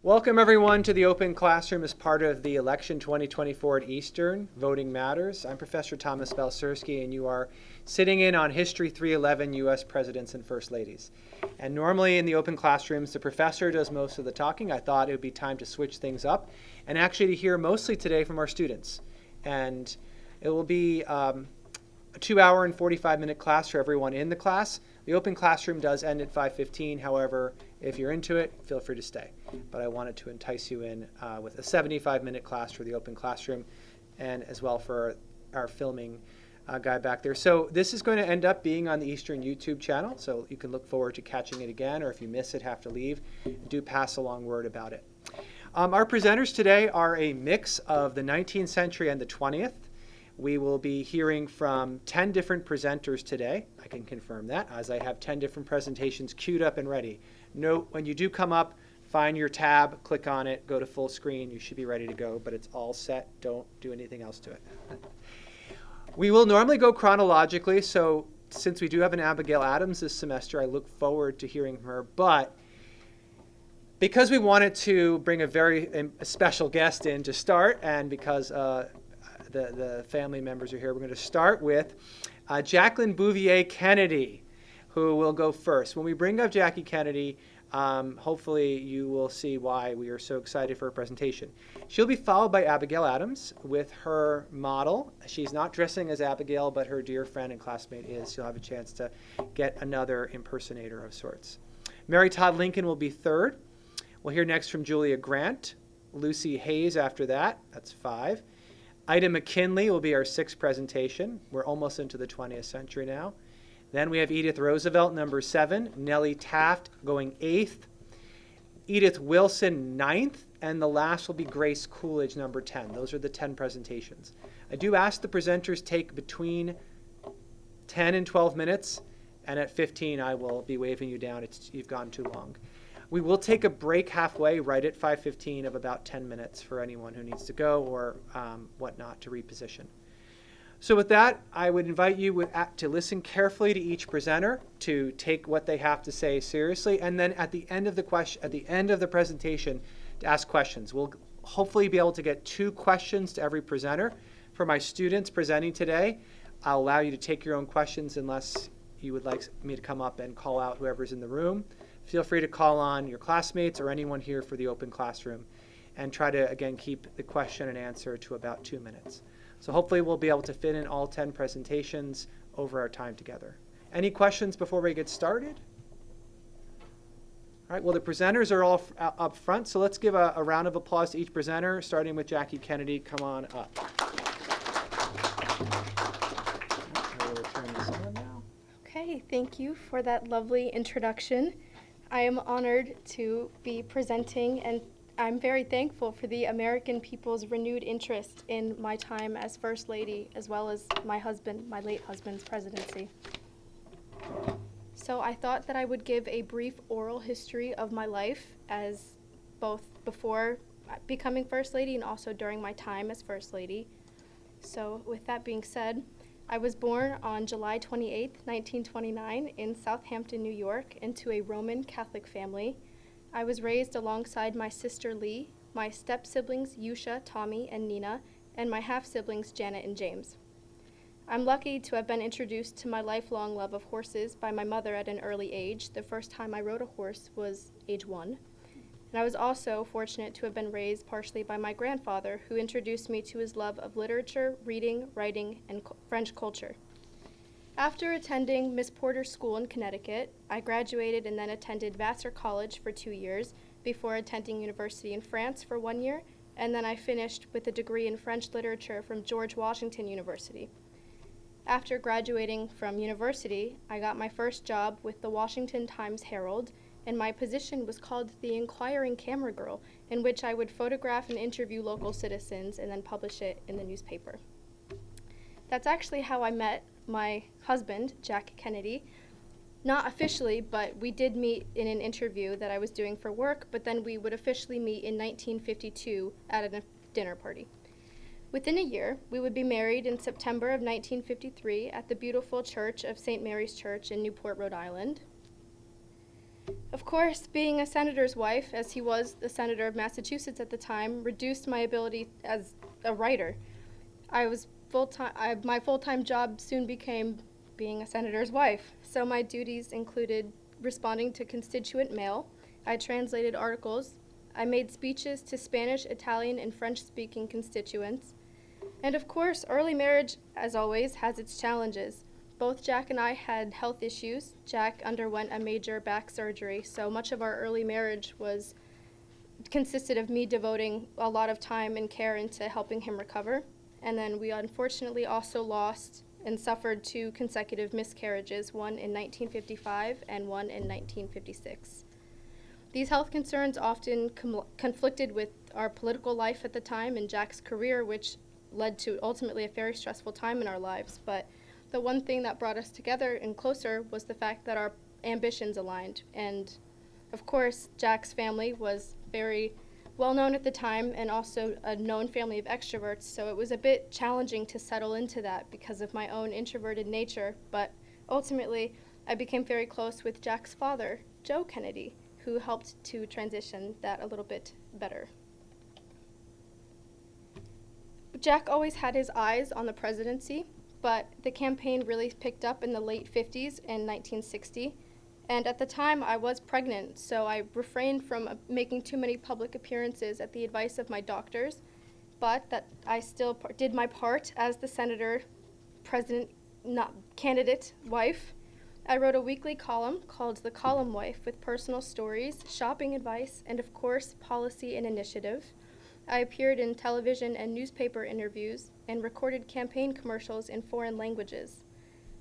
Welcome everyone to the Open Classroom as part of the election 2024 at Eastern, Voting Matters. I'm Professor Thomas Balcerski and you are sitting in on History 311 U.S. Presidents and First Ladies. And normally in the Open Classrooms, the professor does most of the talking. I thought it would be time to switch things up and actually to hear mostly today from our students. And it will be a 2-hour and 45-minute class for everyone in the class. The Open Classroom does end at 5:15. However, if you're into it, feel free to stay. But I wanted to entice you in with a 75-minute class for the Open Classroom and as well for our filming guy back there. So this is going to end up being on the Eastern YouTube channel, so you can look forward to catching it again, or if you miss it, have to leave, do pass along word about it. Our presenters today are a mix of the 19th century and the 20th. We will be hearing from 10 different presenters today. I can confirm that, as I have 10 different presentations queued up and ready. Note, when you do come up, find your tab, click on it, go to full screen. You should be ready to go, but it's all set. Don't do anything else to it. We will normally go chronologically, so since we do have an Abigail Adams this semester, I look forward to hearing from her. But because we wanted to bring a very special guest in to start, and because the family members are here, we're going to start with Jacqueline Bouvier Kennedy, who will go first. When we bring up Jackie Kennedy, hopefully you will see why we are so excited for her presentation. She'll be followed by Abigail Adams with her model. She's not dressing as Abigail, but her dear friend and classmate is. She'll have a chance to get another impersonator of sorts. Mary Todd Lincoln will be third. We'll hear next from Julia Grant. Lucy Hayes after that. That's 5. Ida McKinley will be our 6th presentation. We're almost into the 20th century now. Then we have Edith Roosevelt, number 7. Nellie Taft going 8th. Edith Wilson, 9th. And the last will be Grace Coolidge, number 10. Those are the 10 presentations. I do ask the presenters take between 10 and 12 minutes. And at 15, I will be waving you down. You've gone too long. We will take a break halfway, right at 5:15, of about 10 minutes for anyone who needs to go or whatnot to reposition. So with that, I would invite you to listen carefully to each presenter, to take what they have to say seriously, and then at the end of the presentation, to ask questions. We'll hopefully be able to get 2 questions to every presenter. For my students presenting today, I'll allow you to take your own questions unless you would like me to come up and call out whoever's in the room. Feel free to call on your classmates or anyone here for the Open Classroom and try to, again, keep the question and answer to about 2 minutes. So hopefully we'll be able to fit in all 10 presentations over our time together. Any questions before we get started? All right, well, the presenters are all up front, so let's give a round of applause to each presenter, starting with Jackie Kennedy. Come on up. I will turn this on now. Okay, thank you for that lovely introduction. I am honored to be presenting, and I'm very thankful for the American people's renewed interest in my time as First Lady, as well as my late husband's presidency. So I thought that I would give a brief oral history of my life as both before becoming First Lady and also during my time as First Lady. So with that being said, I was born on July 28, 1929 in Southampton, New York, into a Roman Catholic family. I was raised alongside my sister Lee, my step-siblings Yusha, Tommy, and Nina, and my half-siblings Janet and James. I'm lucky to have been introduced to my lifelong love of horses by my mother at an early age. The first time I rode a horse was age 1. And I was also fortunate to have been raised partially by my grandfather, who introduced me to his love of literature, reading, writing, and French culture. After attending Miss Porter's School in Connecticut, I graduated and then attended Vassar College for 2 years before attending university in France for 1 year, and then I finished with a degree in French literature from George Washington University. After graduating from university, I got my first job with the Washington Times-Herald, and my position was called the Inquiring Camera Girl, in which I would photograph and interview local citizens and then publish it in the newspaper. That's actually how I met my husband, Jack Kennedy. Not officially, but we did meet in an interview that I was doing for work, but then we would officially meet in 1952 at a dinner party. Within a year, we would be married in September of 1953 at the beautiful church of St. Mary's Church in Newport, Rhode Island. Of course, being a senator's wife, as he was the senator of Massachusetts at the time, reduced my ability as a writer. My full-time job soon became being a senator's wife, so my duties included responding to constituent mail. I translated articles. I made speeches to Spanish, Italian, and French-speaking constituents. And of course, early marriage, as always, has its challenges. Both Jack and I had health issues. Jack underwent a major back surgery, so much of our early marriage consisted of me devoting a lot of time and care into helping him recover. And then we unfortunately also lost and suffered 2 consecutive miscarriages, one in 1955 and one in 1956. These health concerns often conflicted with our political life at the time and Jack's career, which led to ultimately a very stressful time in our lives. But the one thing that brought us together and closer was the fact that our ambitions aligned. And of course, Jack's family was very well known at the time and also a known family of extroverts, so it was a bit challenging to settle into that because of my own introverted nature. But ultimately, I became very close with Jack's father, Joe Kennedy, who helped to transition that a little bit better. Jack always had his eyes on the presidency, but the campaign really picked up in the late 50s and 1960. And at the time, I was pregnant, so I refrained from making too many public appearances at the advice of my doctors, but that I still did my part as the senator, candidate wife. I wrote a weekly column called The Column Wife with personal stories, shopping advice, and of course, policy and initiative. I appeared in television and newspaper interviews and recorded campaign commercials in foreign languages.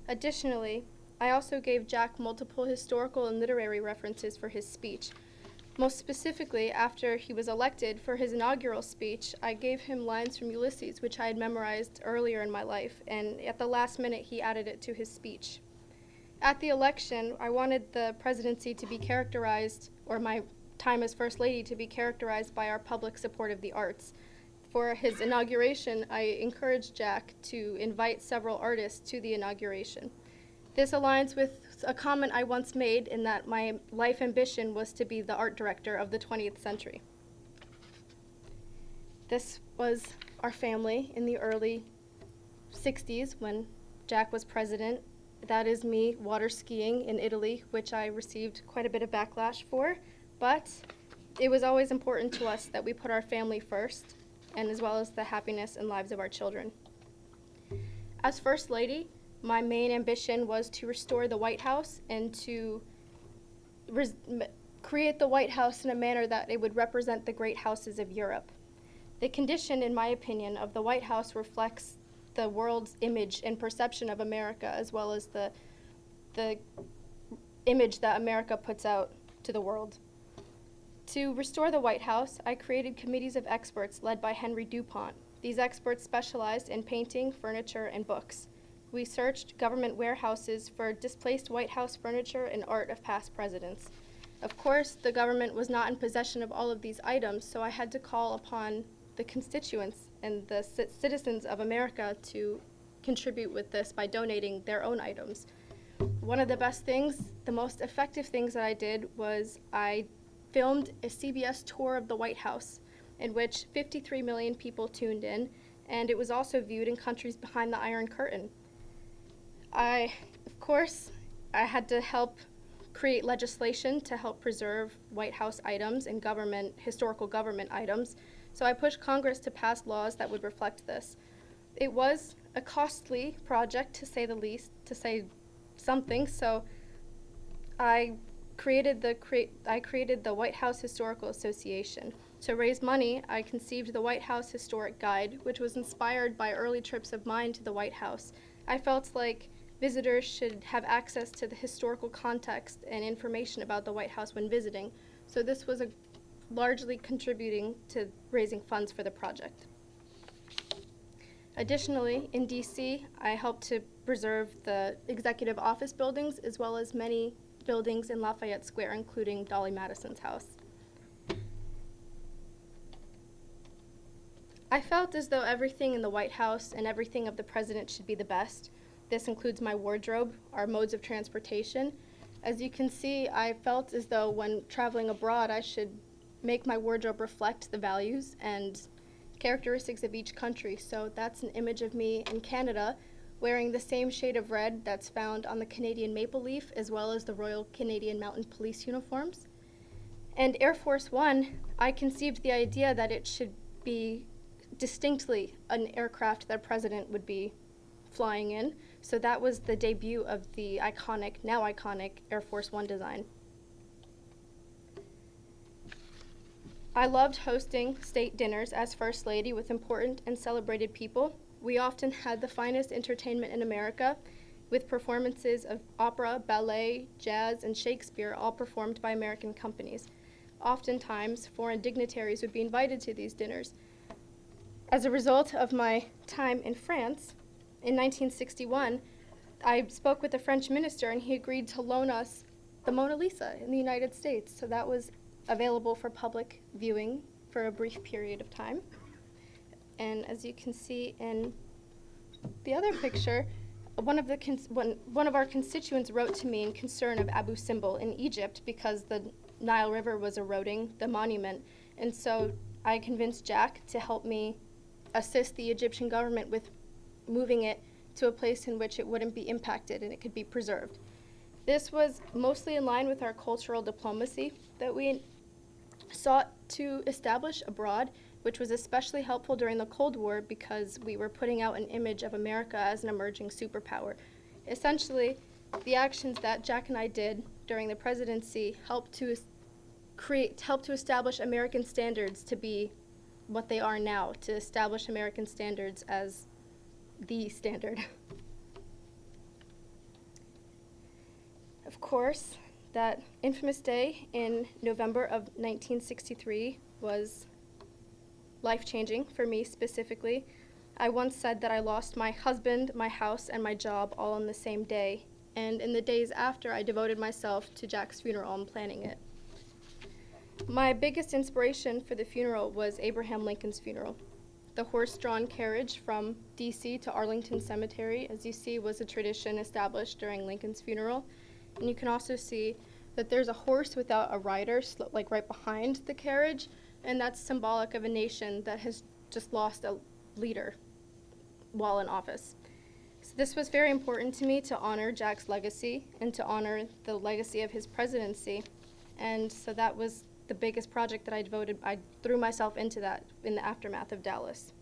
Additionally, I also gave Jack multiple historical and literary references for his speech. Most specifically, after he was elected for his inaugural speech, I gave him lines from Ulysses, which I had memorized earlier in my life, and at the last minute he added it to his speech. At the election, I wanted the presidency to be characterized, or my time as First Lady to be characterized by our public support of the arts. For his inauguration, I encouraged Jack to invite several artists to the inauguration. This aligns with a comment I once made in that my life ambition was to be the art director of the 20th century. This was our family in the early 60s when Jack was president. That is me water skiing in Italy, which I received quite a bit of backlash for, but it was always important to us that we put our family first, and as well as the happiness and lives of our children. As First Lady, my main ambition was to restore the White House and to create the White House in a manner that it would represent the great houses of Europe. The condition, in my opinion, of the White House reflects the world's image and perception of America, as well as the image that America puts out to the world. To restore the White House, I created committees of experts led by Henry DuPont. These experts specialized in painting, furniture, and books. We searched government warehouses for displaced White House furniture and art of past presidents. Of course, the government was not in possession of all of these items, so I had to call upon the constituents and the citizens of America to contribute with this by donating their own items. One of the best things, the most effective things that I did was I filmed a CBS tour of the White House in which 53 million people tuned in, and it was also viewed in countries behind the Iron Curtain. Of course, I had to help create legislation to help preserve White House items and historical government items, so I pushed Congress to pass laws that would reflect this. It was a costly project, to say the least, to say something, so I created the White House Historical Association. To raise money, I conceived the White House Historic Guide, which was inspired by early trips of mine to the White House. I felt like visitors should have access to the historical context and information about the White House when visiting, so this was largely contributing to raising funds for the project. Additionally, in DC, I helped to preserve the executive office buildings as well as many buildings in Lafayette Square, including Dolly Madison's house. I felt as though everything in the White House and everything of the president should be the best. This includes my wardrobe, our modes of transportation, As you can see, I felt as though when traveling abroad, I should make my wardrobe reflect the values and characteristics of each country. So that's an image of me in Canada wearing the same shade of red that's found on the Canadian maple leaf, as well as the Royal Canadian Mounted Police uniforms. And Air Force One, I conceived the idea that it should be distinctly an aircraft that a president would be flying in. So that was the debut of the iconic, now iconic, Air Force One design. I loved hosting state dinners as First Lady with important and celebrated people. We often had the finest entertainment in America, with performances of opera, ballet, jazz, and Shakespeare, all performed by American companies. Oftentimes, foreign dignitaries would be invited to these dinners. As a result of my time in France, in 1961, I spoke with the French minister, and he agreed to loan us the Mona Lisa in the United States. So that was available for public viewing for a brief period of time. And as you can see in the other picture, one of our constituents wrote to me in concern of Abu Simbel in Egypt because the Nile River was eroding the monument. And so I convinced Jack to help me assist the Egyptian government with moving it to a place in which it wouldn't be impacted and it could be preserved. This was mostly in line with our cultural diplomacy that we sought to establish abroad, which was especially helpful during the Cold War because we were putting out an image of America as an emerging superpower. Essentially, the actions that Jack and I did during the presidency helped to establish American standards to be what they are now, to establish American standards as the standard. Of course, that infamous day in November of 1963 was life-changing for me specifically. I once said that I lost my husband, my house, and my job all on the same day. And in the days after, I devoted myself to Jack's funeral and planning it. My biggest inspiration for the funeral was Abraham Lincoln's funeral. The horse-drawn carriage from D.C. to Arlington Cemetery, as you see, was a tradition established during Lincoln's funeral. And you can also see that there's a horse without a rider, like right behind the carriage, and that's symbolic of a nation that has just lost a leader while in office. So this was very important to me to honor Jack's legacy and to honor the legacy of his presidency. And so that was the biggest project that I threw myself into that in the aftermath of Dallas.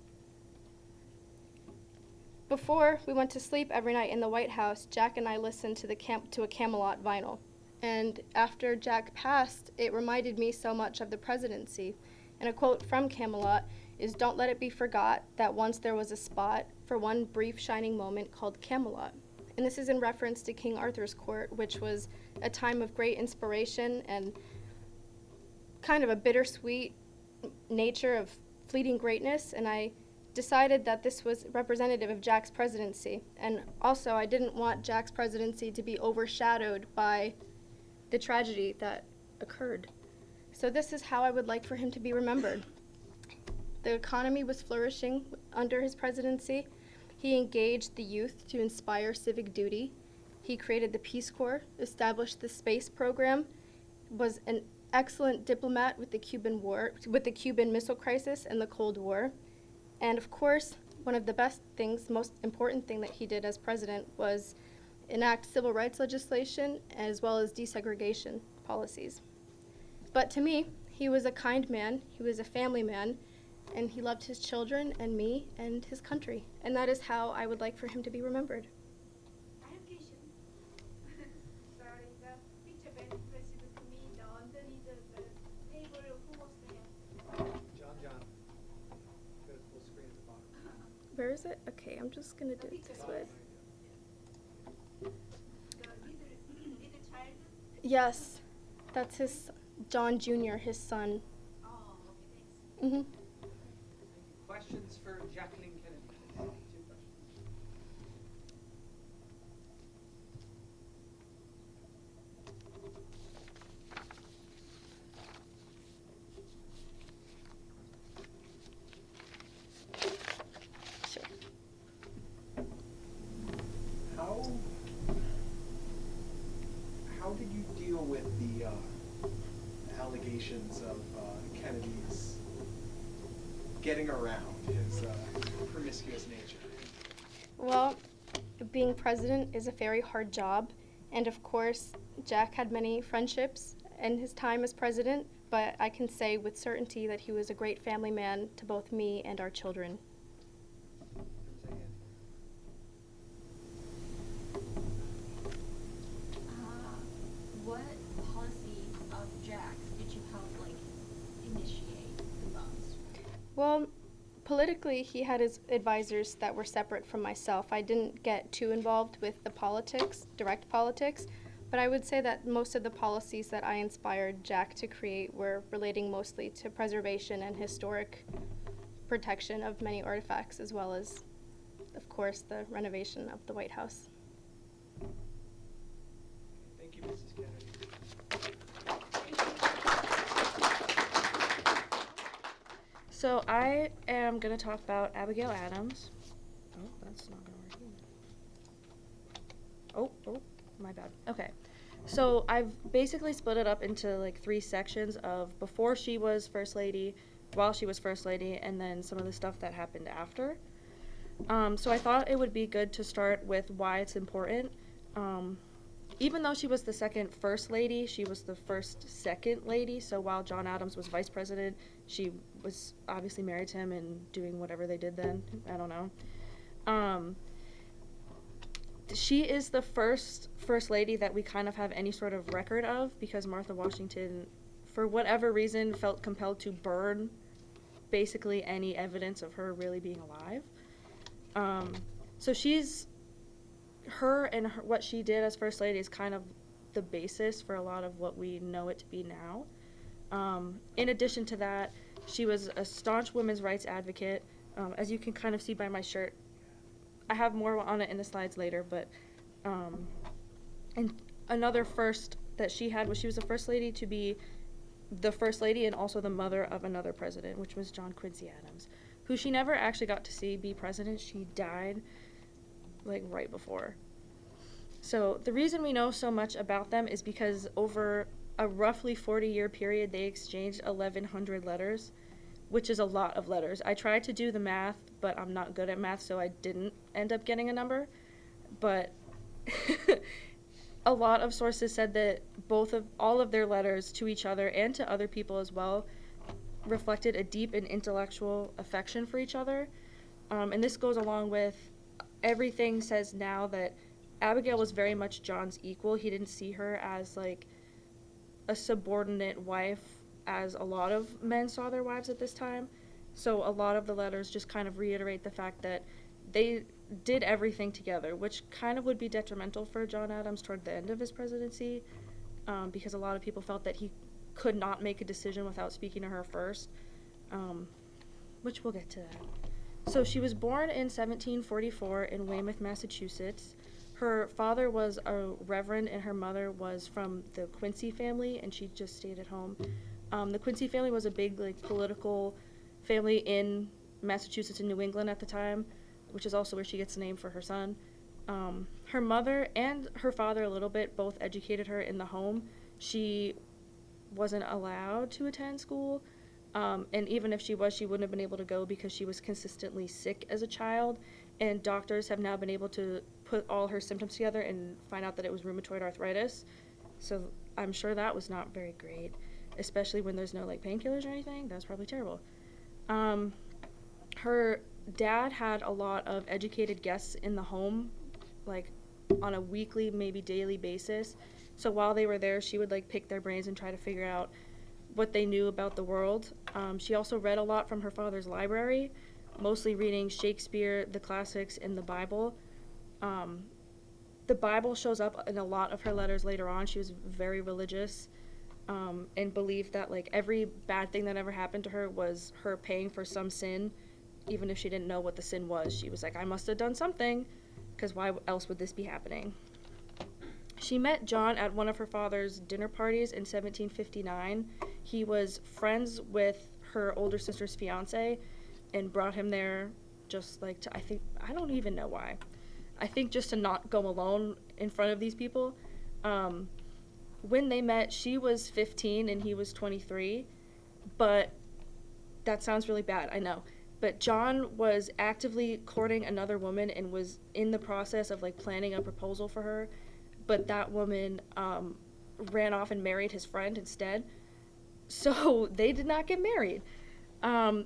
Before we went to sleep every night in the White House, Jack and I listened to a Camelot vinyl. And after Jack passed, it reminded me so much of the presidency. And a quote from Camelot is, "Don't let it be forgot that once there was a spot for one brief shining moment called Camelot." And this is in reference to King Arthur's court, which was a time of great inspiration and kind of a bittersweet nature of fleeting greatness. And I decided that this was representative of Jack's presidency. And also, I didn't want Jack's presidency to be overshadowed by the tragedy that occurred. So this is how I would like for him to be remembered. The economy was flourishing under his presidency. He engaged the youth to inspire civic duty. He created the Peace Corps, established the space program, was an excellent diplomat with the Cuban Missile Crisis and the Cold War. And of course, one of the best things, most important thing that he did as president was enact civil rights legislation as well as desegregation policies. But to me, he was a kind man, he was a family man, and he loved his children and me and his country. And that is how I would like for him to be remembered. I have a question. Sorry, the picture very impressive to me. The underneath the table, who was there? John. Go to full screen at the bottom. Where is it? Okay, I'm just gonna do it this way. The little child? Yes, that's his John Jr., his son. Oh, okay, thanks. Questions for Jacqueline Kennedy? Please. 2 questions. Sure. How did you implications of Kennedy's getting around his promiscuous nature? Well, being president is a very hard job, and of course, Jack had many friendships in his time as president, but I can say with certainty that he was a great family man to both me and our children. What policy of Jack's did you help, like, initiate the most? Well, politically, he had his advisors that were separate from myself. I didn't get too involved with the politics, direct politics, but I would say that most of the policies that I inspired Jack to create were relating mostly to preservation and historic protection of many artifacts, as well as, of course, the renovation of the White House. Thank you, Mrs. Kennedy. So I am going to talk about Abigail Adams. Oh, that's not going to work either. Oh, my bad. Okay. So I've basically split it up into like 3 sections of before she was First Lady, while she was First Lady, and then some of the stuff that happened after. So I thought it would be good to start with why it's important. Even though she was the second First Lady, she was the first Second Lady. So while John Adams was Vice President, she was obviously married to him and doing whatever they did then. I don't know. She is the first First Lady that we kind of have any sort of record of, because Martha Washington, for whatever reason, felt compelled to burn basically any evidence of her really being alive. So what she did as First Lady is kind of the basis for a lot of what we know it to be now. In addition to that, she was a staunch women's rights advocate. As you can kind of see by my shirt, I have more on it in the slides later, but and another first that she had was she was the first lady to be the First Lady and also the mother of another president, which was John Quincy Adams, who she never actually got to see be president. She died like right before. So the reason we know so much about them is because over a roughly 40-year period, they exchanged 1,100 letters, which is a lot of letters. I tried to do the math, but I'm not good at math, so I didn't end up getting a number. But a lot of sources said that all of their letters to each other and to other people as well reflected a deep and intellectual affection for each other. And this goes along with everything says now that Abigail was very much John's equal. He didn't see her as like a subordinate wife as a lot of men saw their wives at this time. So a lot of the letters just kind of reiterate the fact that they did everything together, which kind of would be detrimental for John Adams toward the end of his presidency, because a lot of people felt that he could not make a decision without speaking to her first, which we'll get to that. So she was born in 1744 in Weymouth, Massachusetts. Her father was a reverend and her mother was from the Quincy family, and she just stayed at home. The Quincy family was a big political family in Massachusetts and New England at the time, which is also where she gets the name for her son. Her mother and her father a little bit both educated her in the home. She wasn't allowed to attend school, and even if she was, she wouldn't have been able to go because she was consistently sick as a child, and doctors have now been able to put all her symptoms together and find out that it was rheumatoid arthritis. So I'm sure that was not very great, especially when there's no painkillers or anything. That's probably terrible. Her dad had a lot of educated guests in the home, on a weekly, maybe daily basis. So while they were there, she would pick their brains and try to figure out what they knew about the world. She also read a lot from her father's library, mostly reading Shakespeare, the classics, and the Bible. The Bible shows up in a lot of her letters later on. She was very religious, and believed that every bad thing that ever happened to her was her paying for some sin, even if she didn't know what the sin was. She was like, I must have done something, because why else would this be happening? She met John at one of her father's dinner parties in 1759. He was friends with her older sister's fiance and brought him there just I don't even know why. I think just to not go alone in front of these people. when they met, she was 15 and he was 23, but that sounds really bad, I know. But John was actively courting another woman and was in the process of like planning a proposal for her, but that woman ran off and married his friend instead. So they did not get married.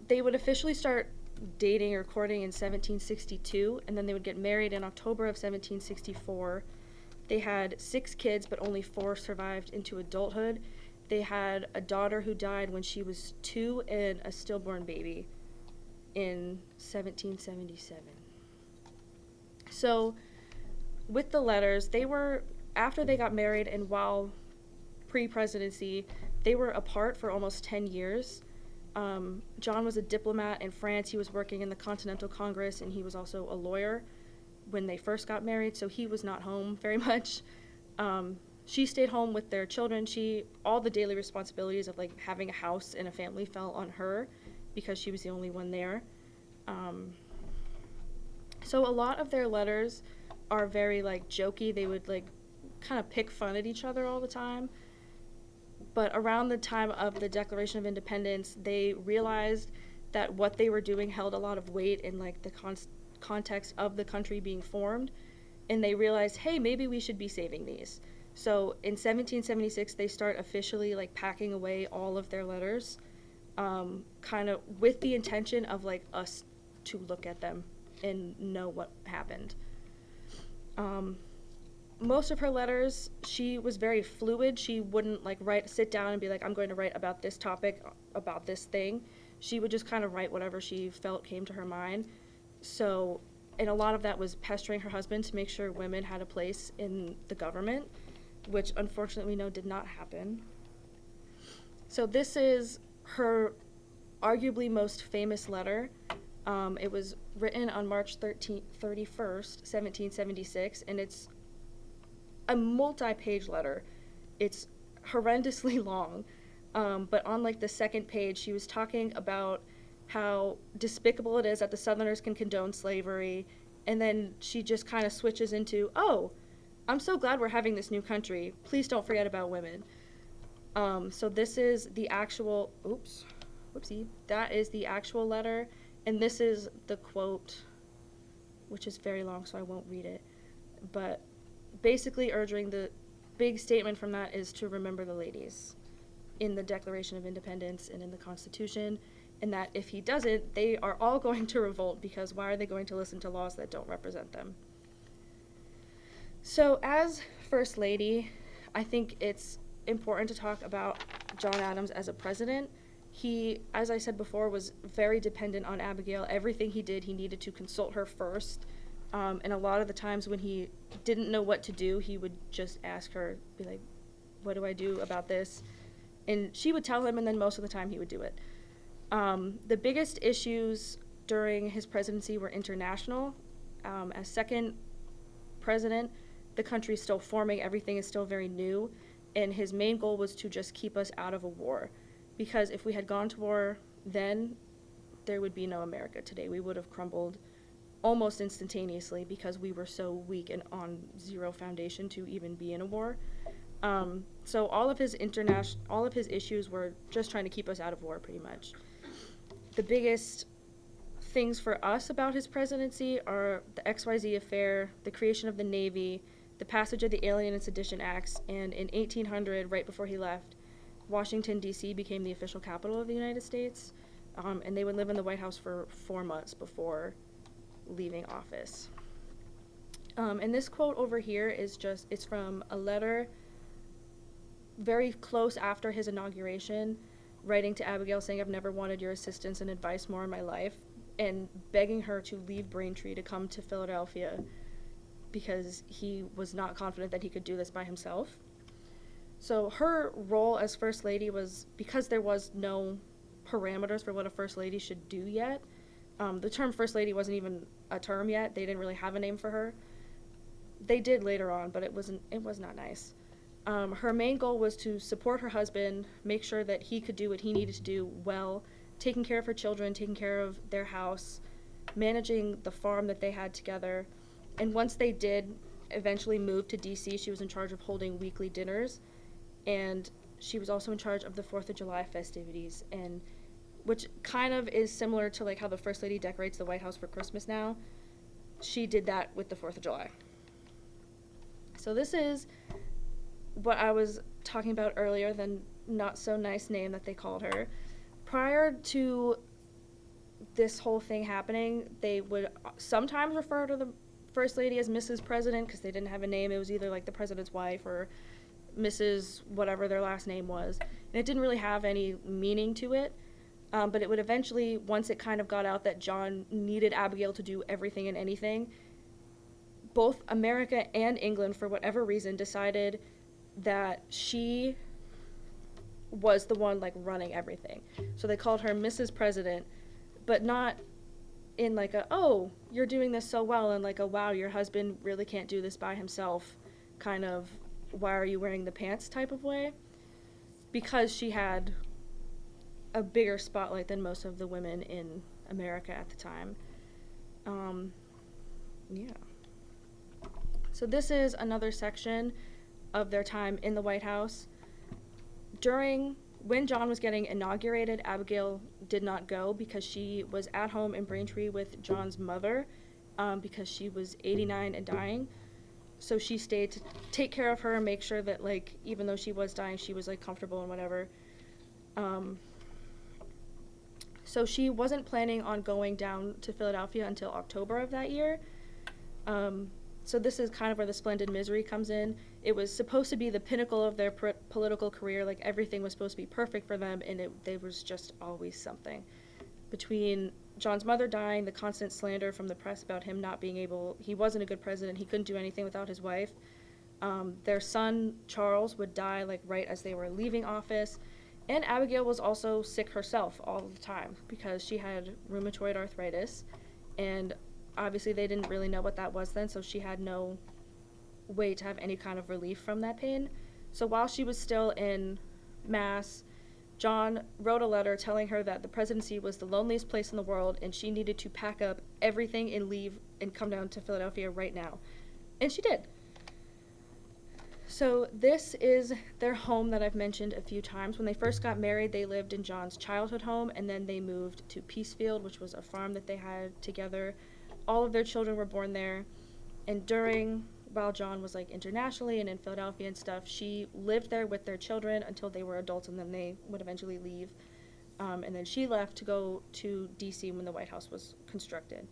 They would officially start dating or courting in 1762, and then they would get married in October of 1764. They had 6 kids, but only 4 survived into adulthood. They had a daughter who died when she was 2 and a stillborn baby in 1777. So with the letters, they were, after they got married and while pre-presidency, they were apart for almost 10 years. John was a diplomat in France. He was working in the Continental Congress, and he was also a lawyer when they first got married, so he was not home very much. She stayed home with their children. All the daily responsibilities of like having a house and a family fell on her because she was the only one there. So a lot of their letters are very like jokey. They would like kind of pick fun at each other all the time. But around the time of the Declaration of Independence, they realized that what they were doing held a lot of weight in like the context of the country being formed, and they realized, hey, maybe we should be saving these. So in 1776, they start officially like packing away all of their letters, kind of with the intention of like us to look at them and know what happened. Most of her letters, she was very fluid. She wouldn't like sit down and be like, I'm going to write about this topic, about this thing. She would just kind of write whatever she felt came to her mind. So, and a lot of that was pestering her husband to make sure women had a place in the government, which unfortunately we know did not happen. So this is her arguably most famous letter. It was written on March 31st, 1776, and it's a multi-page letter. It's horrendously long, but on like the second page, she was talking about how despicable it is that the Southerners can condone slavery, and then she just kind of switches into, oh, I'm so glad we're having this new country. Please don't forget about women. So this is the actual, that is the actual letter, and this is the quote, which is very long, so I won't read it, but basically urging, the big statement from that is to remember the ladies in the Declaration of Independence and in the Constitution, and that if he doesn't, they are all going to revolt, because why are they going to listen to laws that don't represent them? So as First Lady, I think it's important to talk about John Adams as a president. He, as I said before, was very dependent on Abigail. Everything he did, he needed to consult her first. And a lot of the times when he didn't know what to do, he would just ask her, be like, what do I do about this? And she would tell him, and then most of the time he would do it. The biggest issues during his presidency were international. As second president, the country's still forming, everything is still very new, and his main goal was to just keep us out of a war. Because if we had gone to war then, there would be no America today. We would have crumbled almost instantaneously because we were so weak and on zero foundation to even be in a war. So all of his issues were just trying to keep us out of war, pretty much. The biggest things for us about his presidency are the XYZ affair, the creation of the Navy, the passage of the Alien and Sedition Acts, and in 1800, right before he left, Washington, D.C. became the official capital of the United States, and they would live in the White House for 4 months before leaving office. And this quote over here it's from a letter very close after his inauguration, writing to Abigail saying, I've never wanted your assistance and advice more in my life, and begging her to leave Braintree to come to Philadelphia because he was not confident that he could do this by himself. So her role as First Lady was, because there was no parameters for what a First Lady should do yet, the term First Lady wasn't even a term yet. They didn't really have a name for her. They did later on, but it was not nice. Her main goal was to support her husband, make sure that he could do what he needed to do well, taking care of her children, taking care of their house, managing the farm that they had together. And once they did eventually move to D.C., she was in charge of holding weekly dinners. and she was also in charge of the 4th of July festivities, and which kind of is similar to like how the First Lady decorates the White House for Christmas now. She did that with the 4th of July. So this is what I was talking about earlier, the not so nice name that they called her. Prior to this whole thing happening, they would sometimes refer to the First Lady as Mrs. President because they didn't have a name. It was either like the president's wife or Mrs. whatever their last name was. And it didn't really have any meaning to it. But it would eventually, once it kind of got out that John needed Abigail to do everything and anything, both America and England, for whatever reason, decided that she was the one like running everything. So they called her Mrs. President, but not in like a, oh, you're doing this so well, and like a, wow, your husband really can't do this by himself kind of, why are you wearing the pants type of way, because she had a bigger spotlight than most of the women in America at the time. Yeah. So this is another section of their time in the White House. When John was getting inaugurated, Abigail did not go because she was at home in Braintree with John's mother because she was 89 and dying. So she stayed to take care of her and make sure that, like, even though she was dying, she was, like, comfortable and whatever. So she wasn't planning on going down to Philadelphia until October of that year. So this is kind of where the Splendid Misery comes in. It was supposed to be the pinnacle of their political career. Like, everything was supposed to be perfect for them, and there was just always something. Between John's mother dying, the constant slander from the press about him not being able, he wasn't a good president, he couldn't do anything without his wife. Their son, Charles, would die, like, right as they were leaving office. And Abigail was also sick herself all the time because she had rheumatoid arthritis, and obviously they didn't really know what that was then, so she had no way to have any kind of relief from that pain. So while she was still in Mass, John wrote a letter telling her that the presidency was the loneliest place in the world and she needed to pack up everything and leave and come down to Philadelphia right now. And she did. So this is their home that I've mentioned a few times. When they first got married, they lived in John's childhood home, and then they moved to Peacefield, which was a farm that they had together. All of their children were born there, and while John was like internationally and in Philadelphia and stuff, she lived there with their children until they were adults, and then they would eventually leave. And then she left to go to D.C. when the White House was constructed,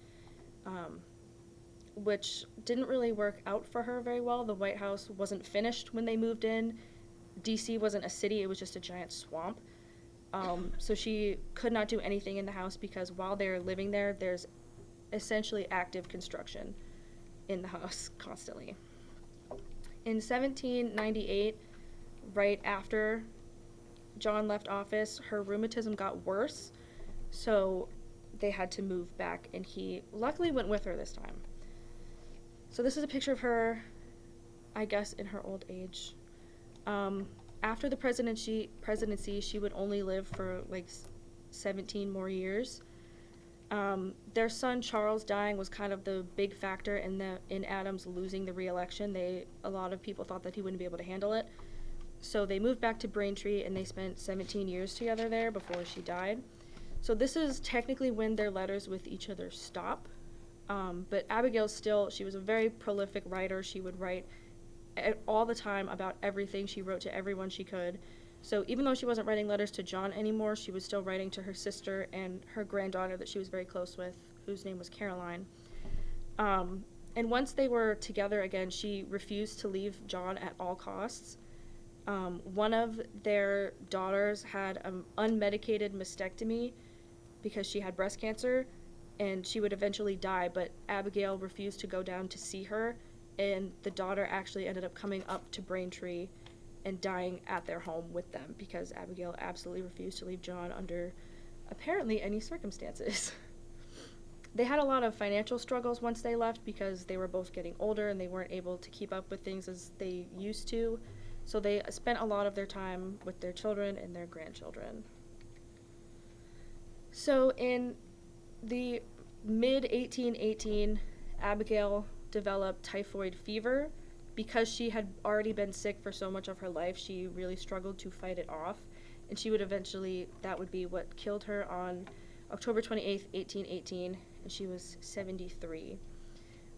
which didn't really work out for her very well. The White House wasn't finished when they moved in. D.C. wasn't a city, it was just a giant swamp. So she could not do anything in the house because while they're living there, there's essentially active construction in the house constantly. In 1798, right after John left office, her rheumatism got worse, so they had to move back, and he luckily went with her this time. So this is a picture of her, I guess, in her old age. After the presidency, she would only live for like 17 more years. Their son Charles dying was kind of the big factor in Adams losing the re-election. A lot of people thought that he wouldn't be able to handle it. So they moved back to Braintree, and they spent 17 years together there before she died. So this is technically when their letters with each other stop. But Abigail she was a very prolific writer. She would write all the time about everything. She wrote to everyone she could. So even though she wasn't writing letters to John anymore, she was still writing to her sister and her granddaughter that she was very close with, whose name was Caroline. And once they were together again, she refused to leave John at all costs. One of their daughters had an unmedicated mastectomy because she had breast cancer, and she would eventually die, but Abigail refused to go down to see her, and the daughter actually ended up coming up to Braintree and dying at their home with them because Abigail absolutely refused to leave John under apparently any circumstances. They had a lot of financial struggles once they left because they were both getting older and they weren't able to keep up with things as they used to, so they spent a lot of their time with their children and their grandchildren. So in the mid-1818, Abigail developed typhoid fever, because she had already been sick for so much of her life, she really struggled to fight it off, and she would eventually, that would be what killed her on October 28th, 1818, and she was 73.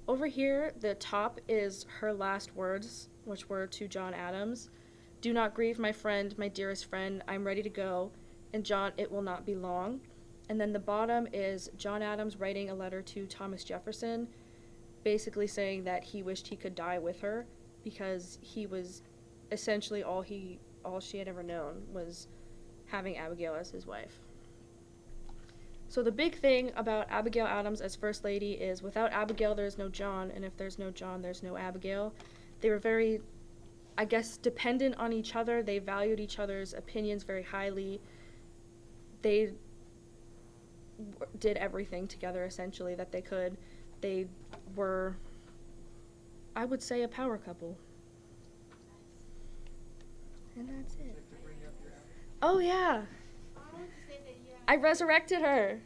Over here, the top is her last words, which were to John Adams. "Do not grieve, my friend, my dearest friend. I'm ready to go. And John, it will not be long." And then the bottom is John Adams writing a letter to Thomas Jefferson, basically saying that he wished he could die with her because he was essentially all she had ever known was having Abigail as his wife. So the big thing about Abigail Adams as First Lady is without Abigail, there's no John, and if there's no John, there's no Abigail. They were very, I guess, dependent on each other. They valued each other's opinions very highly. They did everything together, essentially, that they could. They were, I would say, a power couple. And that's it. Oh, yeah. I want to say that you are I resurrected her.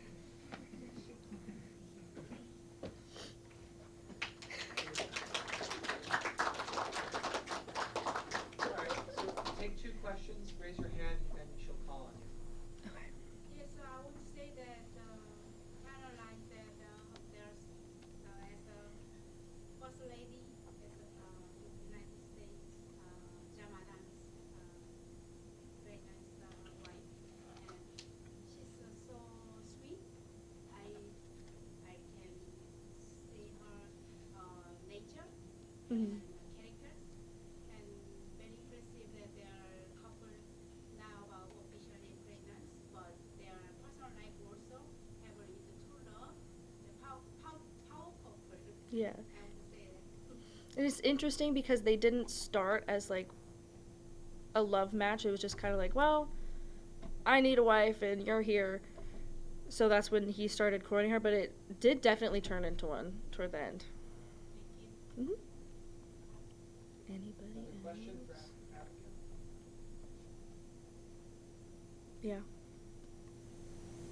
All right, so take 2 questions, raise your hand, and she'll call on you. Okay. yes, I would say that Caroline that there's as a first lady as United States, John Adams, very nice wife, and she's so sweet. I can see her nature Mhm. and characters, and very impressive that they are couple now officially pregnant, but their personal life also have a true love, the power couple. Yeah. I would say that. And it's interesting because they didn't start as like a love match. It was just kind of like, well, I need a wife and you're here. So that's when he started courting her, but it did definitely turn into one toward the end. Thank you. Anybody Another question for else? Abigail? Yeah.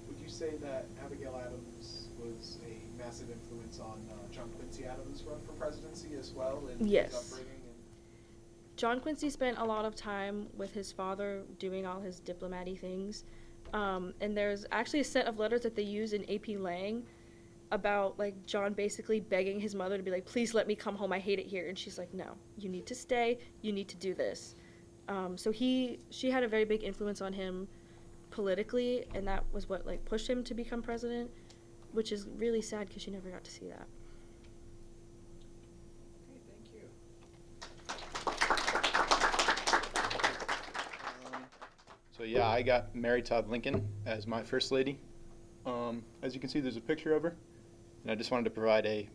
Would you say that Abigail Adams was a massive influence on John Quincy Adams' run for presidency as well in Yes. his upbringing? John Quincy spent a lot of time with his father doing all his diplomatic things. And there's actually a set of letters that they use in AP Lang about like John basically begging his mother to be like, please let me come home, I hate it here. And she's like, no, you need to stay, you need to do this. So she had a very big influence on him politically, and that was what like pushed him to become president, which is really sad because she never got to see that. Okay, thank you. So yeah, I got Mary Todd Lincoln as my first lady. As you can see, there's a picture of her, and I just wanted to provide a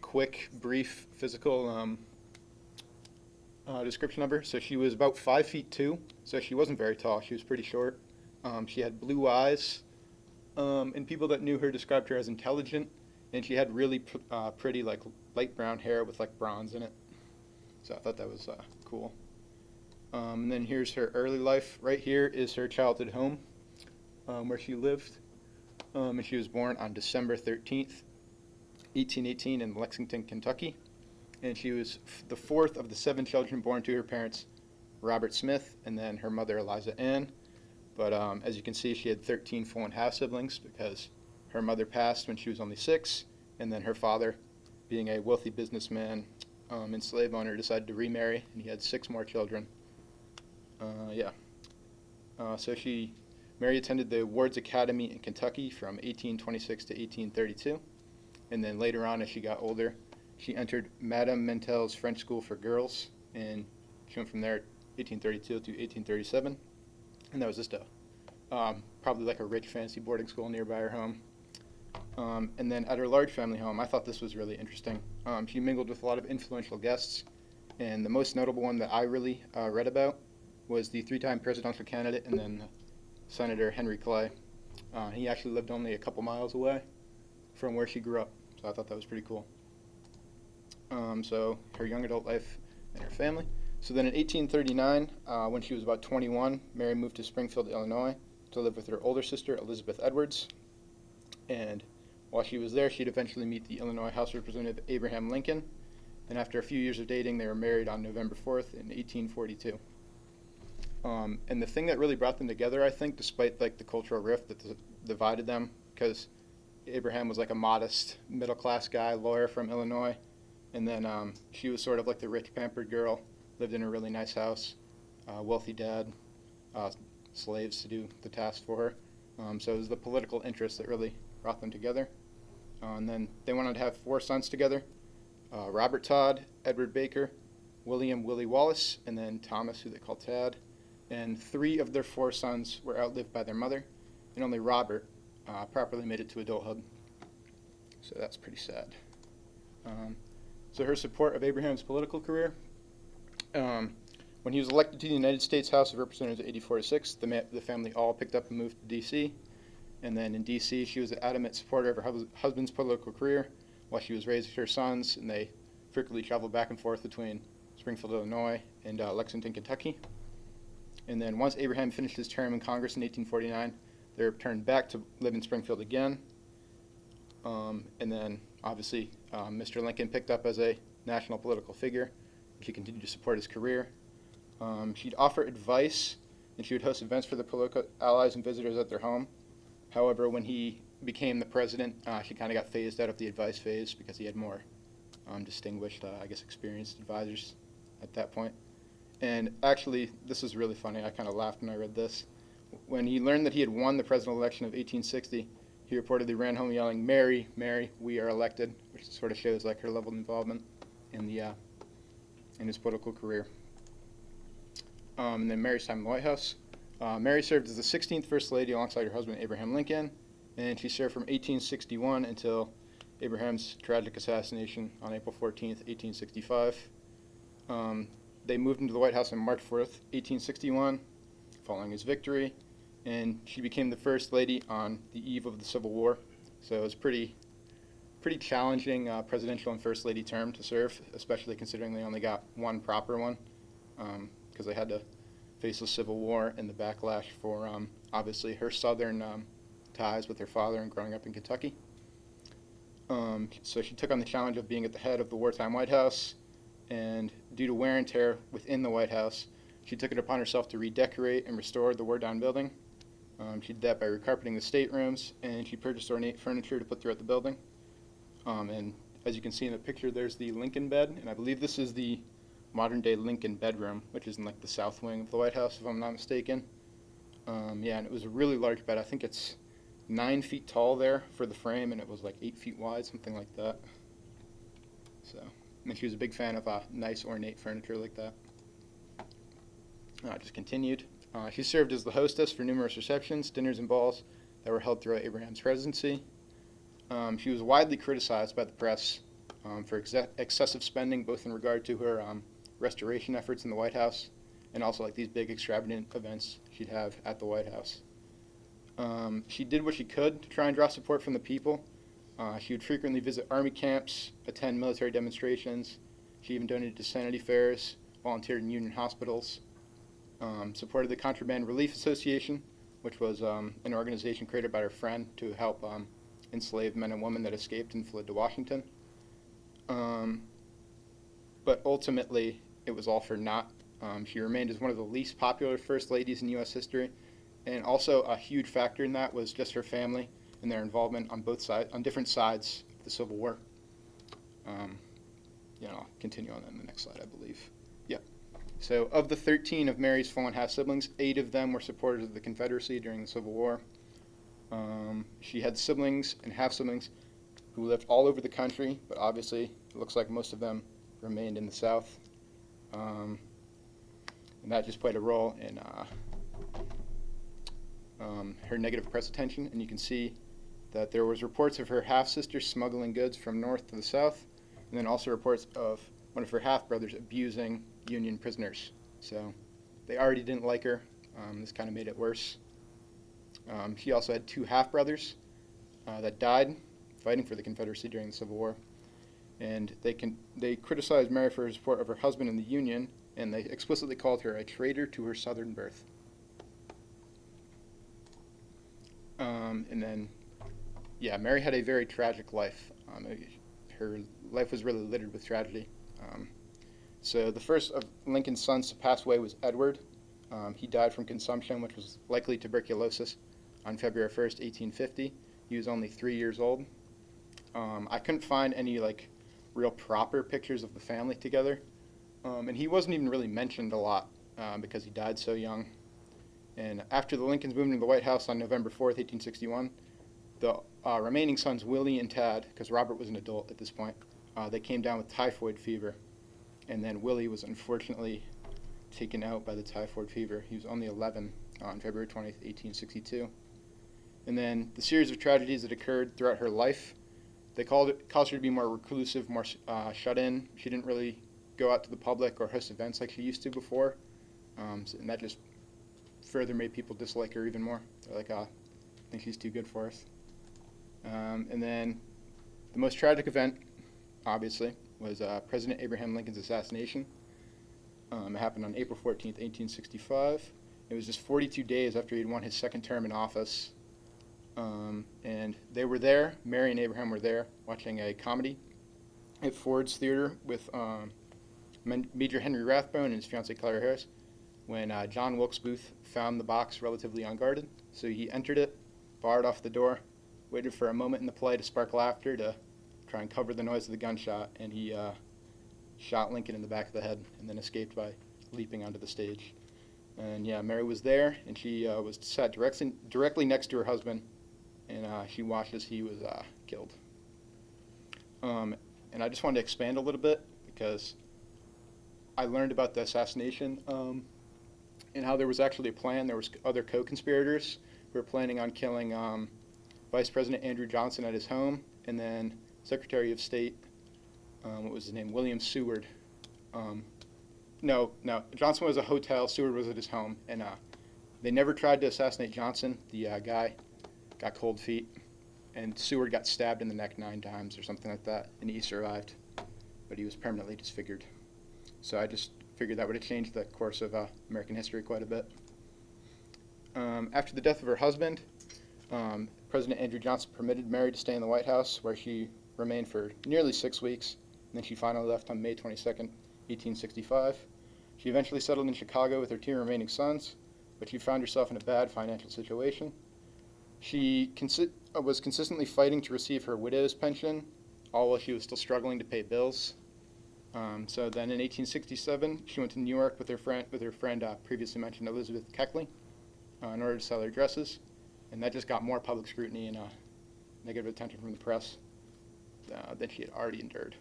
quick, brief physical description of her. So she was about 5'2", so she wasn't very tall. She was pretty short. She had blue eyes, and people that knew her described her as intelligent, and she had really pretty, like, light brown hair with, like, bronze in it. So I thought that was cool. And then here's her early life. Right here is her childhood home, where she lived. And she was born on December 13th, 1818 in Lexington, Kentucky. And she was the fourth of the 7 children born to her parents, Robert Smith, and then her mother, Eliza Ann. But as you can see, she had 13 full and half siblings because her mother passed when she was only 6, and then her father, being a wealthy businessman and slave owner, decided to remarry, and he had 6 more children. So Mary attended the Ward's Academy in Kentucky from 1826 to 1832, and then later on, as she got older, she entered Madame Mentel's French School for Girls, and she went from there 1832 to 1837, and that was just probably like a rich fancy boarding school nearby her home. And then at her large family home, I thought this was really interesting. She mingled with a lot of influential guests, and the most notable one that I really read about was the 3-time presidential candidate and then Senator Henry Clay. He actually lived only a couple miles away from where she grew up, so I thought that was pretty cool. So her young adult life and her family. So then in 1839, when she was about 21, Mary moved to Springfield, Illinois to live with her older sister, Elizabeth Edwards. And while she was there, she'd eventually meet the Illinois House Representative Abraham Lincoln. and after a few years of dating, they were married on November 4th in 1842. And the thing that really brought them together, I think, despite like the cultural rift that divided them, because Abraham was like a modest middle-class guy, lawyer from Illinois, and then she was sort of like the rich, pampered girl, lived in a really nice house, wealthy dad, slaves to do the tasks for her. So it was the political interest that really brought them together. And then they wanted to have 4 sons together, Robert Todd, Edward Baker, William Willie Wallace, and then Thomas, who they called Tad. And 3 of their 4 sons were outlived by their mother, and only Robert properly made it to adulthood. So that's pretty sad. So her support of Abraham's political career. When he was elected to the United States House of Representatives in 1946, the family all picked up and moved to D.C. And then in D.C., she was an adamant supporter of her husband's political career while she was raising her sons, and they frequently traveled back and forth between Springfield, Illinois, and Lexington, Kentucky. And then once Abraham finished his term in Congress in 1849, they returned back to live in Springfield again. And then, obviously, Mr. Lincoln picked up as a national political figure. She continued to support his career. She'd offer advice, and she would host events for the political allies and visitors at their home. However, when he became the president, she kind of got phased out of the advice phase because he had more distinguished, experienced advisors at that point. And actually, this is really funny. I kind of laughed when I read this. When he learned that he had won the presidential election of 1860, he reportedly ran home yelling, "Mary, Mary, we are elected," which sort of shows like her level of involvement in his political career. And then Mary's time in the White House. Mary served as the 16th First Lady alongside her husband Abraham Lincoln, and she served from 1861 until Abraham's tragic assassination on April 14th, 1865. They moved into the White House on March 4th, 1861, following his victory, and she became the First Lady on the eve of the Civil War. So it was pretty challenging presidential and First Lady term to serve, especially considering they only got one proper one, because they had to face the Civil War and the backlash for obviously her Southern ties with her father and growing up in Kentucky. So she took on the challenge of being at the head of the wartime White House, and due to wear and tear within the White House, she took it upon herself to redecorate and restore the war-down building. She did that by recarpeting the staterooms, and she purchased ornate furniture to put throughout the building. And as you can see in the picture, there's the Lincoln bed, and I believe this is the modern-day Lincoln bedroom, which is in like the south wing of the White House, if I'm not mistaken. And it was a really large bed. I think it's 9 feet tall there for the frame, and it was like 8 feet wide, something like that. So, and she was a big fan of nice ornate furniture like that. Just continued. She served as the hostess for numerous receptions, dinners, and balls that were held throughout Abraham's presidency. She was widely criticized by the press for excessive spending, both in regard to her restoration efforts in the White House and also like these big extravagant events she'd have at the White House. She did what she could to try and draw support from the people. She would frequently visit army camps, attend military demonstrations. She even donated to sanity fairs, volunteered in Union hospitals, supported the Contraband Relief Association, which was an organization created by her friend to help enslaved men and women that escaped and fled to Washington. But ultimately, it was all for naught. She remained as one of the least popular first ladies in U.S. history, and also a huge factor in that was just her family and their involvement on both sides, on different sides of the Civil War. I'll continue on in the next slide, I believe. Yeah. So of the 13 of Mary's full and half siblings, 8 of them were supporters of the Confederacy during the Civil War. She had siblings and half siblings who lived all over the country, but obviously it looks like most of them remained in the South. And that just played a role in her negative press attention, and you can see that there was reports of her half-sister smuggling goods from north to the south, and then also reports of one of her half-brothers abusing Union prisoners. So they already didn't like her. This kind of made it worse. She also had 2 half-brothers that died fighting for the Confederacy during the Civil War, and they criticized Mary for her support of her husband in the Union, and they explicitly called her a traitor to her Southern birth. And then, Mary had a very tragic life. Her life was really littered with tragedy. So the first of Lincoln's sons to pass away was Edward. He died from consumption, which was likely tuberculosis, on February 1st, 1850. He was only 3 years old. I couldn't find any real proper pictures of the family together, and he wasn't even really mentioned a lot because he died so young. And after the Lincolns moved into the White House on November 4th, 1861, the remaining sons, Willie and Tad, because Robert was an adult at this point, they came down with typhoid fever. And then Willie was unfortunately taken out by the typhoid fever. He was only 11 on February 20th, 1862. And then the series of tragedies that occurred throughout her life, they caused her to be more reclusive, more shut in. She didn't really go out to the public or host events like she used to before. And that just further made people dislike her even more. They're like, I think she's too good for us. And then the most tragic event, obviously, was President Abraham Lincoln's assassination. It happened on April 14th, 1865. It was just 42 days after he'd won his second term in office. And they were there, Mary and Abraham were there, watching a comedy at Ford's Theater with Major Henry Rathbone and his fiancée Clara Harris, when John Wilkes Booth found the box relatively unguarded. So he entered it, barred off the door, waited for a moment in the play to spark laughter to try and cover the noise of the gunshot, and he shot Lincoln in the back of the head and then escaped by leaping onto the stage. And yeah, Mary was there, and she was sat directly next to her husband, and she watched as he was killed. And I just wanted to expand a little bit because I learned about the assassination and how there was actually a plan. There was other co-conspirators who were planning on killing Vice President Andrew Johnson at his home, and then Secretary of State, what was his name, William Seward. No, Johnson was at a hotel, Seward was at his home, and they never tried to assassinate Johnson. The guy got cold feet, and Seward got stabbed in the neck 9 times or something like that, and he survived, but he was permanently disfigured. So I just figured that would have changed the course of American history quite a bit. After the death of her husband, President Andrew Johnson permitted Mary to stay in the White House, where she remained for nearly 6 weeks, and then she finally left on May 22nd, 1865. She eventually settled in Chicago with her 2 remaining sons, but she found herself in a bad financial situation. She was consistently fighting to receive her widow's pension, all while she was still struggling to pay bills. So then in 1867, she went to New York with her friend previously mentioned Elizabeth Keckley in order to sell her dresses, and that just got more public scrutiny and negative attention from the press than she had already endured.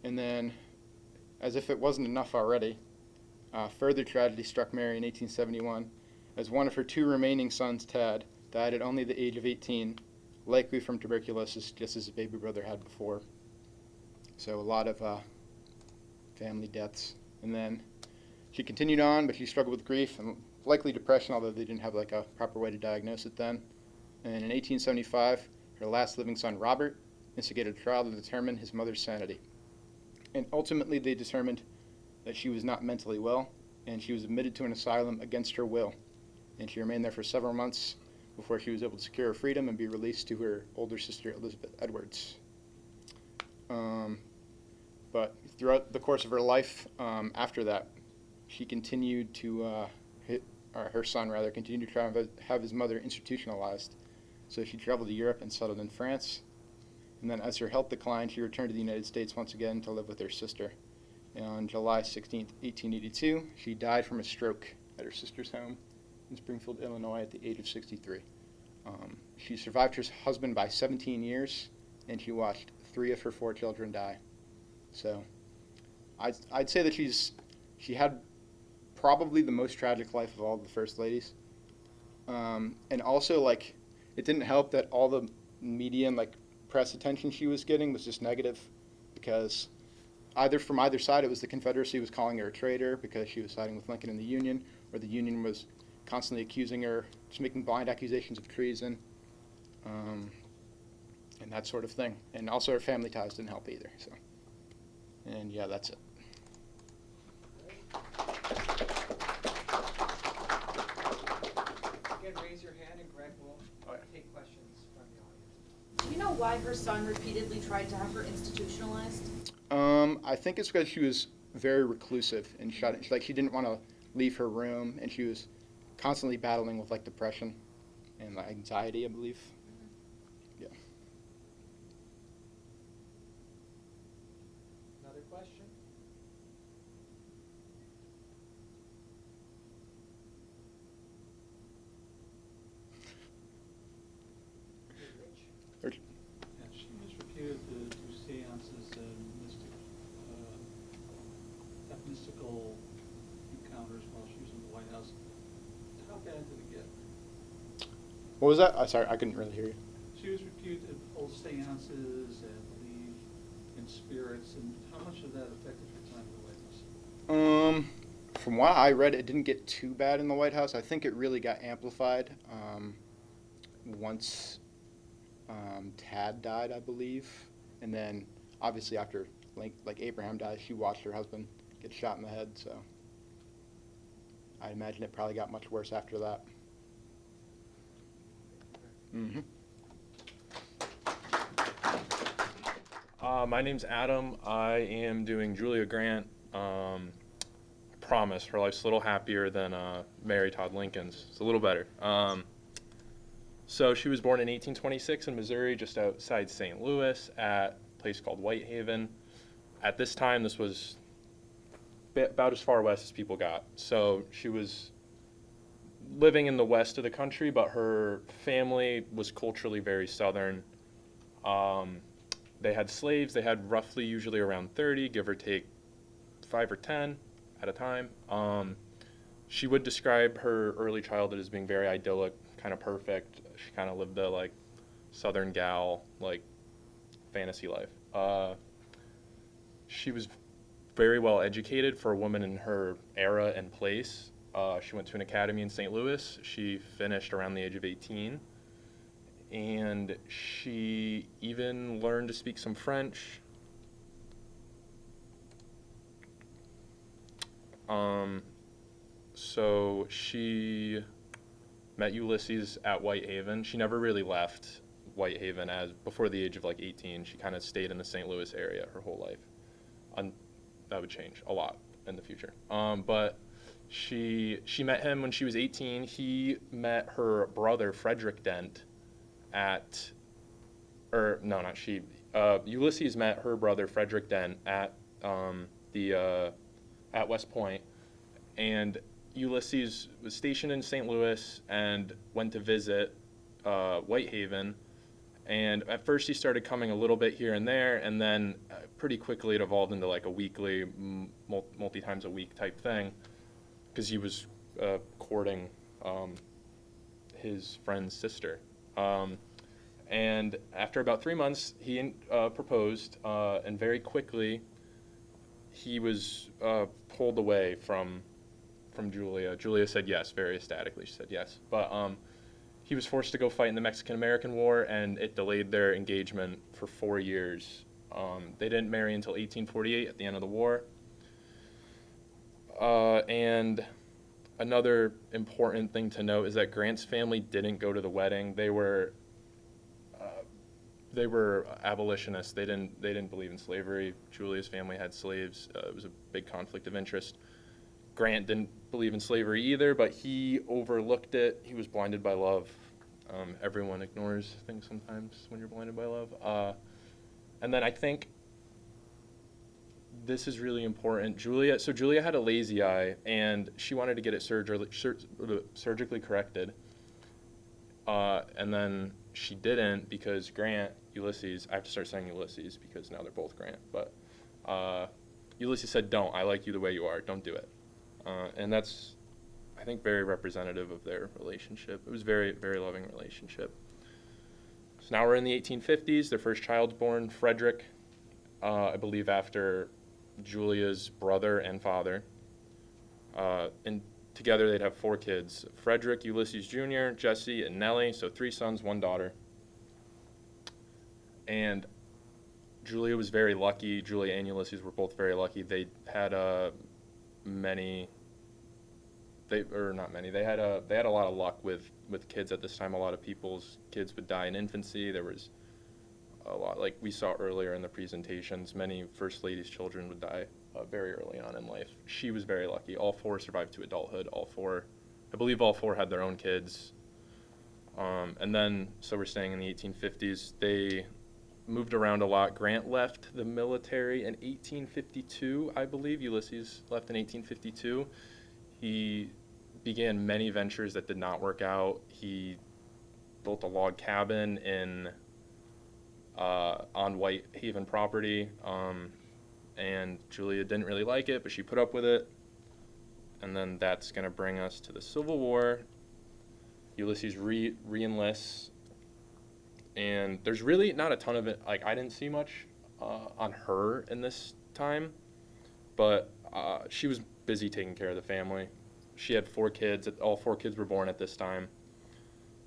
And then, as if it wasn't enough already, further tragedy struck Mary in 1871 as one of her 2 remaining sons, Tad, died at only the age of 18, likely from tuberculosis, just as his baby brother had before. So a lot of family deaths. And then she continued on, but she struggled with grief and likely depression, although they didn't have a proper way to diagnose it then. And in 1875, her last living son, Robert, instigated a trial to determine his mother's sanity. And ultimately they determined that she was not mentally well, and she was admitted to an asylum against her will. And she remained there for several months before she was able to secure her freedom and be released to her older sister, Elizabeth Edwards. But throughout the course of her life after that, she continued to, her son continued to try and have his mother institutionalized. So she traveled to Europe and settled in France. And then as her health declined, she returned to the United States once again to live with her sister. And on July 16th, 1882, she died from a stroke at her sister's home in Springfield, Illinois at the age of 63. She survived her husband by 17 years, and she watched 3 of her 4 children die. So I'd say that she had probably the most tragic life of all the first ladies. And also, it didn't help that all the media and press attention she was getting was just negative, because from either side, it was the Confederacy was calling her a traitor because she was siding with Lincoln and the Union, or the Union was constantly accusing her, just making blind accusations of treason, and that sort of thing. And also her family ties didn't help either. So, and yeah, that's it. Again, raise your hand and Greg will take questions from the audience. Do you know why her son repeatedly tried to have her institutionalized? I think it's because she was very reclusive and she didn't want to leave her room, and she was constantly battling with like depression and like anxiety, I believe. Yeah. Another question? Rich? Yeah, she was reputed to do seances and have mystical encounters while she was in the White House. How bad did it get? What was that? Sorry, I couldn't really hear you. She was reputed to hold seances and believe in spirits, and how much of that affected her time in the White House? From what I read, it didn't get too bad in the White House. I think it really got amplified once Tad died, I believe, and then obviously after like Abraham died, she watched her husband get shot in the head. So I imagine it probably got much worse after that. Mm-hmm. My name's Adam. I am doing Julia Grant. I promise her life's a little happier than Mary Todd Lincoln's. It's a little better. So she was born in 1826 in Missouri, just outside St. Louis, at a place called Whitehaven. At this time, this was about as far west as people got. So she was living in the west of the country, but her family was culturally very southern. They had slaves. They had roughly usually around 30, give or take 5 or 10 at a time. She would describe her early childhood as being very idyllic, kind of perfect. She kind of lived the like southern gal, like fantasy life. She was very well educated for a woman in her era and place. She went to an academy in St. Louis. She finished around the age of 18. And she even learned to speak some French. So she met Ulysses at Whitehaven. She never really left Whitehaven as before the age of like 18. She kind of stayed in the St. Louis area her whole life. That would change a lot in the future. But she met him when she was 18. He met her brother Frederick Dent Ulysses met her brother Frederick Dent at West Point, and Ulysses was stationed in St. Louis and went to visit Whitehaven. And at first he started coming a little bit here and there, and then pretty quickly it evolved into like a weekly, multi times a week type thing, because he was courting his friend's sister. And after about 3 months, he proposed, and very quickly he was pulled away from Julia. Julia said yes, very ecstatically. She said yes. But he was forced to go fight in the Mexican-American War, and it delayed their engagement for 4 years. They didn't marry until 1848 at the end of the war. And another important thing to note is that Grant's family didn't go to the wedding. They were abolitionists. They didn't believe in slavery. Julia's family had slaves. It was a big conflict of interest. Grant didn't believe in slavery either, but he overlooked it. He was blinded by love. Everyone ignores things sometimes when you're blinded by love. And then I think this is really important. Julia had a lazy eye, and she wanted to get it surgically corrected. And then she didn't because Ulysses, I have to start saying Ulysses because now they're both Grant, but Ulysses said, don't, I like you the way you are, don't do it. And that's, I think, very representative of their relationship. It was a very, very loving relationship. So now we're in the 1850s, their first child's born, Frederick, I believe after Julia's brother and father. And together they'd have 4 kids, Frederick, Ulysses Jr., Jesse, and Nellie, so 3 sons, 1 daughter. And Julia was very lucky. Julia and Ulysses were both very lucky. They had they had a lot of luck with kids at this time. A lot of people's kids would die in infancy. There was a lot. Like we saw earlier in the presentations, many First Lady's children would die very early on in life. She was very lucky. All four survived to adulthood. I believe all four had their own kids. And then, so we're staying in the 1850s. They moved around a lot. Grant left the military in 1852, I believe. Ulysses left in 1852. He began many ventures that did not work out. He built a log cabin on Whitehaven property, and Julia didn't really like it, but she put up with it. And then that's going to bring us to the Civil War. Ulysses re-enlists, and there's really not a ton of it. Like, I didn't see much on her in this time, but she was busy taking care of the family. She had 4 kids. All 4 kids were born at this time.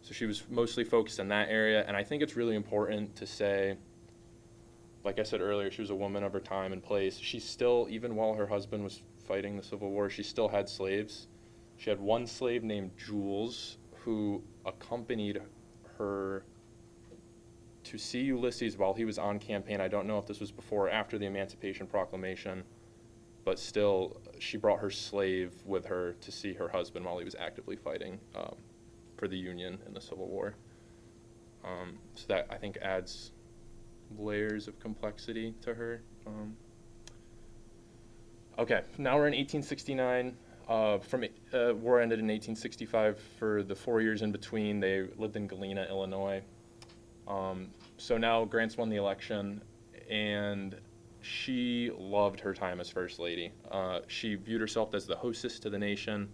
So she was mostly focused in that area, and I think it's really important to say, like I said earlier, she was a woman of her time and place. She still, even while her husband was fighting the Civil War, she still had slaves. She had one slave named Jules, who accompanied her to see Ulysses while he was on campaign. I don't know if this was before or after the Emancipation Proclamation, but still, she brought her slave with her to see her husband while he was actively fighting for the Union in the Civil War. So that, I think, adds layers of complexity to her. Okay, now we're in 1869. War ended in 1865. For the 4 years in between, they lived in Galena, Illinois. So now Grant's won the election, and she loved her time as First Lady. She viewed herself as the hostess to the nation.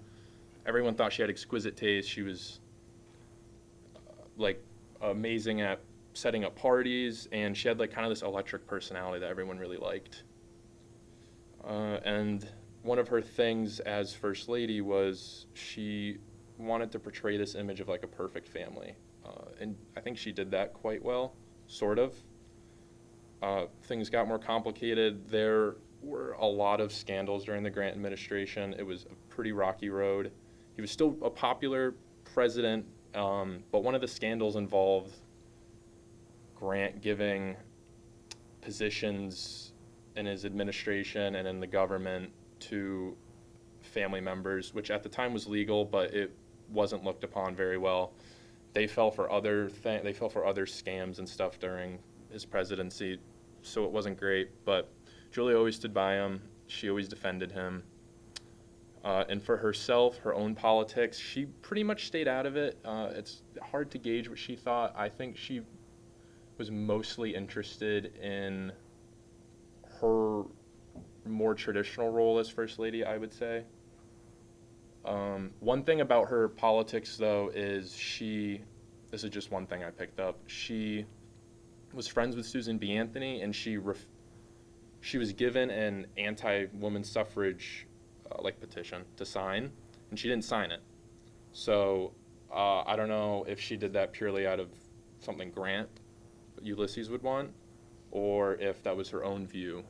Everyone thought she had exquisite taste. She was amazing at setting up parties, and she had kind of this electric personality that everyone really liked. And one of her things as First Lady was she wanted to portray this image of a perfect family. And I think she did that quite well, sort of. Things got more complicated. There were a lot of scandals during the Grant administration. It was a pretty rocky road. He was still a popular president, but one of the scandals involved Grant giving positions in his administration and in the government to family members, which at the time was legal, but it wasn't looked upon very well. They fell for other scams and stuff during his presidency, so it wasn't great. But Julia always stood by him. She always defended him. And for herself, her own politics, she pretty much stayed out of it. It's hard to gauge what she thought. I think she was mostly interested in her more traditional role as First Lady, I would say. One thing about her politics, though, is this is just one thing I picked up, she was friends with Susan B. Anthony, and she was given an anti-woman suffrage petition to sign, and she didn't sign it. So I don't know if she did that purely out of something Ulysses would want, or if that was her own view.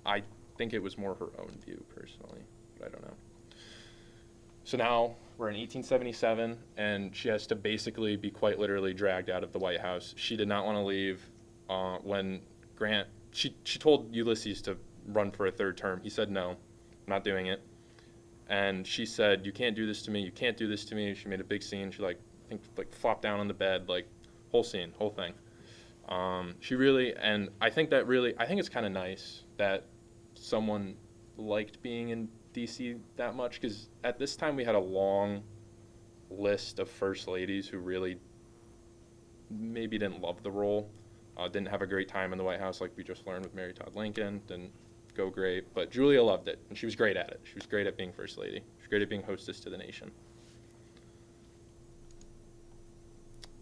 I think it was more her own view, personally, but I don't know. So now we're in 1877, and she has to basically be quite literally dragged out of the White House. She did not want to leave. When Grant, she told Ulysses to run for a 3rd term. He said, no, I'm not doing it. And she said, you can't do this to me, you can't do this to me. She made a big scene. She flopped down on the bed, whole scene, whole thing. She really, and I think it's kind of nice that someone liked being in DC that much, because at this time we had a long list of First Ladies who really maybe didn't love the role, didn't have a great time in the White House, like we just learned with Mary Todd Lincoln, didn't go great, but Julia loved it, and she was great at it. She was great at being First Lady. She was great at being hostess to the nation.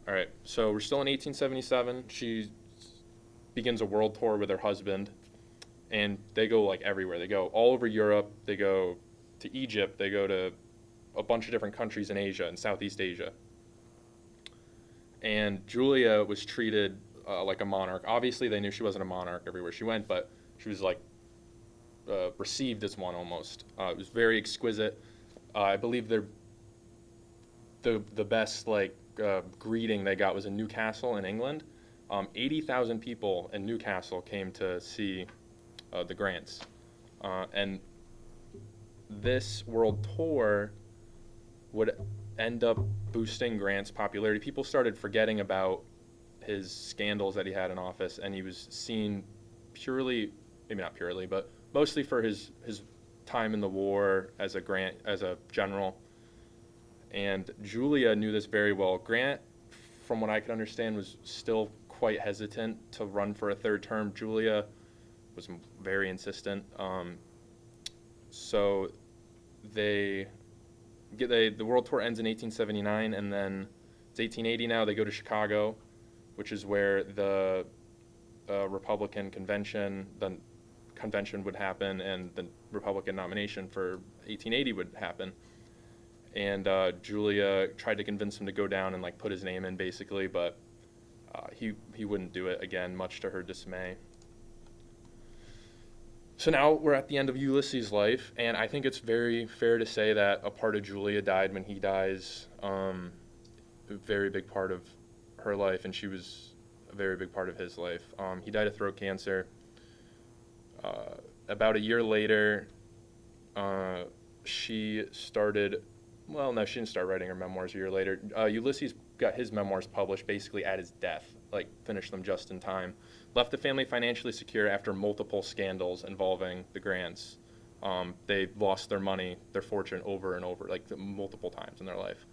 All right, so we're still in 1877. She begins a world tour with her husband, and they go everywhere. They go all over Europe. They go to Egypt. They go to a bunch of different countries in Asia and Southeast Asia. And Julia was treated like a monarch. Obviously, they knew she wasn't a monarch everywhere she went, but she was received as one almost. It was very exquisite. I believe the best greeting they got was in Newcastle in England, 80,000 people in Newcastle came to see the Grants. And this world tour would end up boosting Grant's popularity. People started forgetting about his scandals that he had in office, and he was seen purely, maybe not purely, but mostly for his time in the war as a general. And Julia knew this very well. Grant, from what I could understand, was still quite hesitant to run for a third term. Julia was very insistent. So the world tour ends in 1879, and then it's 1880 now. They go to Chicago, which is where the Republican convention would happen, and the Republican nomination for 1880 would happen. And Julia tried to convince him to go down and like put his name in, basically, but he wouldn't do it again, much to her dismay. So now we're at the end of Ulysses' life, and I think it's very fair to say that a part of Julia died when he dies. A very big part of her life, and she was a very big part of his life. He died of throat cancer. About a year later, she started, well, no, she didn't start writing her memoirs a year later. Ulysses got his memoirs published basically at his death, like finished them just in time. Left the family financially secure after multiple scandals involving the Grants. They lost their money, their fortune over and over, like multiple times in their life.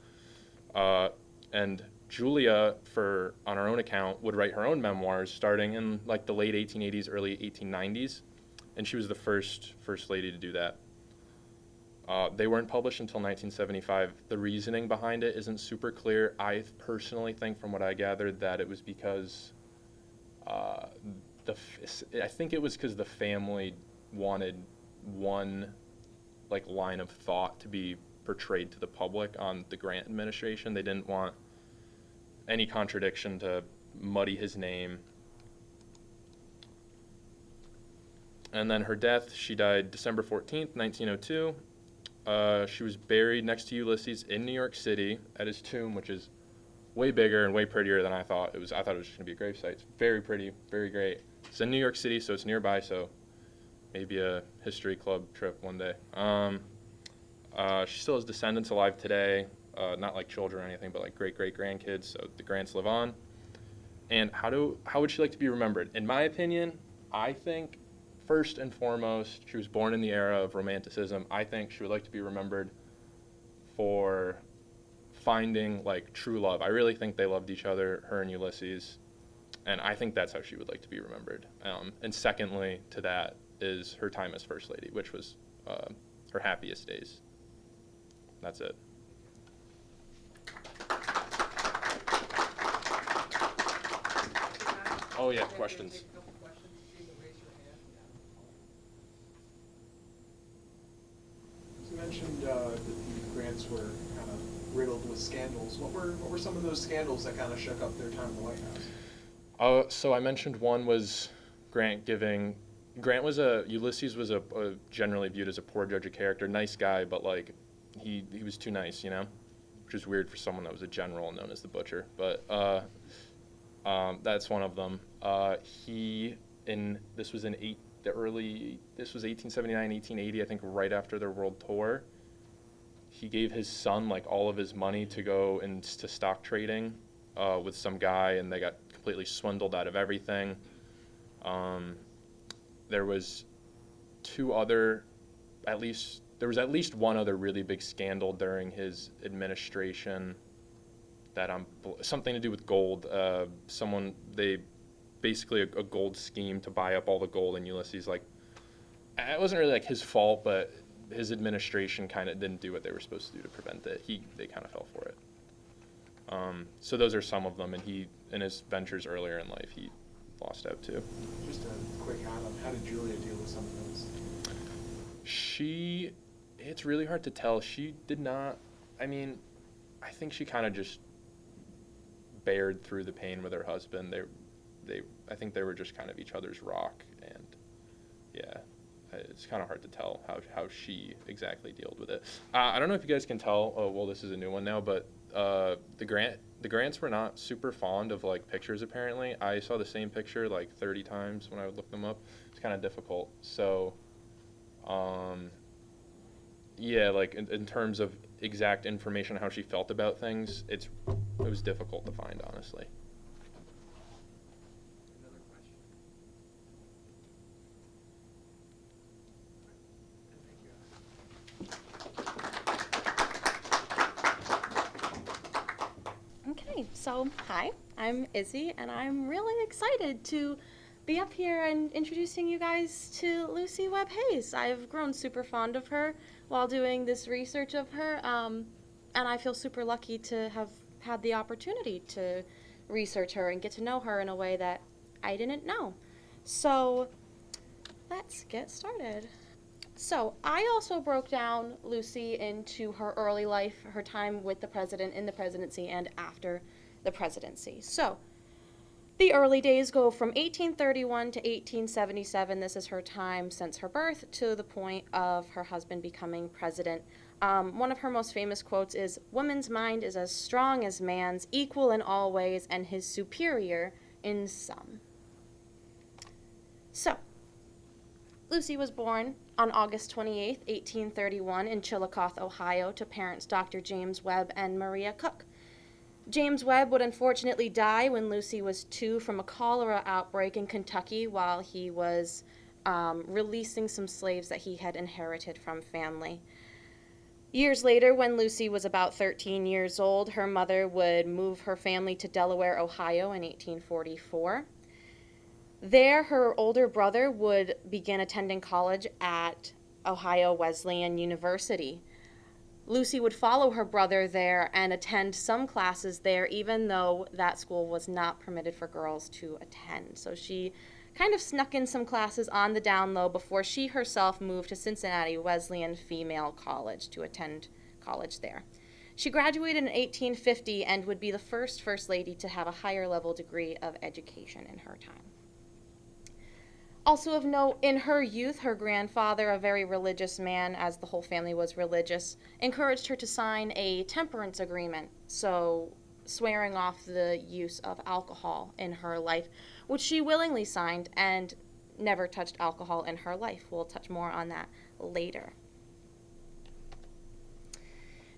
And Julia, on her own account, would write her own memoirs starting in like the late 1880s, early 1890s, and she was the first lady to do that. They weren't published until 1975. The reasoning behind it isn't super clear. I personally think, from what I gathered, that it was because I think it was because the family wanted one like line of thought to be portrayed to the public on the Grant administration. They didn't want any contradiction to muddy his name. And then her death, she died December 14th, 1902. She was buried next to Ulysses in New York City at his tomb, which is way bigger and way prettier than I thought it was. I thought it was just going to be a gravesite. It's very pretty, very great. It's in New York City, so it's nearby, so maybe a history club trip one day. She still has descendants alive today, not like children or anything, but like great-great-grandkids, so the Grants live on. And how would she like to be remembered? In my opinion, I think first and foremost, she was born in the era of Romanticism. I think she would like to be remembered for finding like true love. I really think they loved each other, her and Ulysses, and I think that's how she would like to be remembered. And secondly to that is her time as First Lady, which was her happiest days. That's it. Oh yeah, questions. You mentioned that the Grants were kind of riddled with scandals. What were some of those scandals that kind of shook up their time in the White House? So I mentioned one was Ulysses was generally viewed as a poor judge of character, nice guy, but like he was too nice, which is weird for someone that was a general known as the Butcher. But that's one of them. This was 1879, 1880, I think, right after their world tour. He gave his son like all of his money to go into stock trading with some guy, and they got completely swindled out of everything. There was at least one other really big scandal during his administration that something to do with gold. Basically a gold scheme to buy up all the gold in Ulysses. Like, it wasn't really like his fault, but his administration kind of didn't do what they were supposed to do to prevent it. They kind of fell for it. So those are some of them, and in his ventures earlier in life, he lost out too. Just a quick add-on, how did Julia deal with some of those? It's really hard to tell. She did not, I think she kind of just bared through the pain with her husband. I think they were just kind of each other's rock, and yeah, it's kind of hard to tell how she exactly dealt with it. I don't know if you guys can tell. Oh, well, this is a new one now, but the the Grants were not super fond of like pictures apparently. I saw the same picture like 30 times when I would look them up. It's kind of difficult. So, yeah, like in terms of exact information on how she felt about things, it was difficult to find, honestly. Another question? And thank you. Okay, so hi, I'm Izzy, and I'm really excited to be up here and introducing you guys to Lucy Webb Hayes. I've grown super fond of her while doing this research of her, and I feel super lucky to have had the opportunity to research her and get to know her in a way that I didn't know. So let's get started. So I also broke down Lucy into her early life, her time with the president, in the presidency, and after the presidency. So the early days go from 1831 to 1877. This is her time since her birth to the point of her husband becoming president. One of her most famous quotes is, "Woman's mind is as strong as man's, equal in all ways, and his superior in some." So, Lucy was born on August 28, 1831, in Chillicothe, Ohio, to parents Dr. James Webb and Maria Cook. James Webb would unfortunately die when Lucy was 2 from a cholera outbreak in Kentucky while he was releasing some slaves that he had inherited from family. Years later, when Lucy was about 13 years old, her mother would move her family to Delaware, Ohio in 1844. There, her older brother would begin attending college at Ohio Wesleyan University. Lucy would follow her brother there and attend some classes there, even though that school was not permitted for girls to attend. So she kind of snuck in some classes on the down low before she herself moved to Cincinnati Wesleyan Female College to attend college there. She graduated in 1850 and would be the first lady to have a higher level degree of education in her time. Also of note, in her youth, her grandfather, a very religious man, as the whole family was religious, encouraged her to sign a temperance agreement, so swearing off the use of alcohol in her life, which she willingly signed and never touched alcohol in her life. We'll touch more on that later.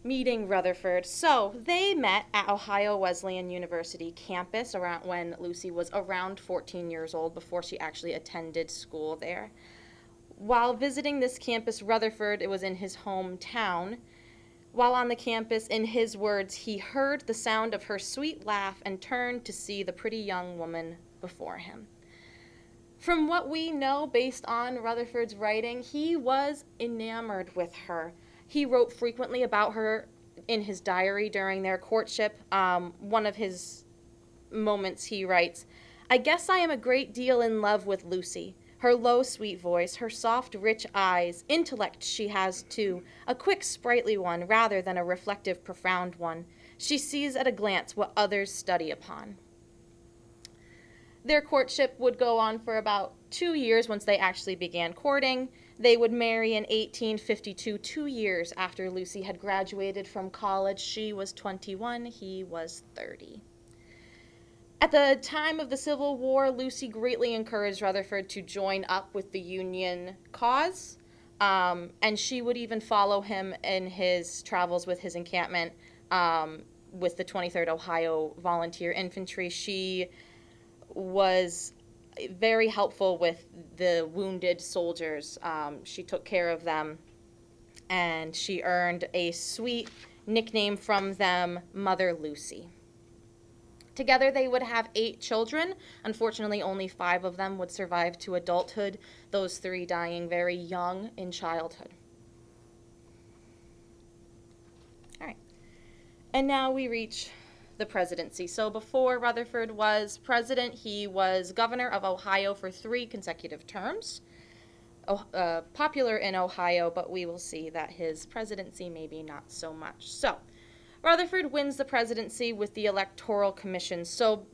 Meeting Rutherford. So they met at Ohio Wesleyan University campus around when Lucy was around 14 years old, before she actually attended school there. While visiting this campus, Rutherford, it was in his hometown. While on the campus, in his words, he heard the sound of her sweet laugh and turned to see the pretty young woman before him. From what we know based on Rutherford's writing, he was enamored with her. He wrote frequently about her in his diary during their courtship. One of his moments he writes, "I guess I am a great deal in love with Lucy. Her low, sweet voice, her soft, rich eyes, intellect she has too, a quick, sprightly one rather than a reflective, profound one. She sees at a glance what others study upon." Their courtship would go on for about 2 years once they actually began courting. They would marry in 1852, 2 years after Lucy had graduated from college. She was 21, he was 30. At the time of the Civil War, Lucy greatly encouraged Rutherford to join up with the Union cause, and she would even follow him in his travels with his encampment with the 23rd Ohio Volunteer Infantry. She was very helpful with the wounded soldiers. She took care of them, and she earned a sweet nickname from them, Mother Lucy. Together they would have 8 children. Unfortunately, only 5 of them would survive to adulthood, those 3 dying very young in childhood. All right, and now we reach the presidency. So before Rutherford was president, he was governor of Ohio for 3 consecutive terms. Popular in Ohio, but we will see that his presidency maybe not so much. So Rutherford wins the presidency with the Electoral Commission. So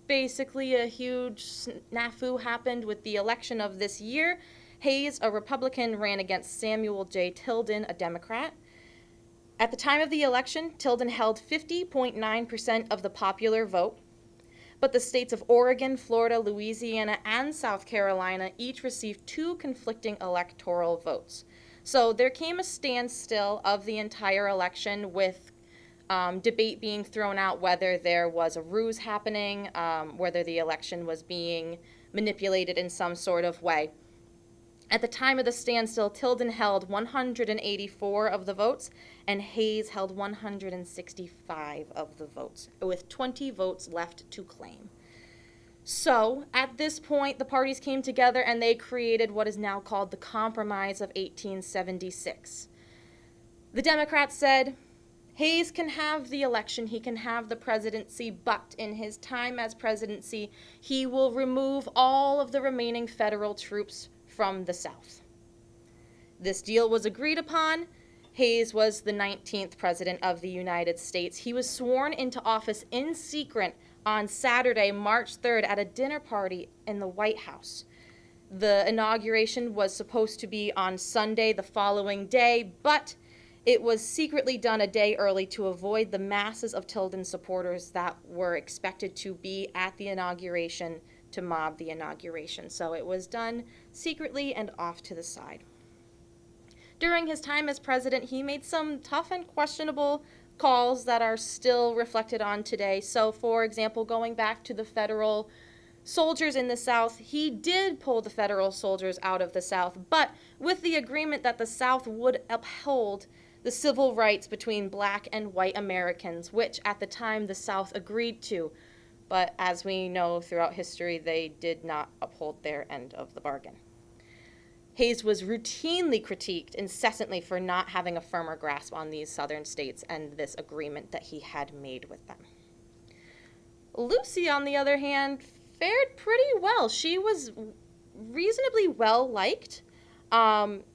basically a huge snafu happened with the election of this year. Hayes, a Republican, ran against Samuel J. Tilden, a Democrat. At the time of the election, Tilden held 50.9% of the popular vote, but the states of Oregon, Florida, Louisiana, and South Carolina each received 2 conflicting electoral votes. So there came a standstill of the entire election with debate being thrown out whether there was a ruse happening, whether the election was being manipulated in some sort of way. At the time of the standstill, Tilden held 184 of the votes, and Hayes held 165 of the votes, with 20 votes left to claim. So, at this point, the parties came together and they created what is now called the Compromise of 1876. The Democrats said, Hayes can have the election, he can have the presidency, but in his time as presidency, he will remove all of the remaining federal troops from the South. This deal was agreed upon. Hayes was the 19th president of the United States. He was sworn into office in secret on Saturday, March 3rd, at a dinner party in the White House. The inauguration was supposed to be on Sunday the following day, but it was secretly done a day early to avoid the masses of Tilden supporters that were expected to be at the inauguration to mob the inauguration. So it was done secretly and off to the side. During his time as president, he made some tough and questionable calls that are still reflected on today. So, for example, going back to the federal soldiers in the South, he did pull the federal soldiers out of the South, but with the agreement that the South would uphold the civil rights between black and white Americans, which at the time the South agreed to. But as we know throughout history, they did not uphold their end of the bargain. Hayes was routinely critiqued incessantly for not having a firmer grasp on these southern states and this agreement that he had made with them. Lucy, on the other hand, fared pretty well. She was reasonably well liked.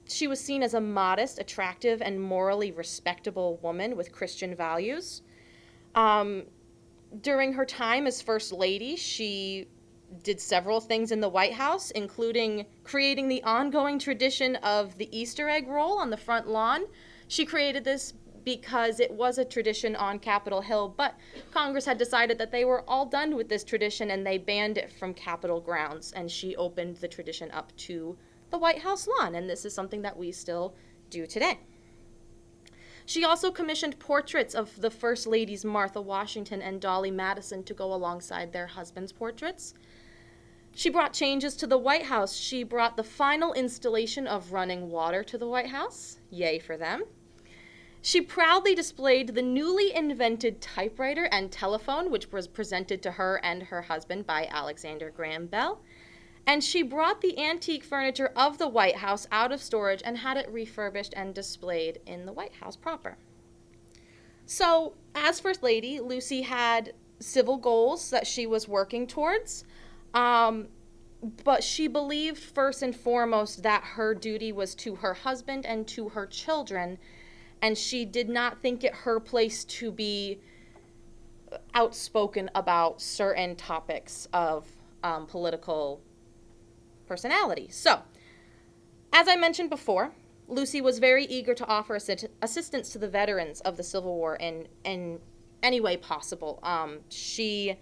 She was seen as a modest, attractive, and morally respectable woman with Christian values. During her time as First Lady, she did several things in the White House, including creating the ongoing tradition of the Easter egg roll on the front lawn. She created this because it was a tradition on Capitol Hill, but Congress had decided that they were all done with this tradition and they banned it from Capitol grounds, and she opened the tradition up to the White House lawn, and this is something that we still do today. She also commissioned portraits of the First Ladies Martha Washington and Dolly Madison to go alongside their husbands' portraits. She brought changes to the White House. She brought the final installation of running water to the White House. Yay for them. She proudly displayed the newly invented typewriter and telephone, which was presented to her and her husband by Alexander Graham Bell. And she brought the antique furniture of the White House out of storage and had it refurbished and displayed in the White House proper. So, as First Lady, Lucy had civil goals that she was working towards, but she believed first and foremost that her duty was to her husband and to her children, and she did not think it her place to be outspoken about certain topics of political personality. So, as I mentioned before, Lucy was very eager to offer assistance to the veterans of the Civil War in any way possible. She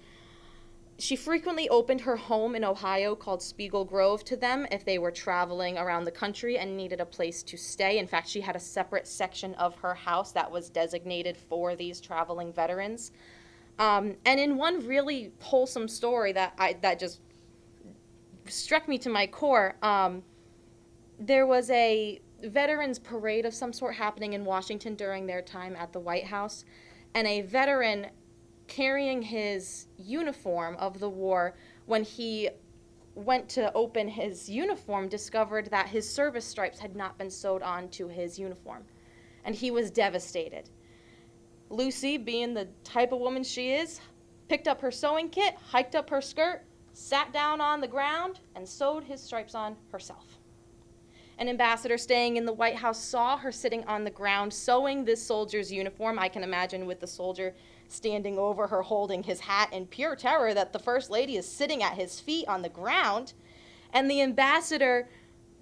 frequently opened her home in Ohio called Spiegel Grove to them if they were traveling around the country and needed a place to stay. In fact, she had a separate section of her house that was designated for these traveling veterans. And in one really wholesome story that just struck me to my core, there was a veterans parade of some sort happening in Washington during their time at the White House, and a veteran carrying his uniform of the war, when he went to open his uniform, discovered that his service stripes had not been sewed onto his uniform, and he was devastated. Lucy, being the type of woman she is, picked up her sewing kit, hiked up her skirt, sat down on the ground, and sewed his stripes on herself. An ambassador staying in the White House saw her sitting on the ground sewing this soldier's uniform. I can imagine with the soldier standing over her holding his hat in pure terror that the First Lady is sitting at his feet on the ground. And the ambassador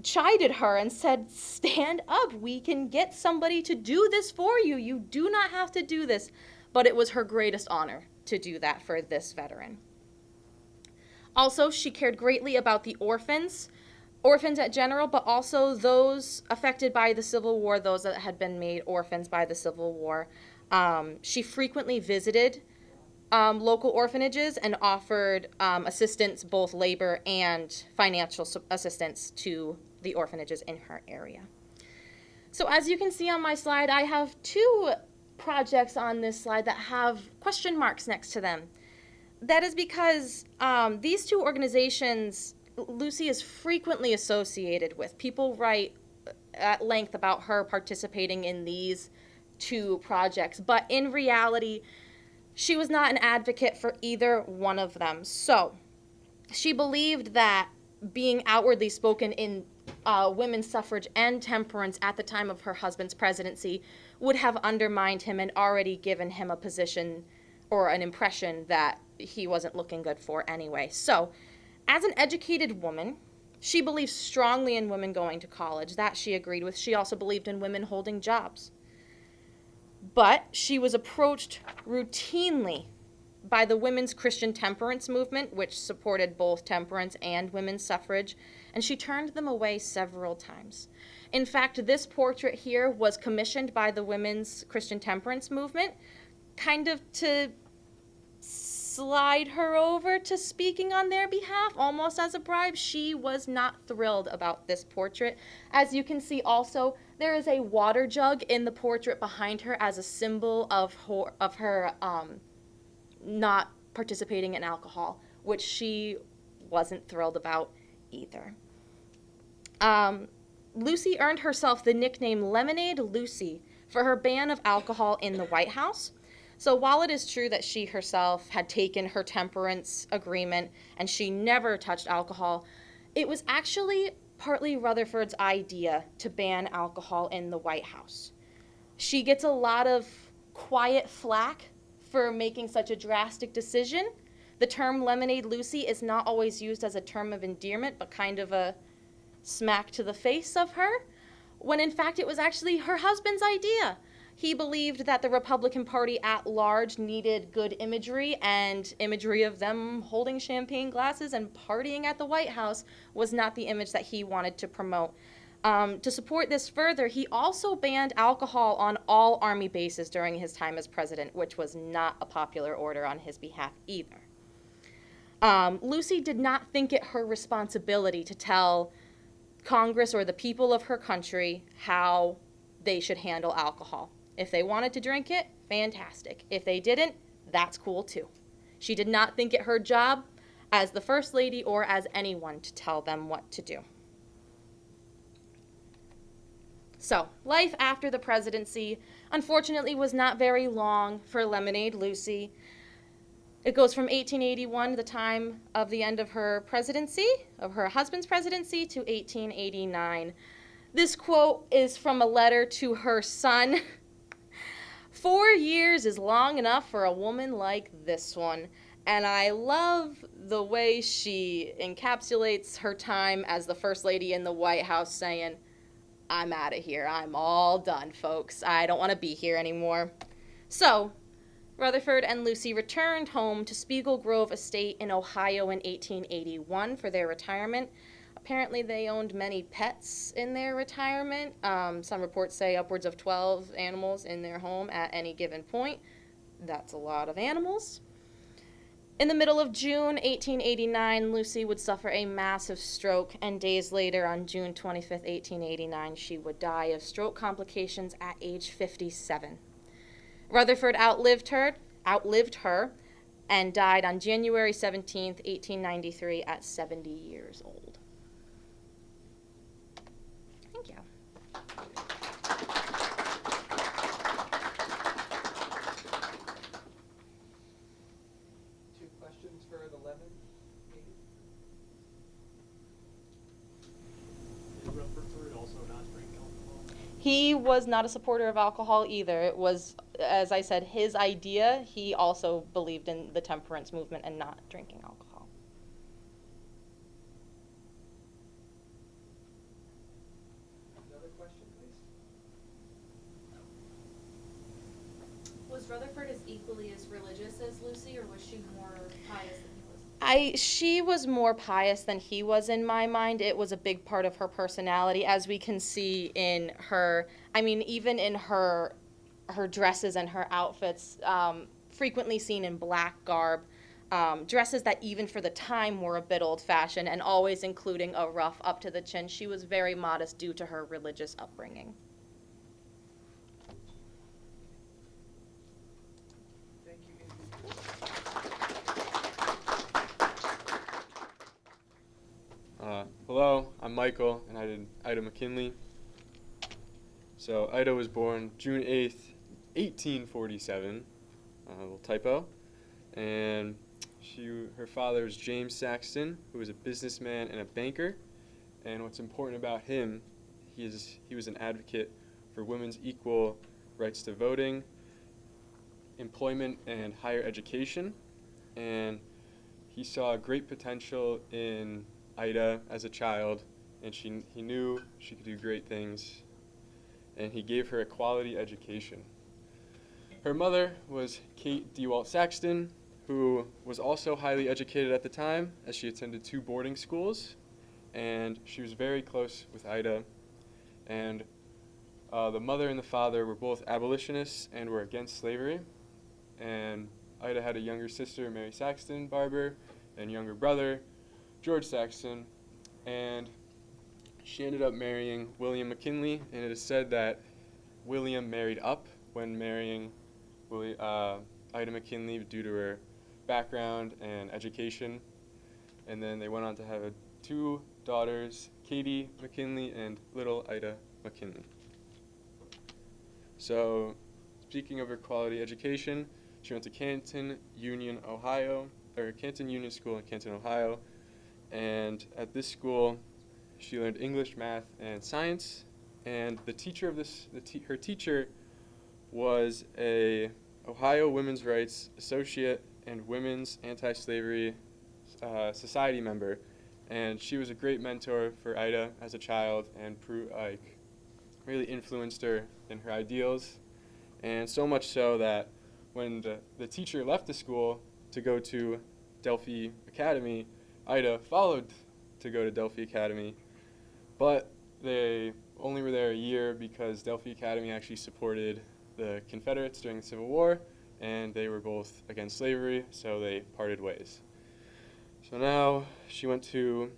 chided her and said, "Stand up, we can get somebody to do this for you. You do not have to do this." But it was her greatest honor to do that for this veteran. Also, she cared greatly about the orphans at general, but also those affected by the Civil War, those that had been made orphans by the Civil War. She frequently visited local orphanages and offered assistance, both labor and financial assistance, to the orphanages in her area. So as you can see on my slide, I have two projects on this slide that have question marks next to them. That is because these two organizations, Lucy is frequently associated with. People write at length about her participating in these two projects, but in reality, she was not an advocate for either one of them. So she believed that being outwardly spoken in women's suffrage and temperance at the time of her husband's presidency would have undermined him and already given him a position or an impression that he wasn't looking good for anyway. So, as an educated woman, she believed strongly in women going to college. That she agreed with. She also believed in women holding jobs. But she was approached routinely by the women's Christian temperance movement, which supported both temperance and women's suffrage, and she turned them away several times. In fact, this portrait here was commissioned by the women's Christian temperance movement, kind of to slide her over to speaking on their behalf, almost as a bribe. She was not thrilled about this portrait. As you can see also, there is a water jug in the portrait behind her as a symbol of her not participating in alcohol, which she wasn't thrilled about either. Lucy earned herself the nickname Lemonade Lucy for her ban of alcohol in the White House. So while it is true that she herself had taken her temperance agreement and she never touched alcohol, it was actually partly Rutherford's idea to ban alcohol in the White House. She gets a lot of quiet flack for making such a drastic decision. The term Lemonade Lucy is not always used as a term of endearment, but kind of a smack to the face of her, when in fact it was actually her husband's idea. He believed that the Republican Party at large needed good imagery, and imagery of them holding champagne glasses and partying at the White House was not the image that he wanted to promote. To support this further, he also banned alcohol on all Army bases during his time as president, which was not a popular order on his behalf either. Lucy did not think it her responsibility to tell Congress or the people of her country how they should handle alcohol. If they wanted to drink it, fantastic. If they didn't, that's cool too. She did not think it her job as the First Lady or as anyone to tell them what to do. So, life after the presidency, unfortunately, was not very long for Lemonade Lucy. It goes from 1881, the time of the end of her presidency, of her husband's presidency, to 1889. This quote is from a letter to her son. 4 years is long enough for a woman like this one. And I love the way she encapsulates her time as the First Lady in the White House saying, "I'm out of here. I'm all done, folks. I don't want to be here anymore." So, Rutherford and Lucy returned home to Spiegel Grove Estate in Ohio in 1881 for their retirement. Apparently, they owned many pets in their retirement. Some reports say upwards of 12 animals in their home at any given point. That's a lot of animals. In the middle of June 1889, Lucy would suffer a massive stroke, and days later, on June 25th, 1889, she would die of stroke complications at age 57. Rutherford outlived her, and died on January 17th, 1893, at 70 years old. Thank you. Two questions for the lemon, maybe? Did Rutherford also not drink alcohol? He was not a supporter of alcohol either. It was, as I said, his idea. He also believed in the temperance movement and not drinking alcohol. Rutherford as equally as religious as Lucy, or was she more pious than he was? She was more pious than he was in my mind. It was a big part of her personality, as we can see in her. I mean, even in her dresses and her outfits, frequently seen in black garb, dresses that even for the time were a bit old-fashioned, and always including a ruff up to the chin. She was very modest due to her religious upbringing. Thank you, Hello, I'm Michael, and I did Ida McKinley. So Ida was born June 8th, 1847, a little typo, and her father was James Saxton, who was a businessman and a banker. And what's important about him, he was an advocate for women's equal rights to voting, employment, and higher education. And he saw great potential in Ida as a child, and he knew she could do great things, and he gave her a quality education. Her mother was Kate DeWalt Saxton, who was also highly educated at the time, as she attended 2 boarding schools, and she was very close with Ida. And the mother and the father were both abolitionists and were against slavery. And Ida had a younger sister, Mary Saxton Barber, and younger brother, George Saxton, and she ended up marrying William McKinley, and it is said that William married up when marrying Ida McKinley due to her background and education. And then they went on to have 2 daughters, Katie McKinley and little Ida McKinley. So, speaking of her quality education, she went to Canton Union School in Canton, Ohio. And at this school, she learned English, math, and science. And the teacher of her teacher was a Ohio Women's Rights Associate and Women's Anti-Slavery Society member. And she was a great mentor for Ida as a child, and really influenced her in her ideals. And so much so that when the teacher left the school to go to Delphi Academy, Ida followed to go to Delphi Academy, but they only were there a year because Delphi Academy actually supported the Confederates during the Civil War, and they were both against slavery, so they parted ways. So now she went to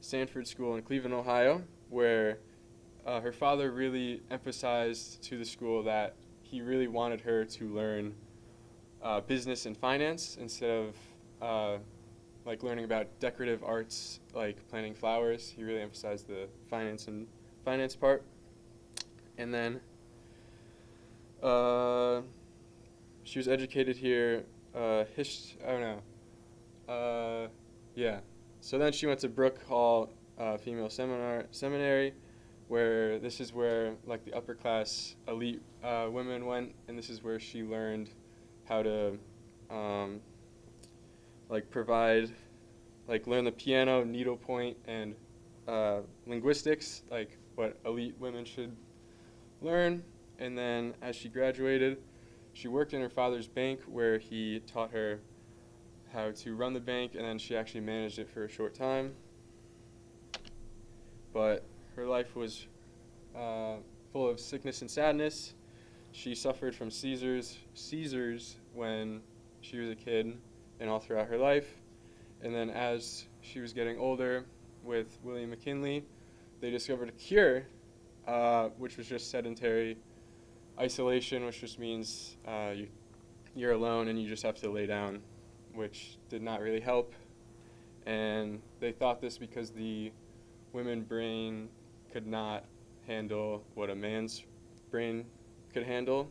Sanford School in Cleveland, Ohio, where her father really emphasized to the school that he really wanted her to learn business and finance instead of learning about decorative arts like planting flowers. He really emphasized the finance part. And then she was educated here. So then she went to Brook Hall Female Seminary, where this is where the upper class elite women went, and this is where she learned how to learn the piano, needlepoint, and linguistics, what elite women should learn. And then as she graduated, she worked in her father's bank, where he taught her how to run the bank, and then she actually managed it for a short time. But her life was full of sickness and sadness. She suffered from seizures when she was a kid and all throughout her life. And then as she was getting older with William McKinley, they discovered a cure, which was just sedentary isolation, which just means you're alone and you just have to lay down, which did not really help. And they thought this because the women's brain could not handle what a man's brain could handle.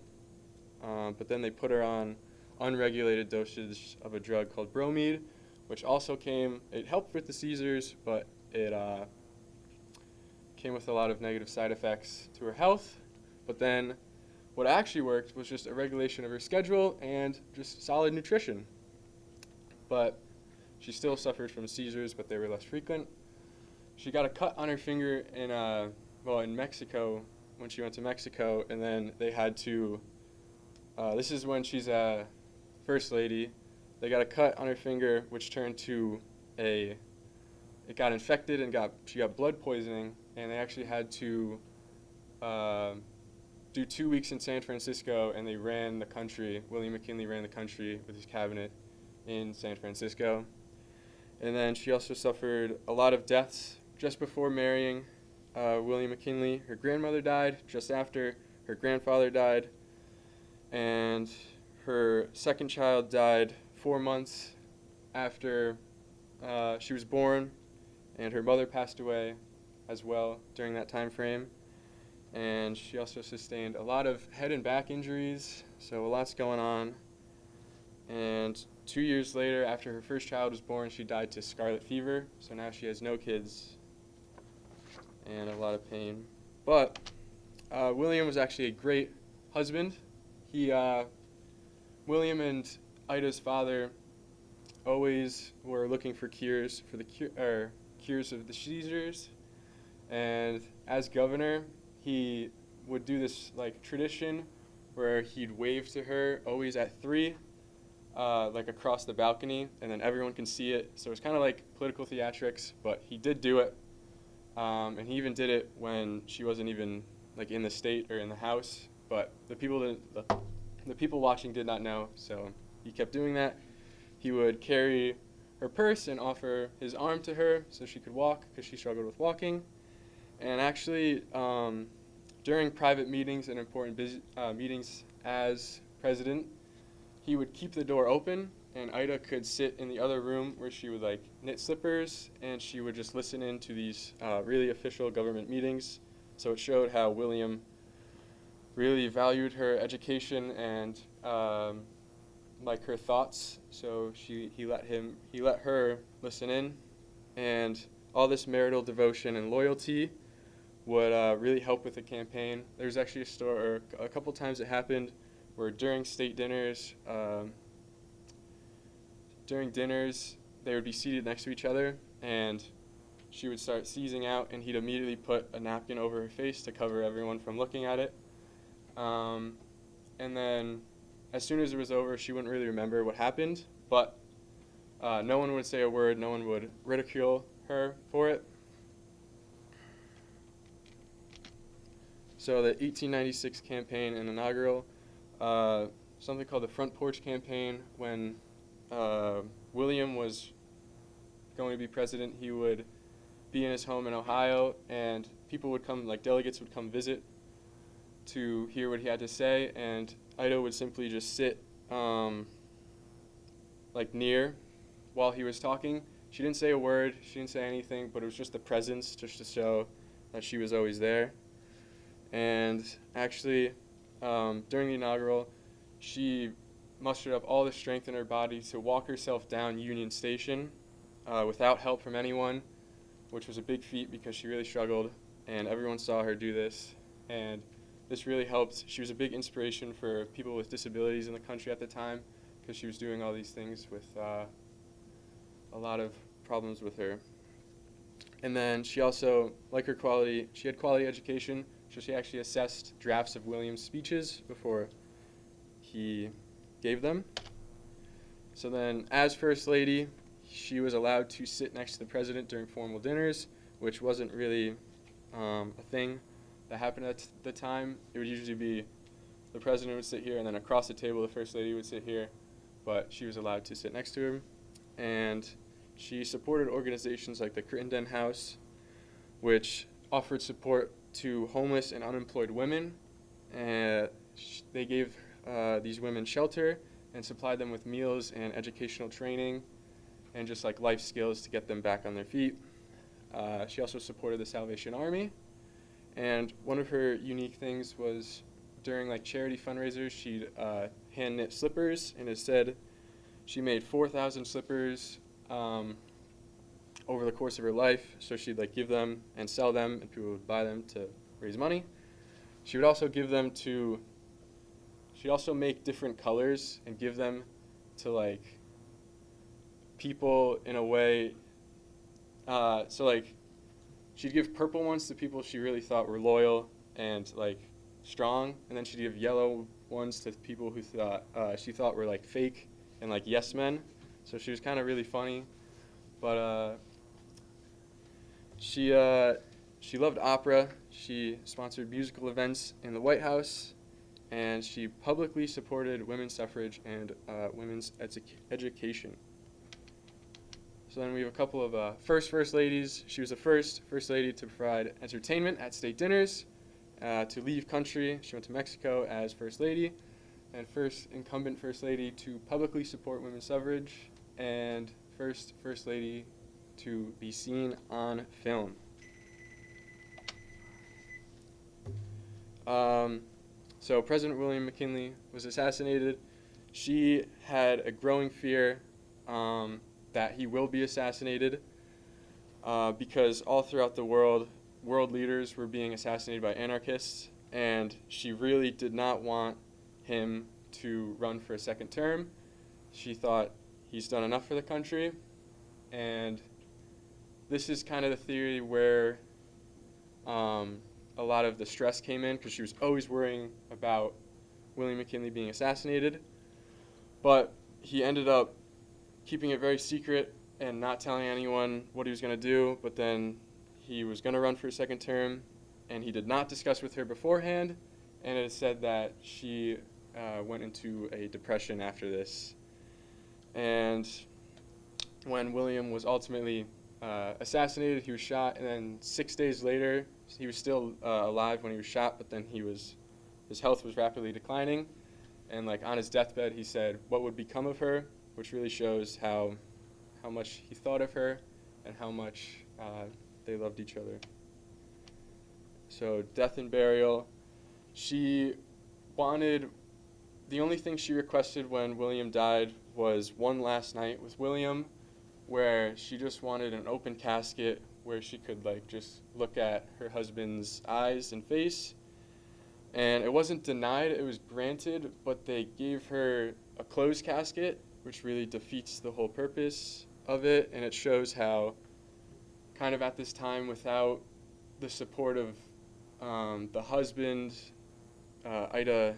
But then they put her on unregulated dosage of a drug called bromide, which also it helped with the seizures, but it came with a lot of negative side effects to her health. But then what actually worked was just a regulation of her schedule and just solid nutrition. But she still suffered from seizures, but they were less frequent. She got a cut on her finger in Mexico, when she went to Mexico, and then they had to This is when she's a first lady. They got a cut on her finger, which turned to it got infected and she got blood poisoning, and they actually had to do 2 weeks in San Francisco, and they ran the country. William McKinley ran the country with his cabinet in San Francisco. And then she also suffered a lot of deaths just before marrying William McKinley. Her grandmother died just after. Her grandfather died. And her second child died 4 months after she was born. And her mother passed away as well during that time frame. And she also sustained a lot of head and back injuries, so a lot's going on. And 2 years later, after her first child was born, she died to scarlet fever, so now she has no kids and a lot of pain. But William was actually a great husband. William and Ida's father always were looking for cures for cures of the seizures, and as governor, he would do this like tradition where he'd wave to her always at 3, like across the balcony, and then everyone can see it. So it's kind of like political theatrics, but he did do it, and he even did it when she wasn't even like in the state or in the house. But the people watching did not know, so he kept doing that. He would carry her purse and offer his arm to her so she could walk because she struggled with walking. And actually, during private meetings and important meetings as president, he would keep the door open, and Ida could sit in the other room where she would like knit slippers, and she would just listen in to these really official government meetings. So it showed how William really valued her education and like her thoughts. So he let her listen in, and all this marital devotion and loyalty would really help with the campaign. There's actually a couple times it happened where during state dinners, they would be seated next to each other, and she would start seizing out, and he'd immediately put a napkin over her face to cover everyone from looking at it. And then as soon as it was over, she wouldn't really remember what happened, but no one would say a word, no one would ridicule her for it. So the 1896 campaign and inaugural, something called the Front Porch Campaign, when William was going to be president, he would be in his home in Ohio, and people would come, like delegates would come visit to hear what he had to say, and Ida would simply just sit like near while he was talking. She didn't say a word, she didn't say anything, but it was just the presence, just to show that she was always there. And actually, during the inaugural, she mustered up all the strength in her body to walk herself down Union Station without help from anyone, which was a big feat because she really struggled, and everyone saw her do this. And this really helped. She was a big inspiration for people with disabilities in the country at the time because she was doing all these things with a lot of problems with her. And then she also, like her quality, she had quality education, so she actually assessed drafts of William's speeches before he gave them. So then, as First Lady, she was allowed to sit next to the president during formal dinners, which wasn't really a thing that happened at the time. It would usually be the president would sit here, and then across the table, the First Lady would sit here, but she was allowed to sit next to him. And she supported organizations like the Crittenden House, which offered support to homeless and unemployed women. They gave these women shelter and supplied them with meals and educational training and just like life skills to get them back on their feet. She also supported the Salvation Army. And one of her unique things was during like charity fundraisers, she'd hand knit slippers, and it said she made 4,000 slippers over the course of her life. So she'd like give them and sell them, and people would buy them to raise money. She would also give them to, she'd also make different colors and give them to like people in a way, so like she'd give purple ones to people she really thought were loyal and like strong, and then she'd give yellow ones to people who thought she thought were like fake and like yes men. So she was kind of really funny, but she loved opera. She sponsored musical events in the White House, and she publicly supported women's suffrage and women's education. So then we have a couple of first ladies. She was the first lady to provide entertainment at state dinners, to leave country. She went to Mexico as first lady, and first incumbent first lady to publicly support women's suffrage, and first lady to be seen on film. So President William McKinley was assassinated. She had a growing fear that he will be assassinated because all throughout the world leaders were being assassinated by anarchists, and she really did not want him to run for a second term. She thought he's done enough for the country, and this is kind of the theory where a lot of the stress came in, because she was always worrying about William McKinley being assassinated. But he ended up keeping it very secret and not telling anyone what he was going to do, but then he was going to run for a second term, and he did not discuss with her beforehand, and it is said that she went into a depression after this. And when William was ultimately assassinated, he was shot, and then 6 days later, he was still alive when he was shot, but then his health was rapidly declining, and like on his deathbed, he said, "What would become of her?" Which really shows how much he thought of her and how much they loved each other. So death and burial. The only thing she requested when William died was one last night with William, where she just wanted an open casket where she could like just look at her husband's eyes and face. And it wasn't denied, it was granted, but they gave her a closed casket, which really defeats the whole purpose of it, and it shows how kind of at this time, without the support of the husband, Ida,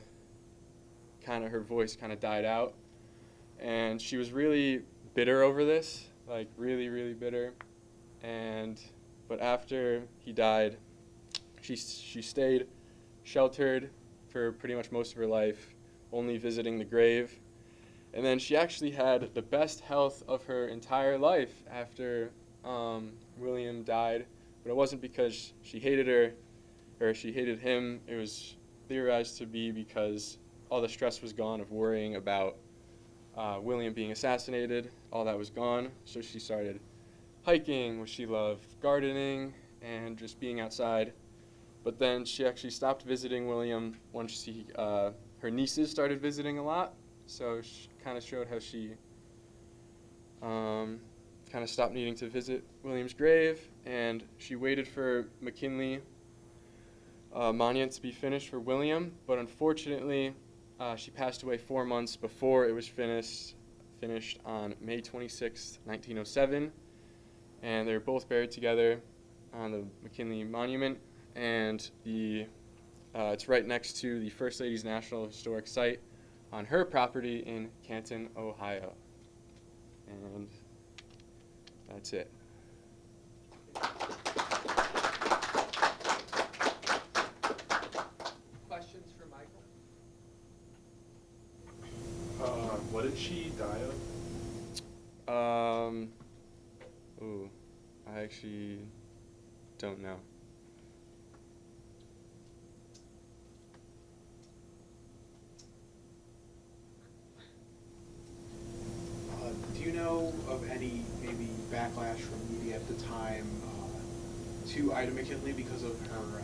kind of her voice kind of died out, and she was really bitter over this, like really, really bitter. But after he died, she stayed sheltered for pretty much most of her life, only visiting the grave. And then she actually had the best health of her entire life after William died, but it wasn't because she hated her or she hated him. It was theorized to be because all the stress was gone of worrying about William being assassinated. All that was gone, so she started hiking, which she loved, gardening, and just being outside. But then she actually stopped visiting William once her nieces started visiting a lot. So she kind of showed how she kind of stopped needing to visit William's grave, and she waited for McKinley monument to be finished for William, but unfortunately she passed away 4 months before it was finished on May 26, 1907, and they were both buried together on the McKinley Monument, and it's right next to the First Lady's National Historic Site on her property in Canton, Ohio. And that's it. Questions for Michael? What did she die of? I actually don't know. Do you know of any maybe backlash from media at the time to Ida McKinley because of her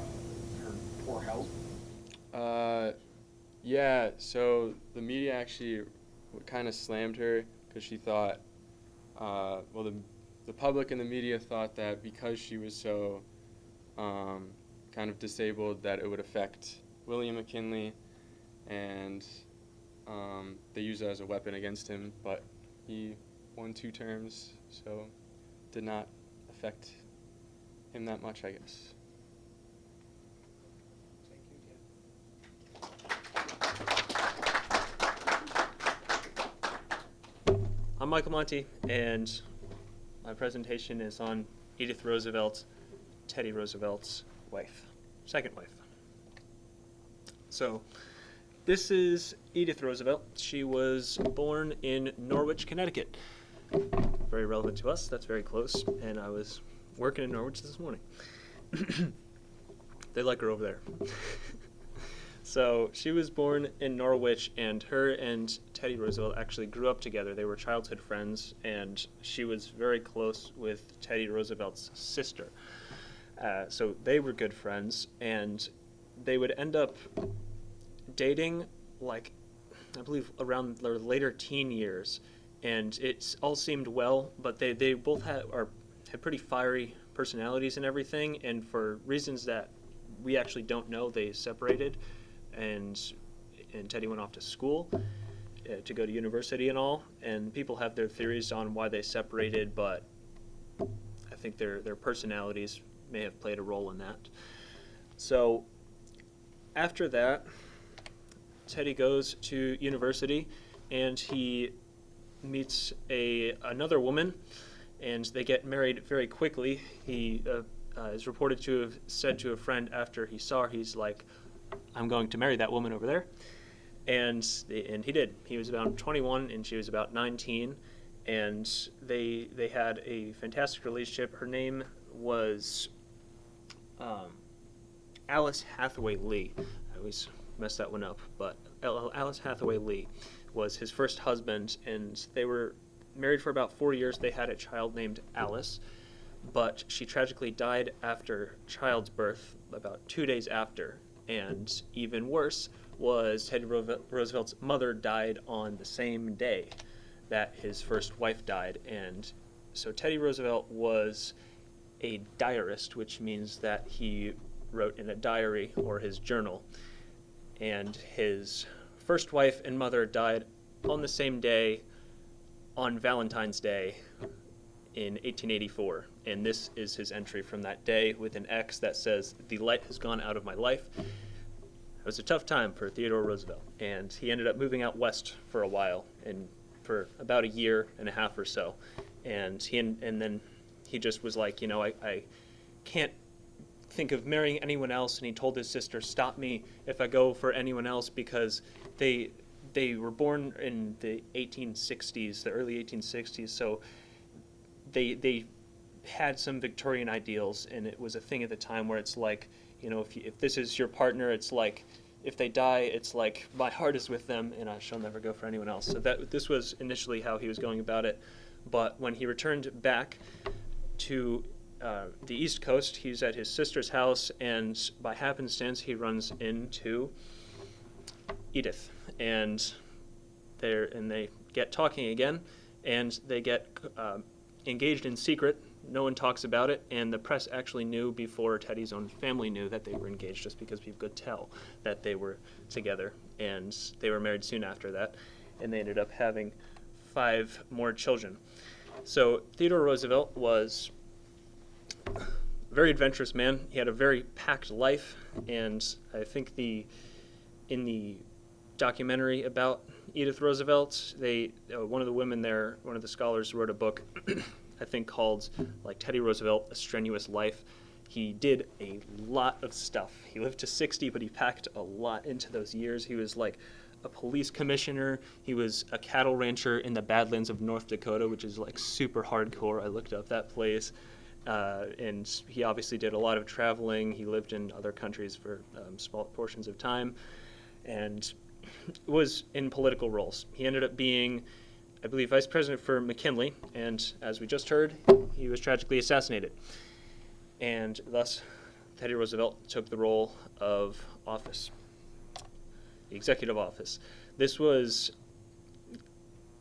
poor health? Yeah, so the media actually kind of slammed her because she thought, the public and the media thought that because she was so kind of disabled that it would affect William McKinley, and they used it as a weapon against him, but he won 2 terms, so did not affect him that much, I guess. Thank you again. I'm Michael Monty, and my presentation is on Edith Roosevelt, Teddy Roosevelt's wife, second wife. So, this is Edith Roosevelt. She was born in Norwich, Connecticut. Very relevant to us, that's very close, and I was working in Norwich this morning. They like her over there. So she was born in Norwich, and her and Teddy Roosevelt actually grew up together. They were childhood friends, and she was very close with Teddy Roosevelt's sister. So they were good friends, and they would end up dating, like, I believe around their later teen years, and it all seemed well, but they both had pretty fiery personalities and everything, and for reasons that we actually don't know, they separated. And Teddy went off to school to go to university and all, and people have their theories on why they separated, but I think their personalities may have played a role in that. So after that, Teddy goes to university, and he meets another woman, and they get married very quickly. He is reported to have said to a friend after he saw her, he's like, I'm going to marry that woman over there. And he did. He was about 21 and she was about 19, and they had a fantastic relationship. Her name was Alice Hathaway Lee. I always mess that one up, but Alice Hathaway Lee was his first husband, and they were married for about 4 years. They had a child named Alice, but she tragically died after child's birth, about 2 days after. And even worse was Teddy Roosevelt's mother died on the same day that his first wife died. And so Teddy Roosevelt was a diarist, which means that he wrote in a diary or his journal. And his first wife and mother died on the same day, on Valentine's Day in 1884. And this is his entry from that day with an X that says, "The light has gone out of my life." It was a tough time for Theodore Roosevelt, and he ended up moving out west for a while, and for about a year and a half or so. And then he just was like, I can't think of marrying anyone else, and he told his sister, stop me if I go for anyone else, because they were born in the 1860s, the early 1860s, so they had some Victorian ideals, and it was a thing at the time where it's like, if this is your partner, it's like, if they die, it's like, my heart is with them, and I shall never go for anyone else. So this was initially how he was going about it. But when he returned back to the East Coast, he's at his sister's house, and by happenstance, he runs into Edith, and they get talking again, and they get engaged in secret. No one talks about it, and the press actually knew before Teddy's own family knew that they were engaged, just because people could tell that they were together, and they were married soon after that, and they ended up having 5 more children. So Theodore Roosevelt was a very adventurous man. He had a very packed life, and I think in the documentary about Edith Roosevelt, one of the women there, one of the scholars, wrote a book I think called like Teddy Roosevelt, A Strenuous Life. He did a lot of stuff. He lived to 60, but he packed a lot into those years. He was like a police commissioner. He was a cattle rancher in the Badlands of North Dakota, which is like super hardcore. I looked up that place. And he obviously did a lot of traveling. He lived in other countries for small portions of time, and was in political roles. He ended up being, I believe, vice president for McKinley, and as we just heard, he was tragically assassinated. And thus, Teddy Roosevelt took the role of office, the executive office. This was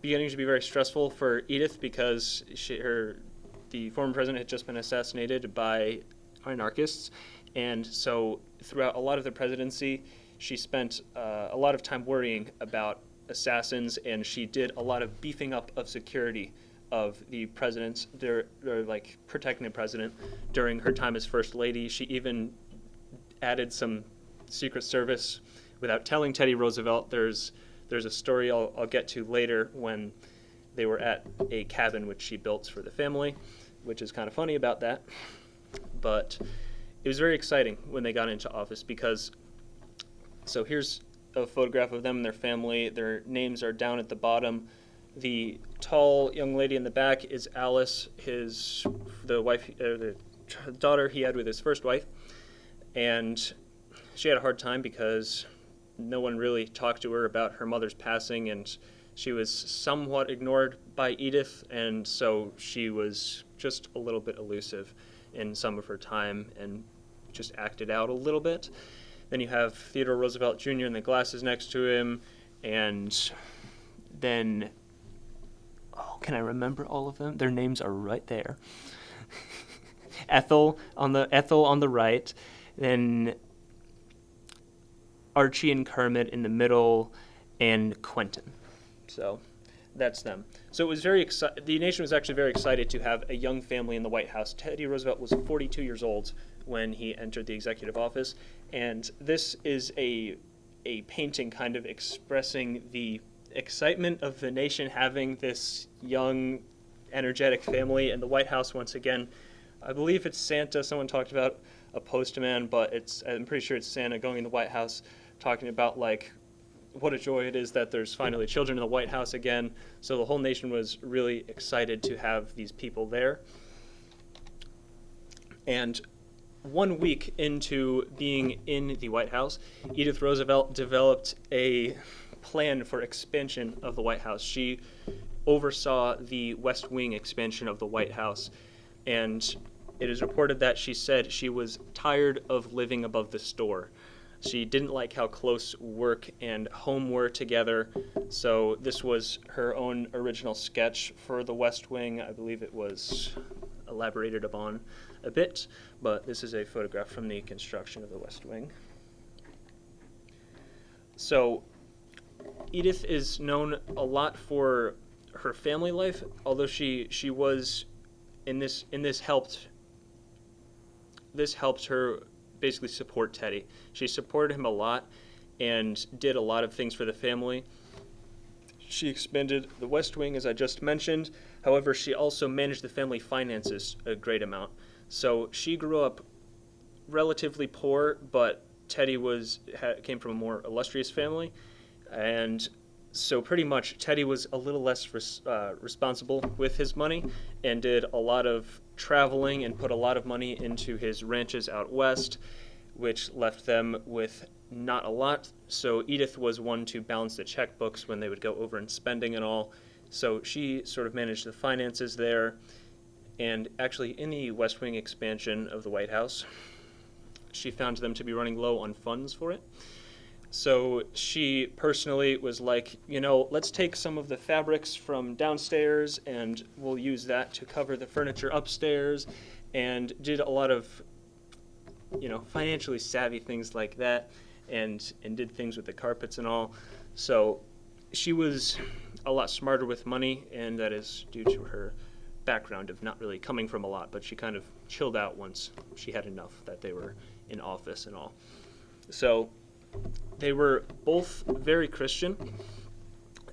beginning to be very stressful for Edith because the former president had just been assassinated by anarchists, and so throughout a lot of the presidency, she spent a lot of time worrying about assassins, and she did a lot of beefing up of security of the presidents. They're like protecting the president during her time as First Lady. She even added some Secret Service without telling Teddy Roosevelt. There's a story I'll get to later when they were at a cabin which she built for the family, which is kind of funny about that. But it was very exciting when they got into office because, so here's a photograph of them and their family. Their names are down at the bottom. The tall young lady in the back is Alice, the daughter he had with his first wife. And she had a hard time because no one really talked to her about her mother's passing, and she was somewhat ignored by Edith, and so she was just a little bit elusive in some of her time and just acted out a little bit. Then you have Theodore Roosevelt Jr. in the glasses next to him, and then, oh, can I remember all of them? Their names are right there. Ethel on the right, then Archie and Kermit in the middle, and Quentin. So that's them. So it was very the nation was actually very excited to have a young family in the White House. Teddy Roosevelt was 42 years old when he entered the executive office, and this is a painting kind of expressing the excitement of the nation having this young, energetic family in the White House once again. I believe it's Santa. Someone talked about a postman, but I'm pretty sure it's Santa going in the White House talking about like what a joy it is that there's finally children in the White House again. So the whole nation was really excited to have these people there. And 1 week into being in the White House, Edith Roosevelt developed a plan for expansion of the White House. She oversaw the West Wing expansion of the White House, and it is reported that she said she was tired of living above the store. She didn't like how close work and home were together, so this was her own original sketch for the West Wing. I believe it was elaborated upon a bit, but this is a photograph from the construction of the West Wing. So Edith is known a lot for her family life, although she was this helped her basically support Teddy. She supported him a lot and did a lot of things for the family. She expanded the West Wing, as I just mentioned. However, she also managed the family finances a great amount. So she grew up relatively poor, but Teddy came from a more illustrious family, and so pretty much Teddy was a little less responsible with his money and did a lot of traveling and put a lot of money into his ranches out west, which left them with not a lot. So Edith was one to balance the checkbooks when they would go over in spending and all. So she sort of managed the finances there. And actually, in the West Wing expansion of the White House, she found them to be running low on funds for it. So she personally was like, let's take some of the fabrics from downstairs and we'll use that to cover the furniture upstairs, and did a lot of, financially savvy things like that, and did things with the carpets and all. So she was a lot smarter with money, and that is due to her background of not really coming from a lot, but she kind of chilled out once she had enough that they were in office and all. So they were both very Christian,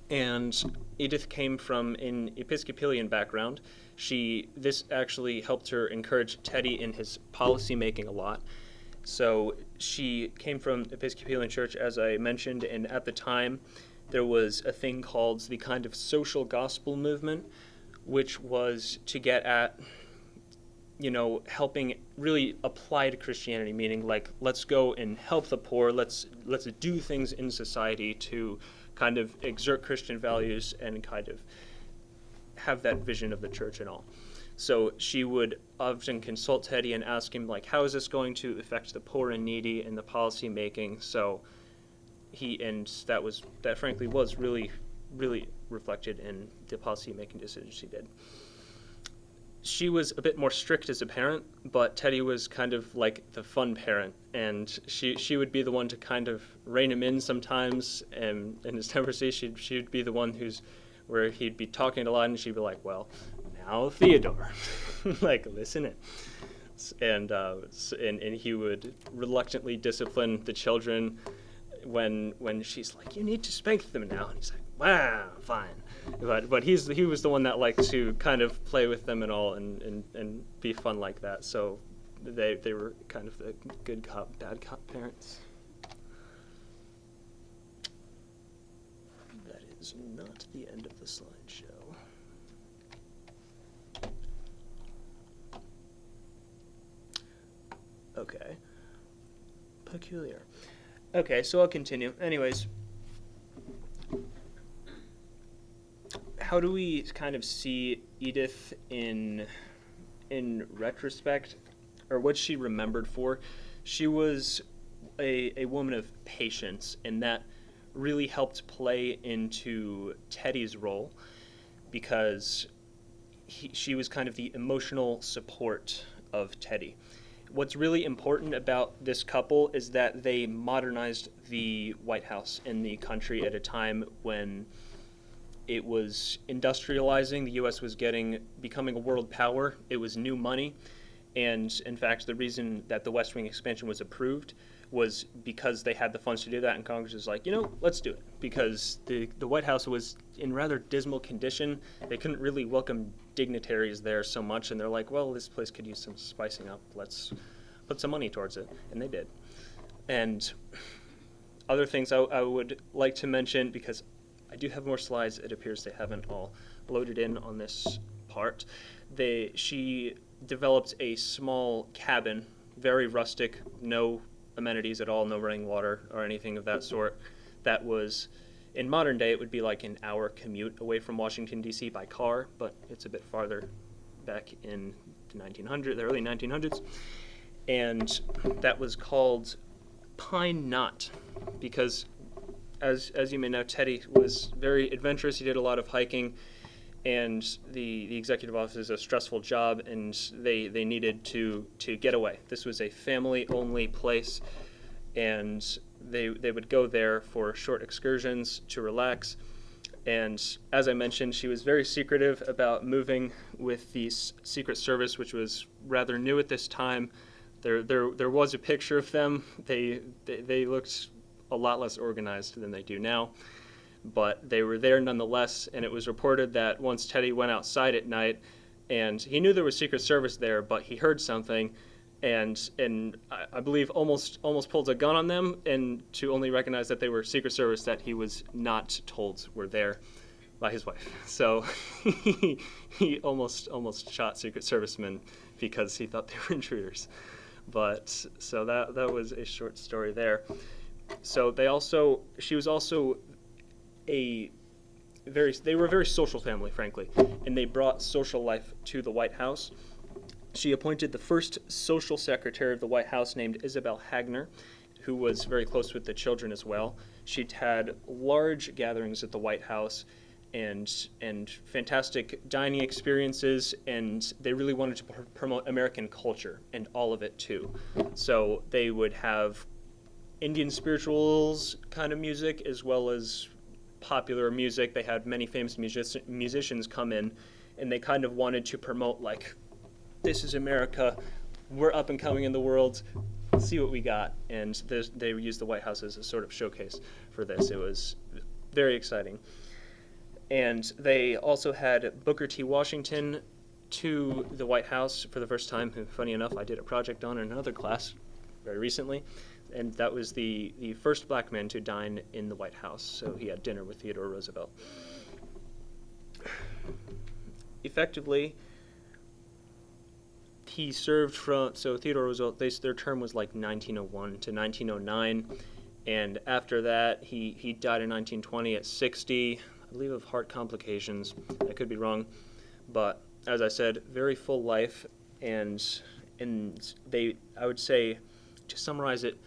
and Edith came from an Episcopalian background. This actually helped her encourage Teddy in his policy making a lot. So she came from Episcopalian church, as I mentioned, and at the time there was a thing called the kind of social gospel movement, which was to get at helping really applied Christianity, meaning like, let's go and help the poor, let's do things in society to kind of exert Christian values and kind of have that vision of the church and all. So she would often consult Teddy and ask him, like, how is this going to affect the poor and needy in the policy making? So that frankly was really, really reflected in the policy making decisions she did. She was a bit more strict as a parent, but Teddy was kind of like the fun parent, and she would be the one to kind of rein him in sometimes, and in his temper, she'd be the one where he'd be talking a lot, and she'd be like, well, now Theodore, like, listen in. And he would reluctantly discipline the children when she's like, you need to spank them now, and he's like, wow, fine. But he was the one that liked to kind of play with them and all and be fun like that. So they were kind of the good cop, bad cop parents. That is not the end of the slideshow. Okay. Peculiar. Okay, so I'll continue. Anyways, how do we kind of see Edith in retrospect, or what she remembered for? She was a woman of patience, and that really helped play into Teddy's role, because she was kind of the emotional support of Teddy. What's really important about this couple is that they modernized the White House in the country at a time when it was industrializing. The U.S. was becoming a world power. It was new money. And in fact, the reason that the West Wing expansion was approved was because they had the funds to do that, and Congress was like, let's do it. Because the White House was in rather dismal condition. They couldn't really welcome dignitaries there so much, and they're like, well, this place could use some spicing up. Let's put some money towards it. And they did. And other things I would like to mention, because I do have more slides. It appears they haven't all loaded in on this part. She developed a small cabin, very rustic, no amenities at all, no running water or anything of that sort. That was, in modern day, it would be like an hour commute away from Washington, D.C. by car, but it's a bit farther back in the early 1900s. And that was called Pine Knot, because as you may know, Teddy was very adventurous. He did a lot of hiking, and the executive office is a stressful job, and they needed to get away. This was a family-only place, and they would go there for short excursions to relax. And as I mentioned, she was very secretive about moving with the Secret Service, which was rather new at this time. There was a picture of them. They looked a lot less organized than they do now, but they were there nonetheless. And it was reported that once Teddy went outside at night, and he knew there was Secret Service there, but he heard something, and I believe almost pulled a gun on them, and to only recognize that they were Secret Service that he was not told were there by his wife. So he almost shot Secret Servicemen because he thought they were intruders. But so that was a short story there. So she was also they were a very social family, frankly, and they brought social life to the White House. She appointed the first social secretary of the White House, named Isabel Hagner, who was very close with the children as well. She'd had large gatherings at the White House and fantastic dining experiences, and they really wanted to promote American culture and all of it too. So they would have Indian spirituals kind of music as well as popular music. They had many famous musicians come in, and they kind of wanted to promote, like, this is America, we're up and coming in the world, see what we got. And they used the White House as a sort of showcase for this. It was very exciting. And they also had Booker T. Washington to the White House for the first time, who, funny enough, I did a project on in another class very recently. And that was the first black man to dine in the White House. So he had dinner with Theodore Roosevelt. Effectively, he served so Theodore Roosevelt, their term was like 1901 to 1909. And after that, he died in 1920 at 60, I believe, of heart complications. I could be wrong. But as I said, very full life. And I would say, to summarize it,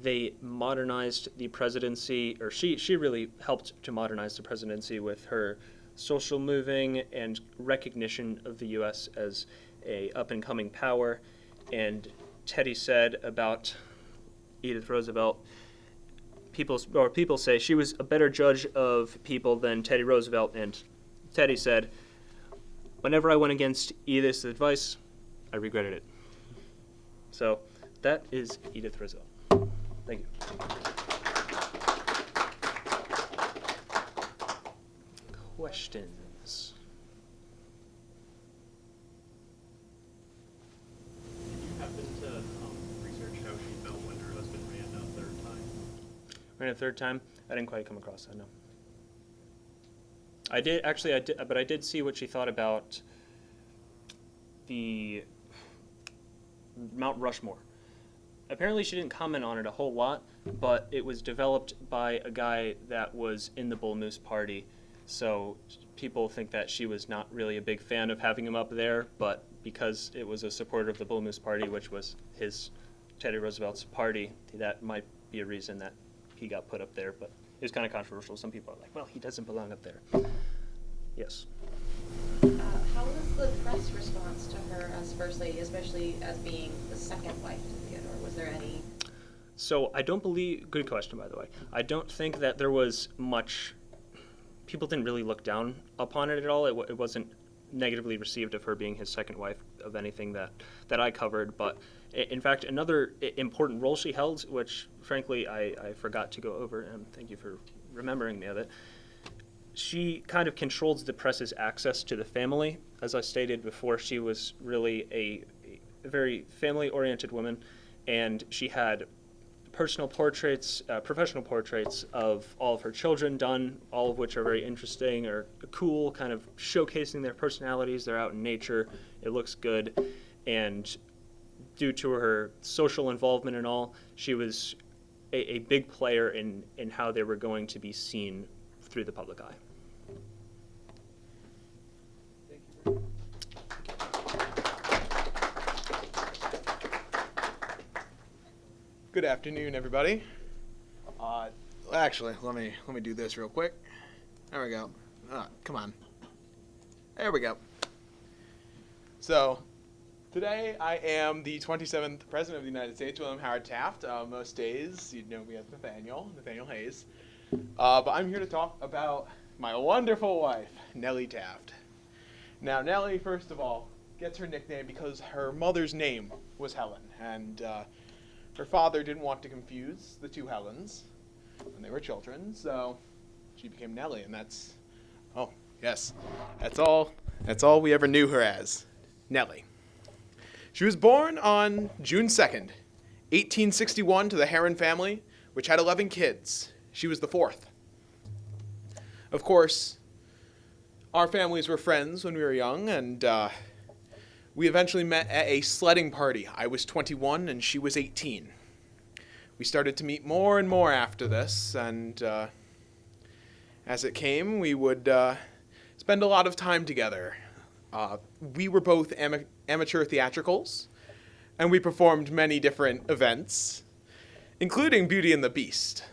they modernized the presidency, or she really helped to modernize the presidency with her social moving and recognition of the U.S. as a up-and-coming power. And Teddy said about Edith Roosevelt, people say she was a better judge of people than Teddy Roosevelt, and Teddy said, whenever I went against Edith's advice, I regretted it. So that is Edith Roosevelt. Thank you. questions? Did you happen to research how she felt when her husband ran a third time? Ran a third time? I didn't quite come across that, no. I did but I did see what she thought about the Mount Rushmore. Apparently she didn't comment on it a whole lot, but it was developed by a guy that was in the Bull Moose Party, so people think that she was not really a big fan of having him up there, but because it was a supporter of the Bull Moose Party, which was Teddy Roosevelt's party, that might be a reason that he got put up there, but it was kind of controversial. Some people are like, well, he doesn't belong up there. Yes. How was the press response to her as First Lady, especially as being the second wife to Theodore? Was there any? So I don't believe, good question by the way, I don't think that there was much, people didn't really look down upon it at all. It wasn't negatively received of her being his second wife of anything that I covered, but in fact another important role she held, which frankly I forgot to go over, and thank you for remembering me of it, she kind of controlled the press's access to the family. As I stated before, she was really a very family-oriented woman, and she had personal portraits, professional portraits of all of her children done, all of which are very interesting or cool, kind of showcasing their personalities. They're out in nature. It looks good. And due to her social involvement and all, she was a big player in how they were going to be seen through the public eye. Thank you. Good afternoon, everybody. Actually, let me do this real quick. There we go. Come on. There we go. So, today I am the 27th President of the United States, William Howard Taft. Most days, you'd know me as Nathaniel Hayes. But I'm here to talk about my wonderful wife, Nellie Taft. Now, Nellie, first of all, gets her nickname because her mother's name was Helen, and her father didn't want to confuse the two Helens when they were children, so she became Nellie, and that's all we ever knew her as, Nellie. She was born on June 2nd, 1861 to the Heron family, which had 11 kids. She was the fourth. Of course, our families were friends when we were young, and we eventually met at a sledding party. I was 21 and she was 18. We started to meet more and more after this, and as it came, we would spend a lot of time together. We were both amateur theatricals, and we performed many different events, including Beauty and the Beast.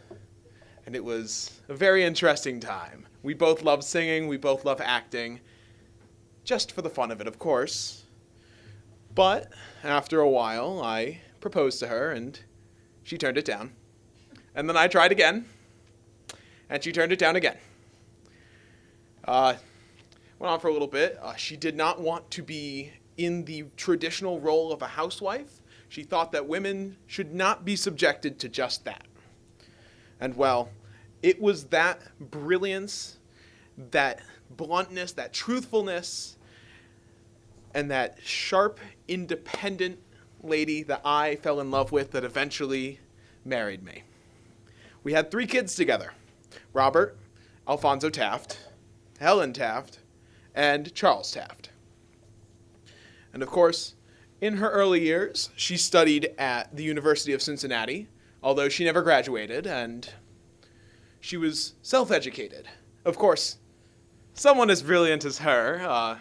And it was a very interesting time. We both loved singing, we both loved acting, just for the fun of it, of course. But after a while, I proposed to her, and she turned it down. And then I tried again, and she turned it down again. Went on for a little bit. She did not want to be in the traditional role of a housewife. She thought that women should not be subjected to just that. And well, it was that brilliance, that bluntness, that truthfulness, and that sharp, independent lady that I fell in love with that eventually married me. We had 3 kids together: Robert, Alfonso Taft, Helen Taft, and Charles Taft. And of course, in her early years, she studied at the University of Cincinnati, although she never graduated, and she was self-educated. Of course, someone as brilliant as her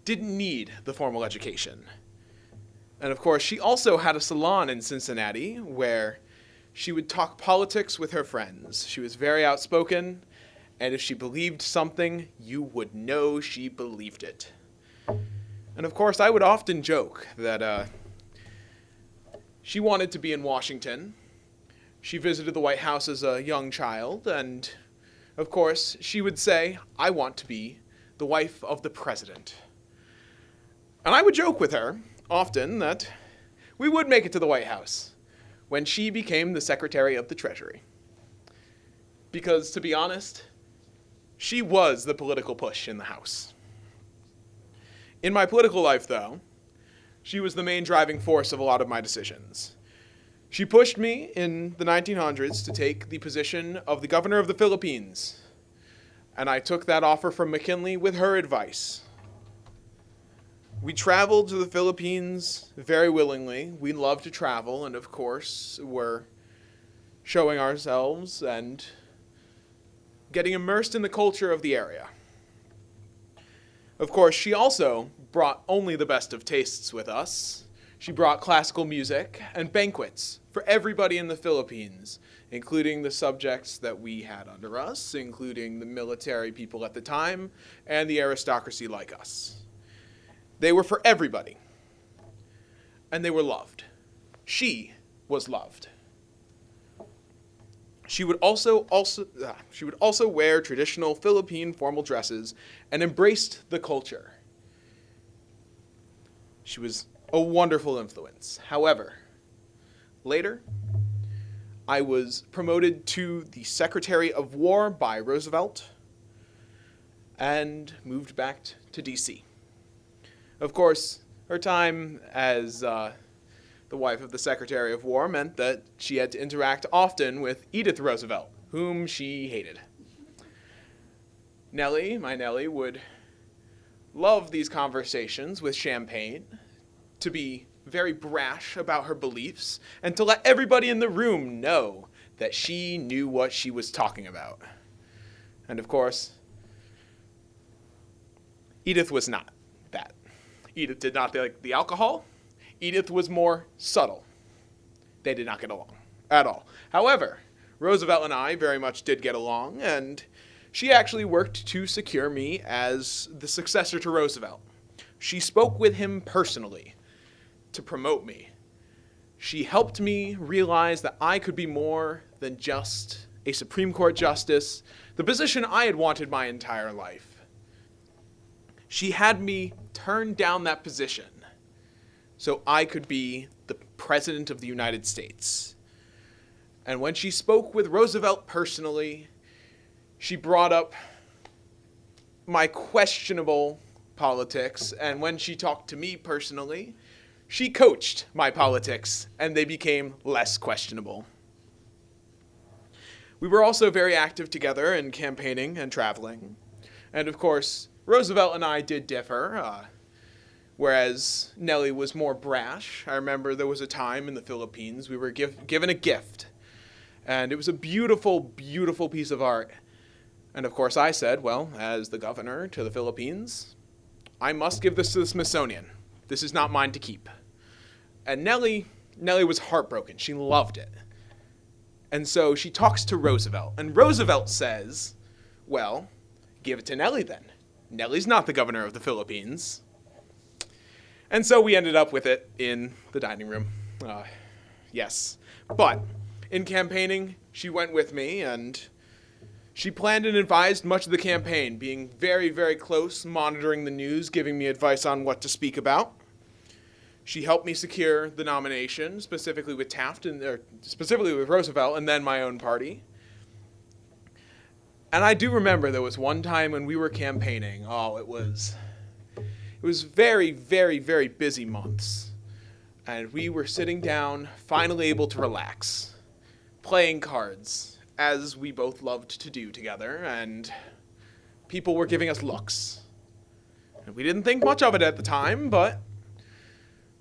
didn't need the formal education. And of course, she also had a salon in Cincinnati where she would talk politics with her friends. She was very outspoken, and if she believed something, you would know she believed it. And of course, I would often joke that she wanted to be in Washington. She visited the White House as a young child, and of course, she would say, "I want to be the wife of the president." And I would joke with her often that we would make it to the White House when she became the Secretary of the Treasury. Because, to be honest, She was the political push in the House. In my political life, though, she was the main driving force of a lot of my decisions. She pushed me in the 1900s to take the position of the governor of the Philippines, and I took that offer from McKinley with her advice. We traveled to the Philippines very willingly. We love to travel, and of course, we're showing ourselves and getting immersed in the culture of the area. Of course, she also brought only the best of tastes with us. She brought classical music and banquets for everybody in the Philippines, including the subjects that we had under us, including the military people at the time, and the aristocracy like us. They were for everybody, and they were loved. She was loved. She would also wear traditional Philippine formal dresses and embraced the culture. She was a wonderful influence. However, later, I was promoted to the Secretary of War by Roosevelt and moved back to D.C. Of course, her time as the wife of the Secretary of War meant that she had to interact often with Edith Roosevelt, whom she hated. Nellie, my Nellie, would love these conversations with champagne, to be very brash about her beliefs, and to let everybody in the room know that she knew what she was talking about. And of course, Edith was not that. Edith did not like the alcohol. Edith was more subtle. They did not get along at all. However, Roosevelt and I very much did get along, and she actually worked to secure me as the successor to Roosevelt. She spoke with him personally to promote me. She helped me realize that I could be more than just a Supreme Court justice, the position I had wanted my entire life. She had me turn down that position so I could be the President of the United States. And when she spoke with Roosevelt personally, she brought up my questionable politics, and when she talked to me personally, she coached my politics, and they became less questionable. We were also very active together in campaigning and traveling. And of course, Roosevelt and I did differ, whereas Nellie was more brash. I remember there was a time in the Philippines we were given a gift, and it was a beautiful, beautiful piece of art. And of course I said, well, as the governor to the Philippines, I must give this to the Smithsonian. This is not mine to keep. And Nellie was heartbroken. She loved it. And so she talks to Roosevelt. And Roosevelt says, well, give it to Nellie then. Nellie's not the governor of the Philippines. And so we ended up with it in the dining room. Yes. But in campaigning, she went with me, and she planned and advised much of the campaign, being very, very close, monitoring the news, giving me advice on what to speak about. She helped me secure the nomination, specifically with specifically with Roosevelt, and then my own party. And I do remember there was one time when we were campaigning. It was very, very, very busy months. And we were sitting down, finally able to relax, playing cards, as we both loved to do together, and people were giving us looks. And we didn't think much of it at the time, but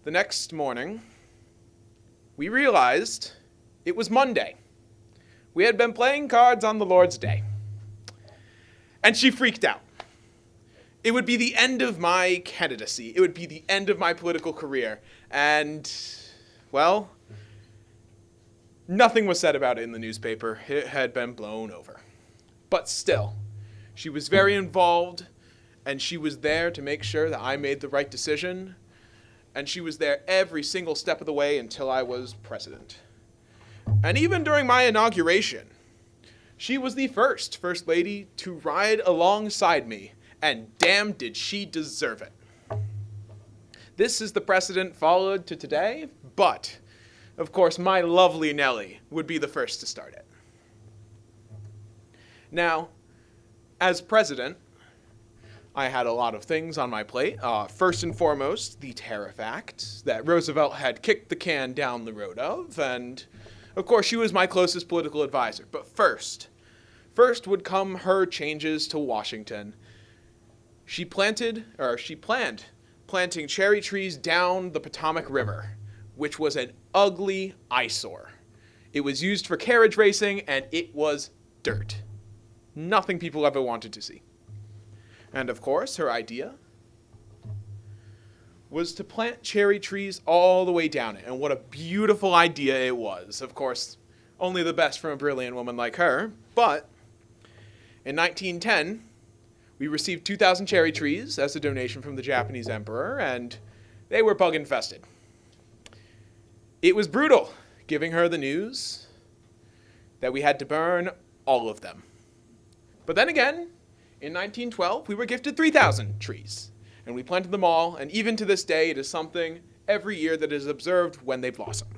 the next morning, we realized it was Monday. We had been playing cards on the Lord's Day. And she freaked out. It would be the end of my candidacy. It would be the end of my political career. And, well, nothing was said about it in the newspaper. It had been blown over. But still, she was very involved, and she was there to make sure that I made the right decision. And she was there every single step of the way until I was president. And even during my inauguration, she was the first lady to ride alongside me, and damn did she deserve it. This is the precedent followed to today, but, of course, my lovely Nellie would be the first to start it. Now, as president, I had a lot of things on my plate. First and foremost, the Tariff Act that Roosevelt had kicked the can down the road of, and of course she was my closest political advisor. But first would come her changes to Washington. She planned planting cherry trees down the Potomac River, which was an ugly eyesore. It was used for carriage racing, and it was dirt. Nothing people ever wanted to see. And of course, her idea was to plant cherry trees all the way down it. And what a beautiful idea it was. Of course, only the best from a brilliant woman like her. But in 1910, we received 2,000 cherry trees as a donation from the Japanese emperor, and they were bug infested. It was brutal, giving her the news that we had to burn all of them. But then again, in 1912, we were gifted 3,000 trees, and we planted them all, and even to this day, it is something every year that is observed when they blossom.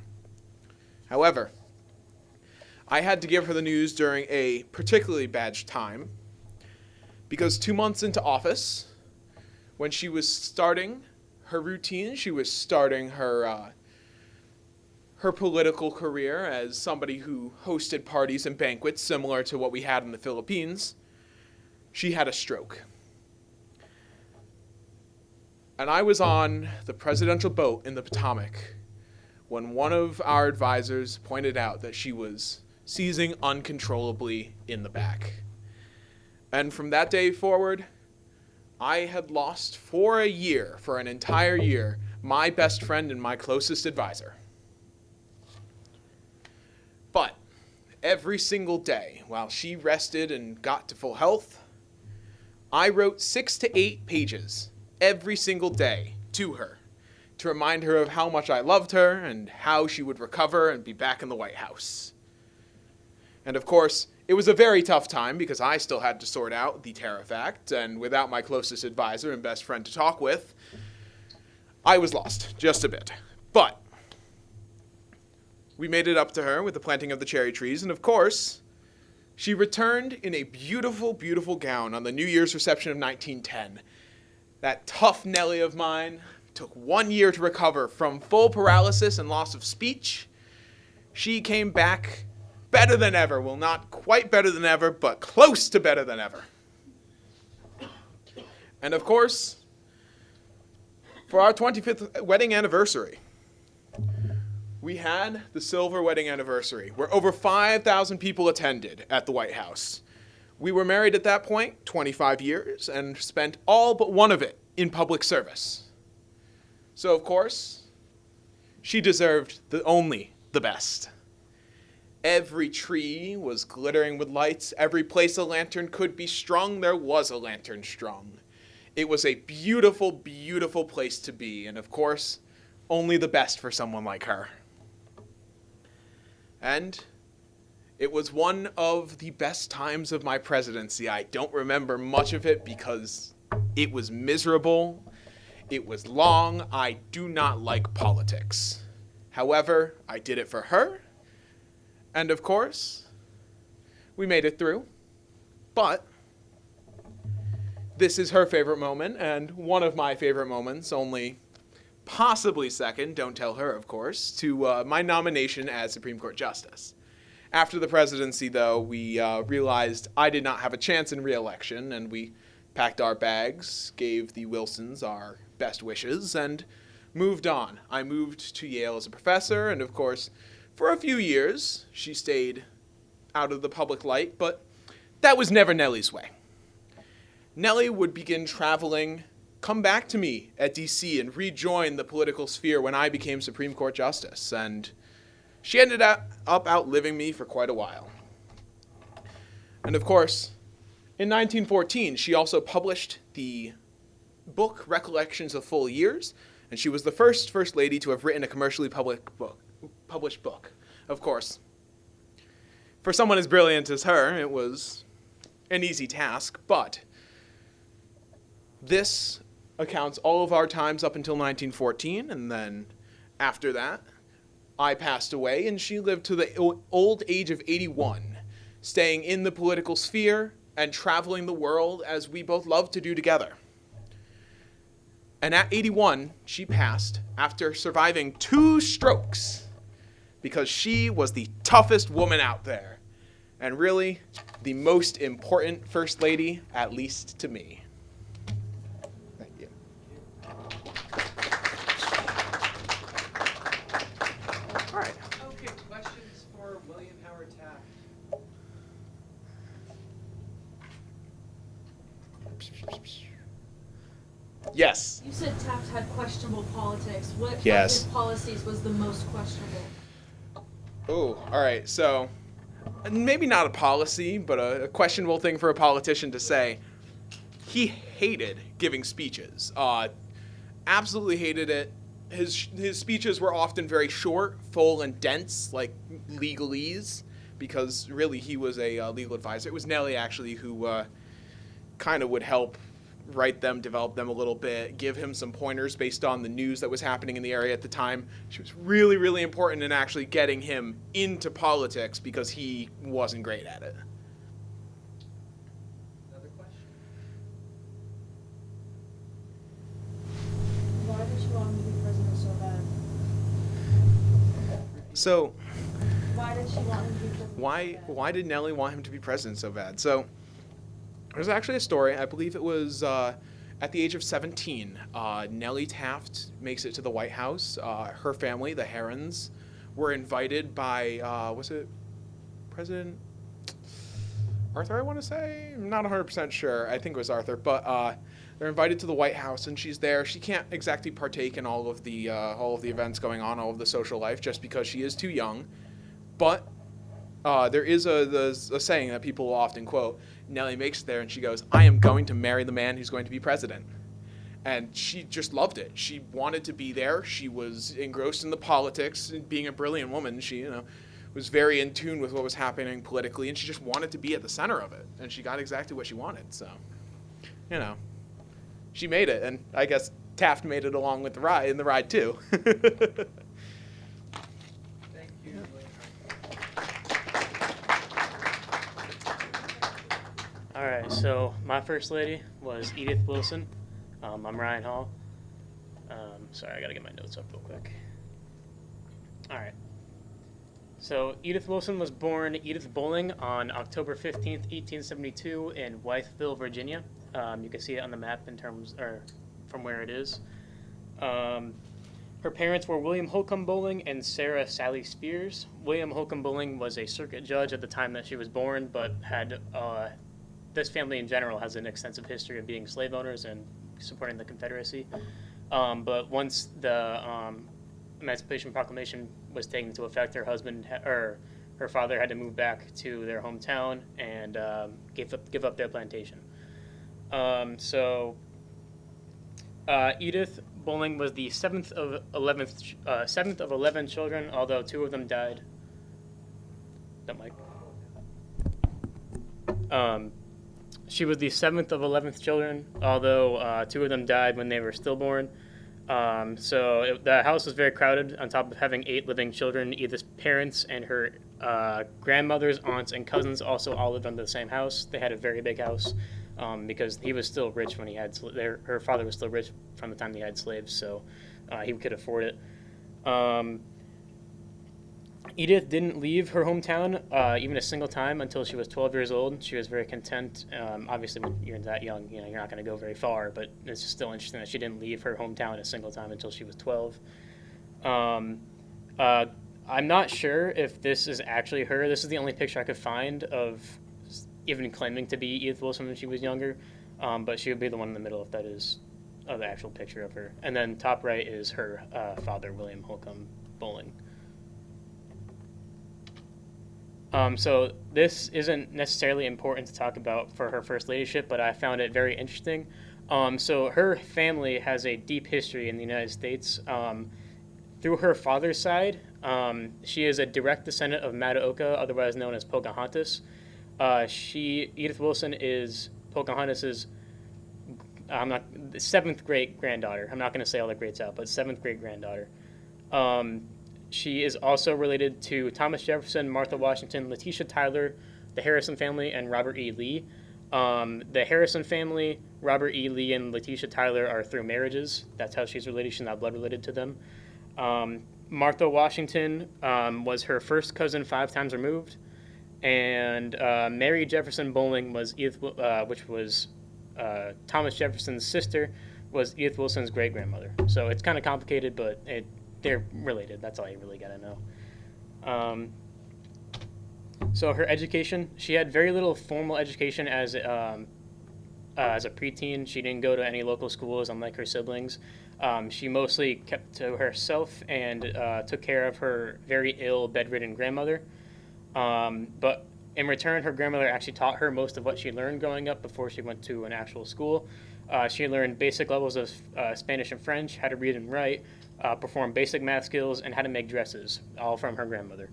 However, I had to give her the news during a particularly bad time, because 2 months into office, when she was starting her routine, she was starting her political career as somebody who hosted parties and banquets similar to what we had in the Philippines, she had a stroke. And I was on the presidential boat in the Potomac when one of our advisors pointed out that she was seizing uncontrollably in the back. And from that day forward, I had lost for an entire year, my best friend and my closest advisor. But every single day, while she rested and got to full health, I wrote 6 to 8 pages every single day to her to remind her of how much I loved her and how she would recover and be back in the White House. And of course, it was a very tough time because I still had to sort out the Tariff Act, and without my closest advisor and best friend to talk with, I was lost just a bit. But we made it up to her with the planting of the cherry trees, and of course, she returned in a beautiful, beautiful gown on the New Year's reception of 1910. That tough Nellie of mine took 1 year to recover from full paralysis and loss of speech. She came back better than ever. Well, not quite better than ever, but close to better than ever. And of course, for our 25th wedding anniversary, we had the silver wedding anniversary, where over 5,000 people attended at the White House. We were married at that point, 25 years, and spent all but one of it in public service. So, of course, she deserved only the best. Every tree was glittering with lights. Every place a lantern could be strung, there was a lantern strung. It was a beautiful, beautiful place to be, and of course, only the best for someone like her. And it was one of the best times of my presidency. I don't remember much of it because it was miserable. It was long. I do not like politics. However, I did it for her. And of course, we made it through. But this is her favorite moment and one of my favorite moments, only possibly second, don't tell her, of course, to my nomination as Supreme Court Justice. After the presidency, though, we realized I did not have a chance in re-election, and we packed our bags, gave the Wilsons our best wishes, and moved on. I moved to Yale as a professor, and of course, for a few years, she stayed out of the public light, but that was never Nellie's way. Nellie would begin traveling, come back to me at D.C. and rejoin the political sphere when I became Supreme Court Justice, and she ended up outliving me for quite a while. And of course, in 1914, she also published the book Recollections of Full Years, and she was the first First Lady to have written a commercially published book. Of course, for someone as brilliant as her, it was an easy task, but this accounts all of our times up until 1914, and then after that, I passed away, and she lived to the old age of 81, staying in the political sphere and traveling the world as we both love to do together. And at 81, she passed after surviving 2 strokes because she was the toughest woman out there and really the most important First Lady, at least to me. Thank you. All right. Okay, questions for William Howard Taft? Yes. You said Taft had questionable politics. What Yes. of his policies was the most questionable? Oh, all right. So, maybe not a policy, but a questionable thing for a politician to say. He hated giving speeches. Absolutely hated it. His speeches were often very short, full, and dense, like legalese, because really he was a legal advisor. It was Nellie, actually, who kind of would help write them, develop them a little bit, give him some pointers based on the news that was happening in the area at the time. She was really, really important in actually getting him into politics because he wasn't great at it. Another question? Why did you want him to be president so bad? So, Why did she want him to be president? why did Nellie want him to be president so bad? So, there's actually a story. I believe it was at the age of 17. Nellie Taft makes it to the White House. Her family, the Herons, were invited by, was it President Arthur, I want to say? I'm not 100% sure. I think it was Arthur. But they're invited to the White House, and she's there. She can't exactly partake in all of the events going on, all of the social life, just because she is too young. But there is a saying that people will often quote. Nellie makes it there and she goes, "I am going to marry the man who's going to be president." And she just loved it. She wanted to be there. She was engrossed in the politics. And being a brilliant woman, she was very in tune with what was happening politically, and she just wanted to be at the center of it. And she got exactly what she wanted. So, she made it, and I guess Taft made it along with the ride too. Thank you. All right, so my first lady was Edith Wilson. I'm Ryan Hall. Sorry, I gotta get my notes up real quick. All right. So Edith Wilson was born Edith Bowling on October 15th, 1872 in Wytheville, Virginia. You can see it on the map from where it is. Her parents were William Holcomb Bowling and Sarah Sally Spears. William Holcomb Bowling was a circuit judge at the time that she was born, but had this family in general has an extensive history of being slave owners and supporting the Confederacy. But once the Emancipation Proclamation was taken into effect, her father had to move back to their hometown and give up their plantation. Edith Bowling was the seventh of 11 children, although 2 of them died. That mic. She was the 7th of 11th children, although 2 of them died when they were stillborn. The house was very crowded. On top of having 8 living children, Edith's parents and her grandmothers, aunts, and cousins also all lived under the same house. They had a very big house because he was still rich when he had her father was still rich from the time they had slaves, so he could afford it. Edith didn't leave her hometown even a single time until she was 12 years old. She was very content. Obviously, when you're that young, you're not going to go very far, but it's still interesting that she didn't leave her hometown a single time until she was 12. I'm not sure if this is actually her. This is the only picture I could find of even claiming to be Edith Wilson when she was younger, but she would be the one in the middle if that is the actual picture of her. And then top right is her father, William Holcomb Bowling. So this isn't necessarily important to talk about for her first ladyship, but I found it very interesting. So her family has a deep history in the United States. Through her father's side, she is a direct descendant of Mataoka, otherwise known as Pocahontas. Edith Wilson is Pocahontas's 7th great granddaughter. I'm not going to say all the greats out, but 7th great granddaughter. She is also related to Thomas Jefferson, Martha Washington, Letitia Tyler, the Harrison family, and Robert E. Lee. The Harrison family, Robert E. Lee and Letitia Tyler, are through marriages. That's how she's related. She's not blood related to them. Martha Washington was her first cousin 5 times removed. And Mary Jefferson Bowling was which was Thomas Jefferson's sister, was Edith Wilson's great-grandmother. So it's kind of complicated, but they're related. That's all you really got to know. So her education, she had very little formal education as a preteen. She didn't go to any local schools, unlike her siblings. She mostly kept to herself and took care of her very ill, bedridden grandmother. But in return, her grandmother actually taught her most of what she learned growing up before she went to an actual school. She learned basic levels of Spanish and French, how to read and write, perform basic math skills, and how to make dresses, all from her grandmother.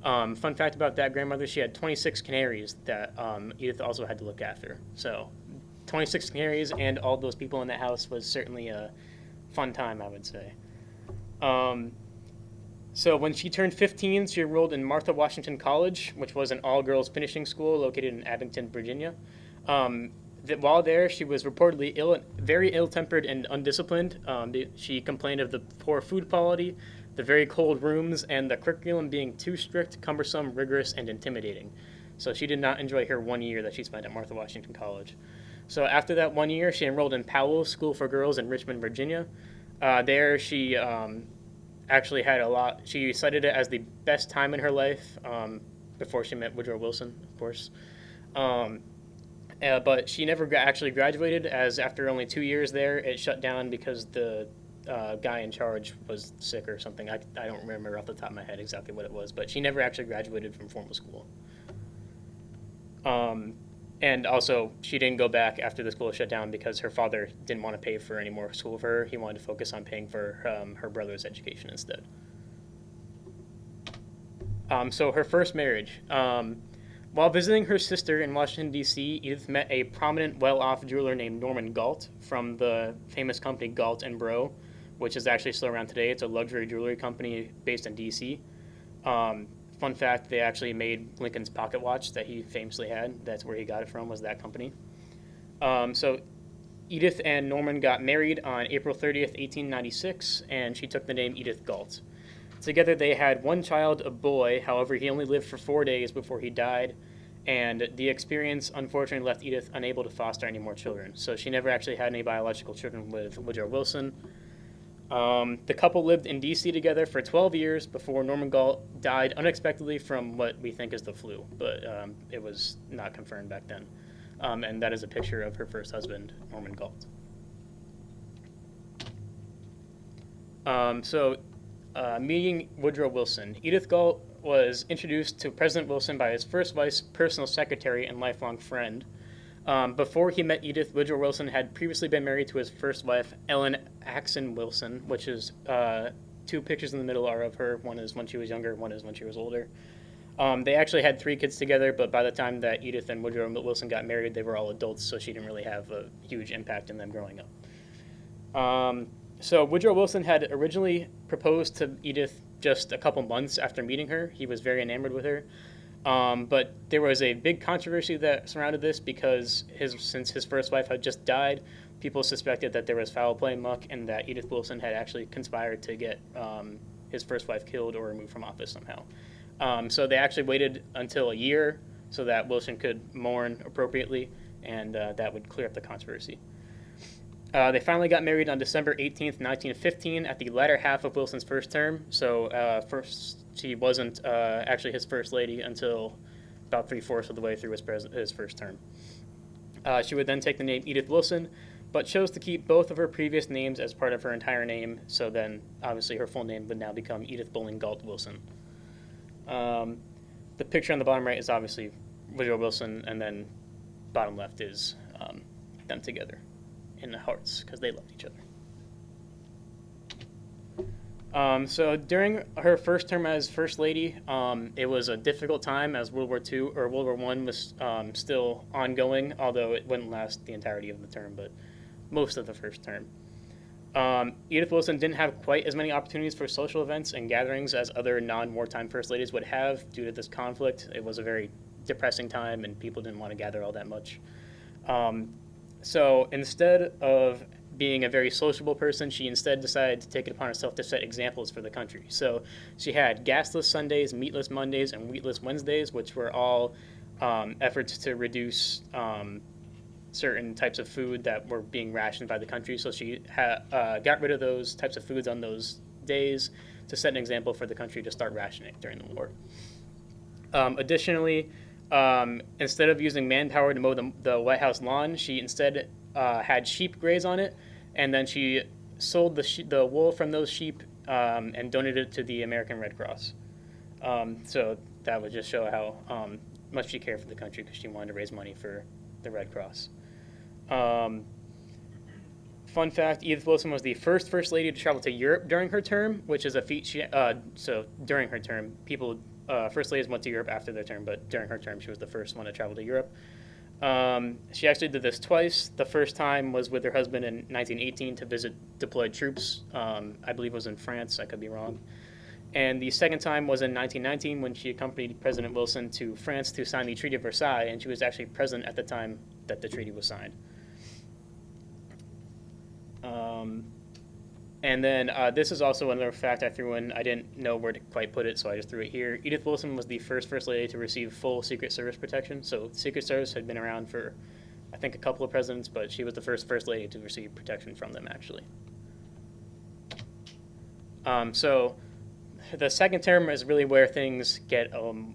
Fun fact about that grandmother, she had 26 canaries that Edith also had to look after. So 26 canaries and all those people in the house was certainly a fun time, I would say. So when she turned 15, she enrolled in Martha Washington College, which was an all-girls finishing school located in Abington, Virginia. While there, she was reportedly very ill-tempered and undisciplined. She complained of the poor food quality, the very cold rooms, and the curriculum being too strict, cumbersome, rigorous, and intimidating. So she did not enjoy her 1 year that she spent at Martha Washington College. So after that 1 year, she enrolled in Powell School for Girls in Richmond, Virginia. There she actually had she cited it as the best time in her life before she met Woodrow Wilson, of course. But she never actually graduated, as after only 2 years there, it shut down because the guy in charge was sick or something. I don't remember off the top of my head exactly what it was, but she never actually graduated from formal school. And also, she didn't go back after the school shut down because her father didn't want to pay for any more school for her. He wanted to focus on paying for her brother's education instead. So her first marriage. While visiting her sister in Washington, D.C., Edith met a prominent, well-off jeweler named Norman Galt from the famous company Galt & Bro, which is actually still around today. It's a luxury jewelry company based in D.C. Fun fact, they actually made Lincoln's pocket watch that he famously had. That's where he got it from, was that company. So Edith and Norman got married on April 30th, 1896, and she took the name Edith Galt. Together they had one child, a boy. However, he only lived for 4 days before he died, and the experience unfortunately left Edith unable to foster any more children. So she never actually had any biological children with Woodrow Wilson. The couple lived in D.C. together for 12 years before Norman Galt died unexpectedly from what we think is the flu, but it was not confirmed back then. And that is a picture of her first husband, Norman Galt. Meeting Woodrow Wilson. Edith Galt was introduced to President Wilson by his first wife's personal secretary and lifelong friend. Before he met Edith, Woodrow Wilson had previously been married to his first wife, Ellen Axon Wilson, which is 2 pictures in the middle are of her. One is when she was younger, one is when she was older. They actually had 3 kids together, but by the time that Edith and Woodrow Wilson got married, they were all adults, so she didn't really have a huge impact in them growing up. So Woodrow Wilson had originally proposed to Edith just a couple months after meeting her. He was very enamored with her. But there was a big controversy that surrounded this because since his first wife had just died, people suspected that there was foul play and muck and that Edith Wilson had actually conspired to get his first wife killed or removed from office somehow. So they actually waited until a year so that Wilson could mourn appropriately, and that would clear up the controversy. They finally got married on December 18th, 1915, at the latter half of Wilson's first term. So first, she wasn't actually his first lady until about 3/4 of the way through his first term. She would then take the name Edith Wilson, but chose to keep both of her previous names as part of her entire name. So then, obviously, her full name would now become Edith Bowling Galt Wilson. The picture on the bottom right is obviously Woodrow Wilson, and then bottom left is them together in the hearts because they loved each other. So during her first term as First Lady, it was a difficult time as World War I was still ongoing, although it wouldn't last the entirety of the term, but most of the first term. Edith Wilson didn't have quite as many opportunities for social events and gatherings as other non-wartime First Ladies would have due to this conflict. It was a very depressing time and people didn't want to gather all that much. So instead of being a very sociable person, she instead decided to take it upon herself to set examples for the country. So she had gasless Sundays, meatless Mondays, and wheatless Wednesdays, which were all efforts to reduce certain types of food that were being rationed by the country. So she got rid of those types of foods on those days to set an example for the country to start rationing during the war. Additionally, instead of using manpower to mow the White House lawn, she instead had sheep graze on it, and then she sold the wool from those sheep and donated it to the American Red Cross. So that would just show how much she cared for the country, because she wanted to raise money for the Red Cross. Fun fact, Edith Wilson was the first lady to travel to Europe during her term, which is a feat. So during her term, first ladies went to Europe after their term, but during her term, she was the first one to travel to Europe. She actually did this twice. The first time was with her husband in 1918 to visit deployed troops. I believe it was in France. I could be wrong. And the second time was in 1919 when she accompanied President Wilson to France to sign the Treaty of Versailles, and she was actually present at the time that the treaty was signed. And then this is also another fact I threw in. I didn't know where to quite put it, so I just threw it here. Edith Wilson was the first lady to receive full Secret Service protection. So Secret Service had been around for, I think, a couple of presidents, but she was the first lady to receive protection from them, actually. So the second term is really where things get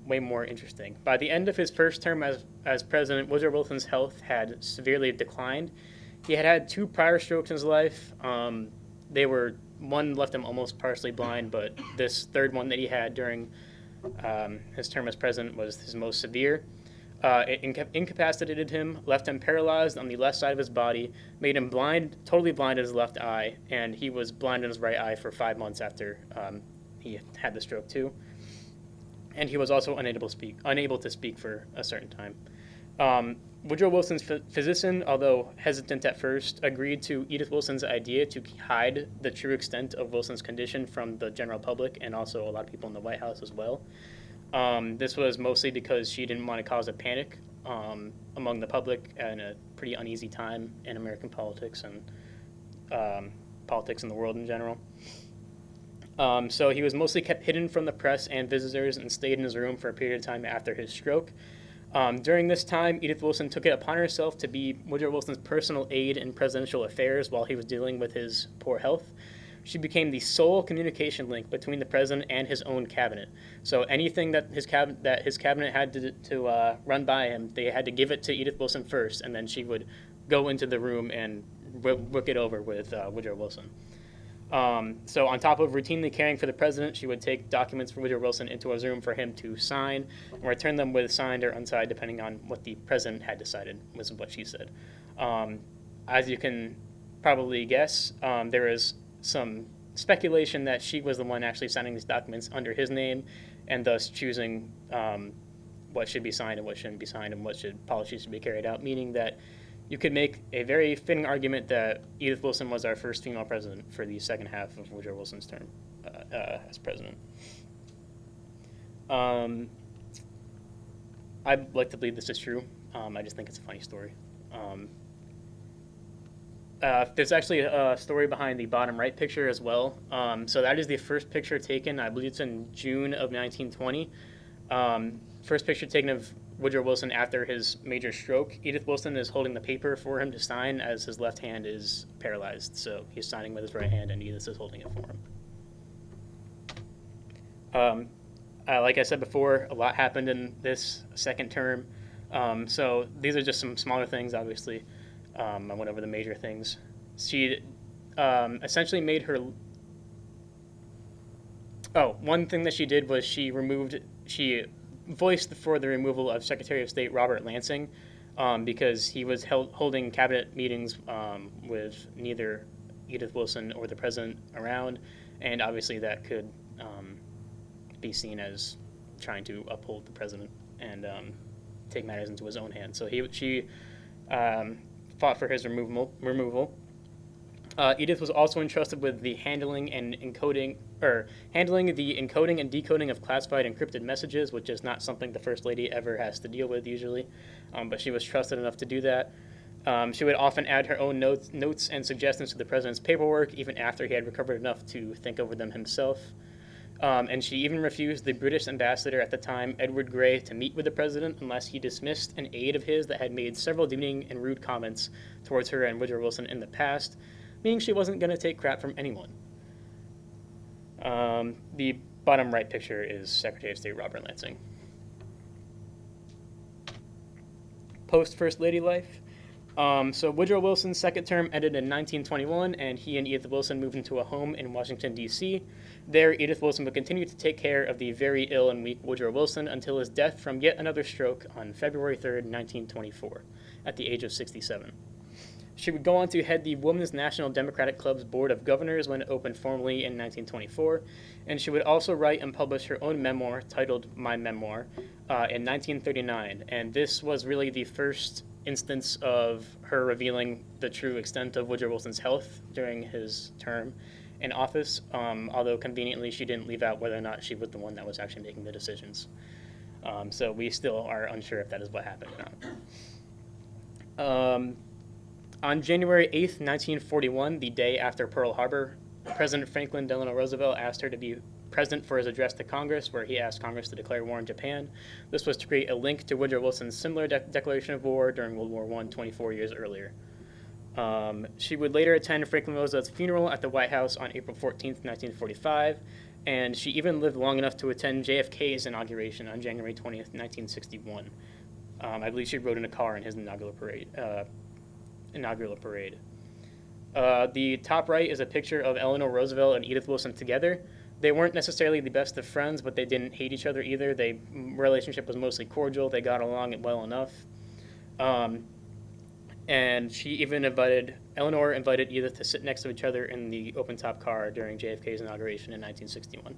way more interesting. By the end of his first term as president, Woodrow Wilson's health had severely declined. He had had 2 prior strokes in his life. One left him almost partially blind, but this third one that he had during his term as president was his most severe. It incapacitated him, left him paralyzed on the left side of his body, made him blind, totally blind in his left eye, and he was blind in his right eye for 5 months after he had the stroke too. And he was also unable to speak for a certain time. Woodrow Wilson's physician, although hesitant at first, agreed to Edith Wilson's idea to hide the true extent of Wilson's condition from the general public and also a lot of people in the White House as well. This was mostly because she didn't want to cause a panic among the public at a pretty uneasy time in American politics and politics in the world in general. So he was mostly kept hidden from the press and visitors and stayed in his room for a period of time after his stroke. During this time, Edith Wilson took it upon herself to be Woodrow Wilson's personal aide in presidential affairs while he was dealing with his poor health. She became the sole communication link between the president and his own cabinet. So anything that his cabinet had to run by him, they had to give it to Edith Wilson first, and then she would go into the room and work it over with Woodrow Wilson. So on top of routinely caring for the president, she would take documents from Woodrow Wilson into his room for him to sign and return them with signed or unsigned, depending on what the president had decided, was what she said. As you can probably guess, there is some speculation that she was the one actually signing these documents under his name and thus choosing what should be signed and what shouldn't be signed and what policies should be carried out, meaning that you could make a very fitting argument that Edith Wilson was our first female president for the second half of Woodrow Wilson's term as president. I'd like to believe this is true. I just think it's a funny story. There's actually a story behind the bottom right picture as well. So that is the first picture taken, I believe it's in June of 1920. First picture taken of Woodrow Wilson after his major stroke. Edith Wilson is holding the paper for him to sign as his left hand is paralyzed. So he's signing with his right hand and Edith is holding it for him. Like I said before, a lot happened in this second term. So these are just some smaller things, obviously. I went over the major things. She essentially made her... one thing that she did was she voiced for the removal of Secretary of State Robert Lansing because he was holding cabinet meetings with neither Edith Wilson or the president around, and obviously that could be seen as trying to uphold the president and take matters into his own hands. So she fought for his removal. Edith was also entrusted with the handling the encoding and decoding of classified encrypted messages, which is not something the First Lady ever has to deal with usually, but she was trusted enough to do that. She would often add her own notes and suggestions to the president's paperwork, even after he had recovered enough to think over them himself. And she even refused the British ambassador at the time, Edward Grey, to meet with the president unless he dismissed an aide of his that had made several demeaning and rude comments towards her and Woodrow Wilson in the past, meaning she wasn't going to take crap from anyone. The bottom right picture is Secretary of State Robert Lansing. Post-First Lady life. So Woodrow Wilson's second term ended in 1921, and he and Edith Wilson moved into a home in Washington, D.C. There, Edith Wilson would continue to take care of the very ill and weak Woodrow Wilson until his death from yet another stroke on February 3rd, 1924, at the age of 67. She would go on to head the Women's National Democratic Club's Board of Governors when it opened formally in 1924, and she would also write and publish her own memoir titled My Memoir in 1939, and this was really the first instance of her revealing the true extent of Woodrow Wilson's health during his term in office, although conveniently she didn't leave out whether or not she was the one that was actually making the decisions. So we still are unsure if that is what happened or not. On January 8th, 1941, the day after Pearl Harbor, President Franklin Delano Roosevelt asked her to be present for his address to Congress, where he asked Congress to declare war on Japan. This was to create a link to Woodrow Wilson's similar declaration of war during World War I 24 years earlier. She would later attend Franklin Roosevelt's funeral at the White House on April 14th, 1945, and she even lived long enough to attend JFK's inauguration on January 20th, 1961. I believe she rode in a car in his inaugural parade. The top right is a picture of Eleanor Roosevelt and Edith Wilson together. They weren't necessarily the best of friends, but they didn't hate each other either. Their relationship was mostly cordial. They got along well enough. And Eleanor invited Edith to sit next to each other in the open-top car during JFK's inauguration in 1961.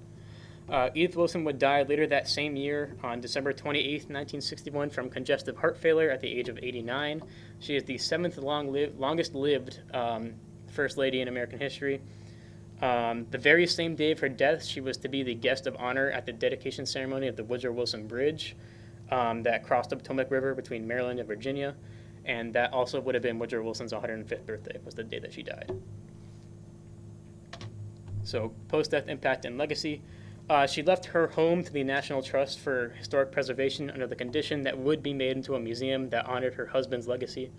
Edith Wilson would die later that same year on December 28th, 1961, from congestive heart failure at the age of 89. She is the seventh longest-lived First Lady in American history. The very same day of her death, she was to be the guest of honor at the dedication ceremony of the Woodrow Wilson Bridge that crossed the Potomac River between Maryland and Virginia, and that also would have been Woodrow Wilson's 105th birthday, was the day that she died. So, post-death impact and legacy. She left her home to the National Trust for Historic Preservation under the condition that would be made into a museum that honored her husband's legacy.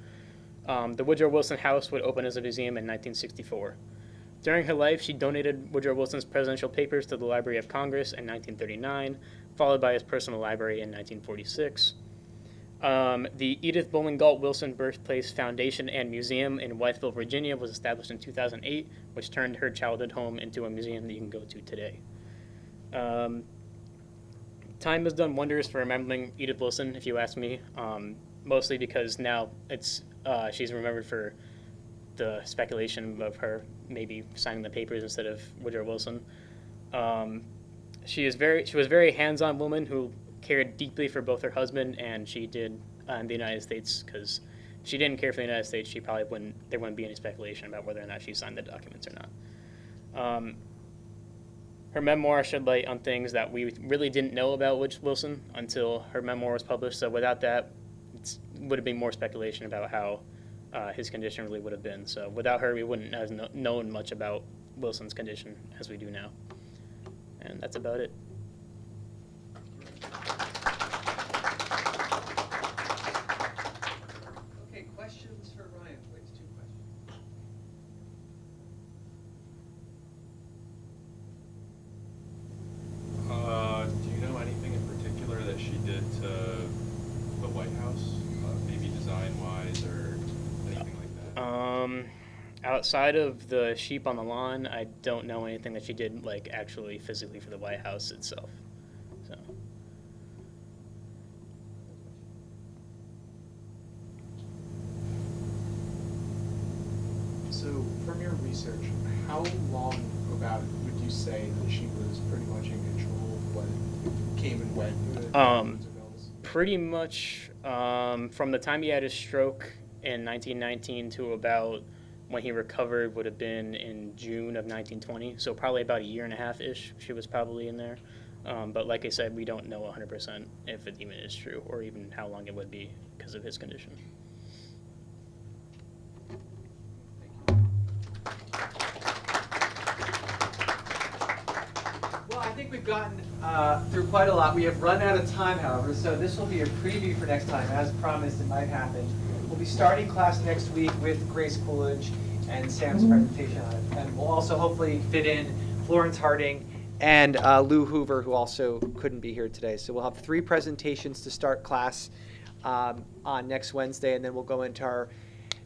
The Woodrow Wilson House would open as a museum in 1964. During her life, she donated Woodrow Wilson's presidential papers to the Library of Congress in 1939, followed by his personal library in 1946. The Edith Bowling Galt Wilson Birthplace Foundation and Museum in Wytheville, Virginia was established in 2008, which turned her childhood home into a museum that you can go to today. Time has done wonders for remembering Edith Wilson, if you ask me, mostly because now she's remembered for the speculation of her maybe signing the papers instead of Woodrow Wilson. She was a very hands-on woman who cared deeply for both her husband and she did the United States, because if she didn't care for the United States, there wouldn't be any speculation about whether or not she signed the documents or not. Her memoir shed light on things that we really didn't know about Wilson until her memoir was published. So without that, it would have been more speculation about how his condition really would have been. So without her, we wouldn't have known much about Wilson's condition as we do now. And that's about it. Okay, questions for Ryan, please. 2 questions. Do you know anything in particular that she did to the White House, maybe design-wise or anything like that? Outside of the sheep on the lawn, I don't know anything that she did, like, actually physically for the White House itself. So. So, from your research, how long about would you say that she was pretty much in control of what came and went? Pretty much from the time he had his stroke in 1919 to about when he recovered would have been in June of 1920. So probably about a year and a half-ish she was probably in there. But like I said, we don't know 100% if it even is true or even how long it would be because of his condition. we've gotten through quite a lot. We have run out of time, however, so this will be a preview for next time. As promised, it might happen. We'll be starting class next week with Grace Coolidge and Sam's presentation on it. And we'll also hopefully fit in Florence Harding and Lou Hoover, who also couldn't be here today. So we'll have 3 presentations to start class on next Wednesday, and then we'll go into our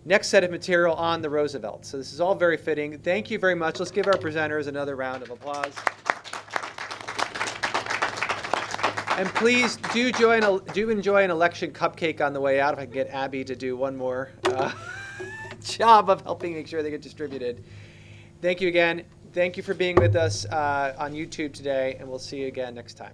next set of material on the Roosevelt. So this is all very fitting. Thank you very much. Let's give our presenters another round of applause. And please do enjoy an election cupcake on the way out. If I can get Abby to do one more job of helping make sure they get distributed. Thank you again. Thank you for being with us on YouTube today, and we'll see you again next time.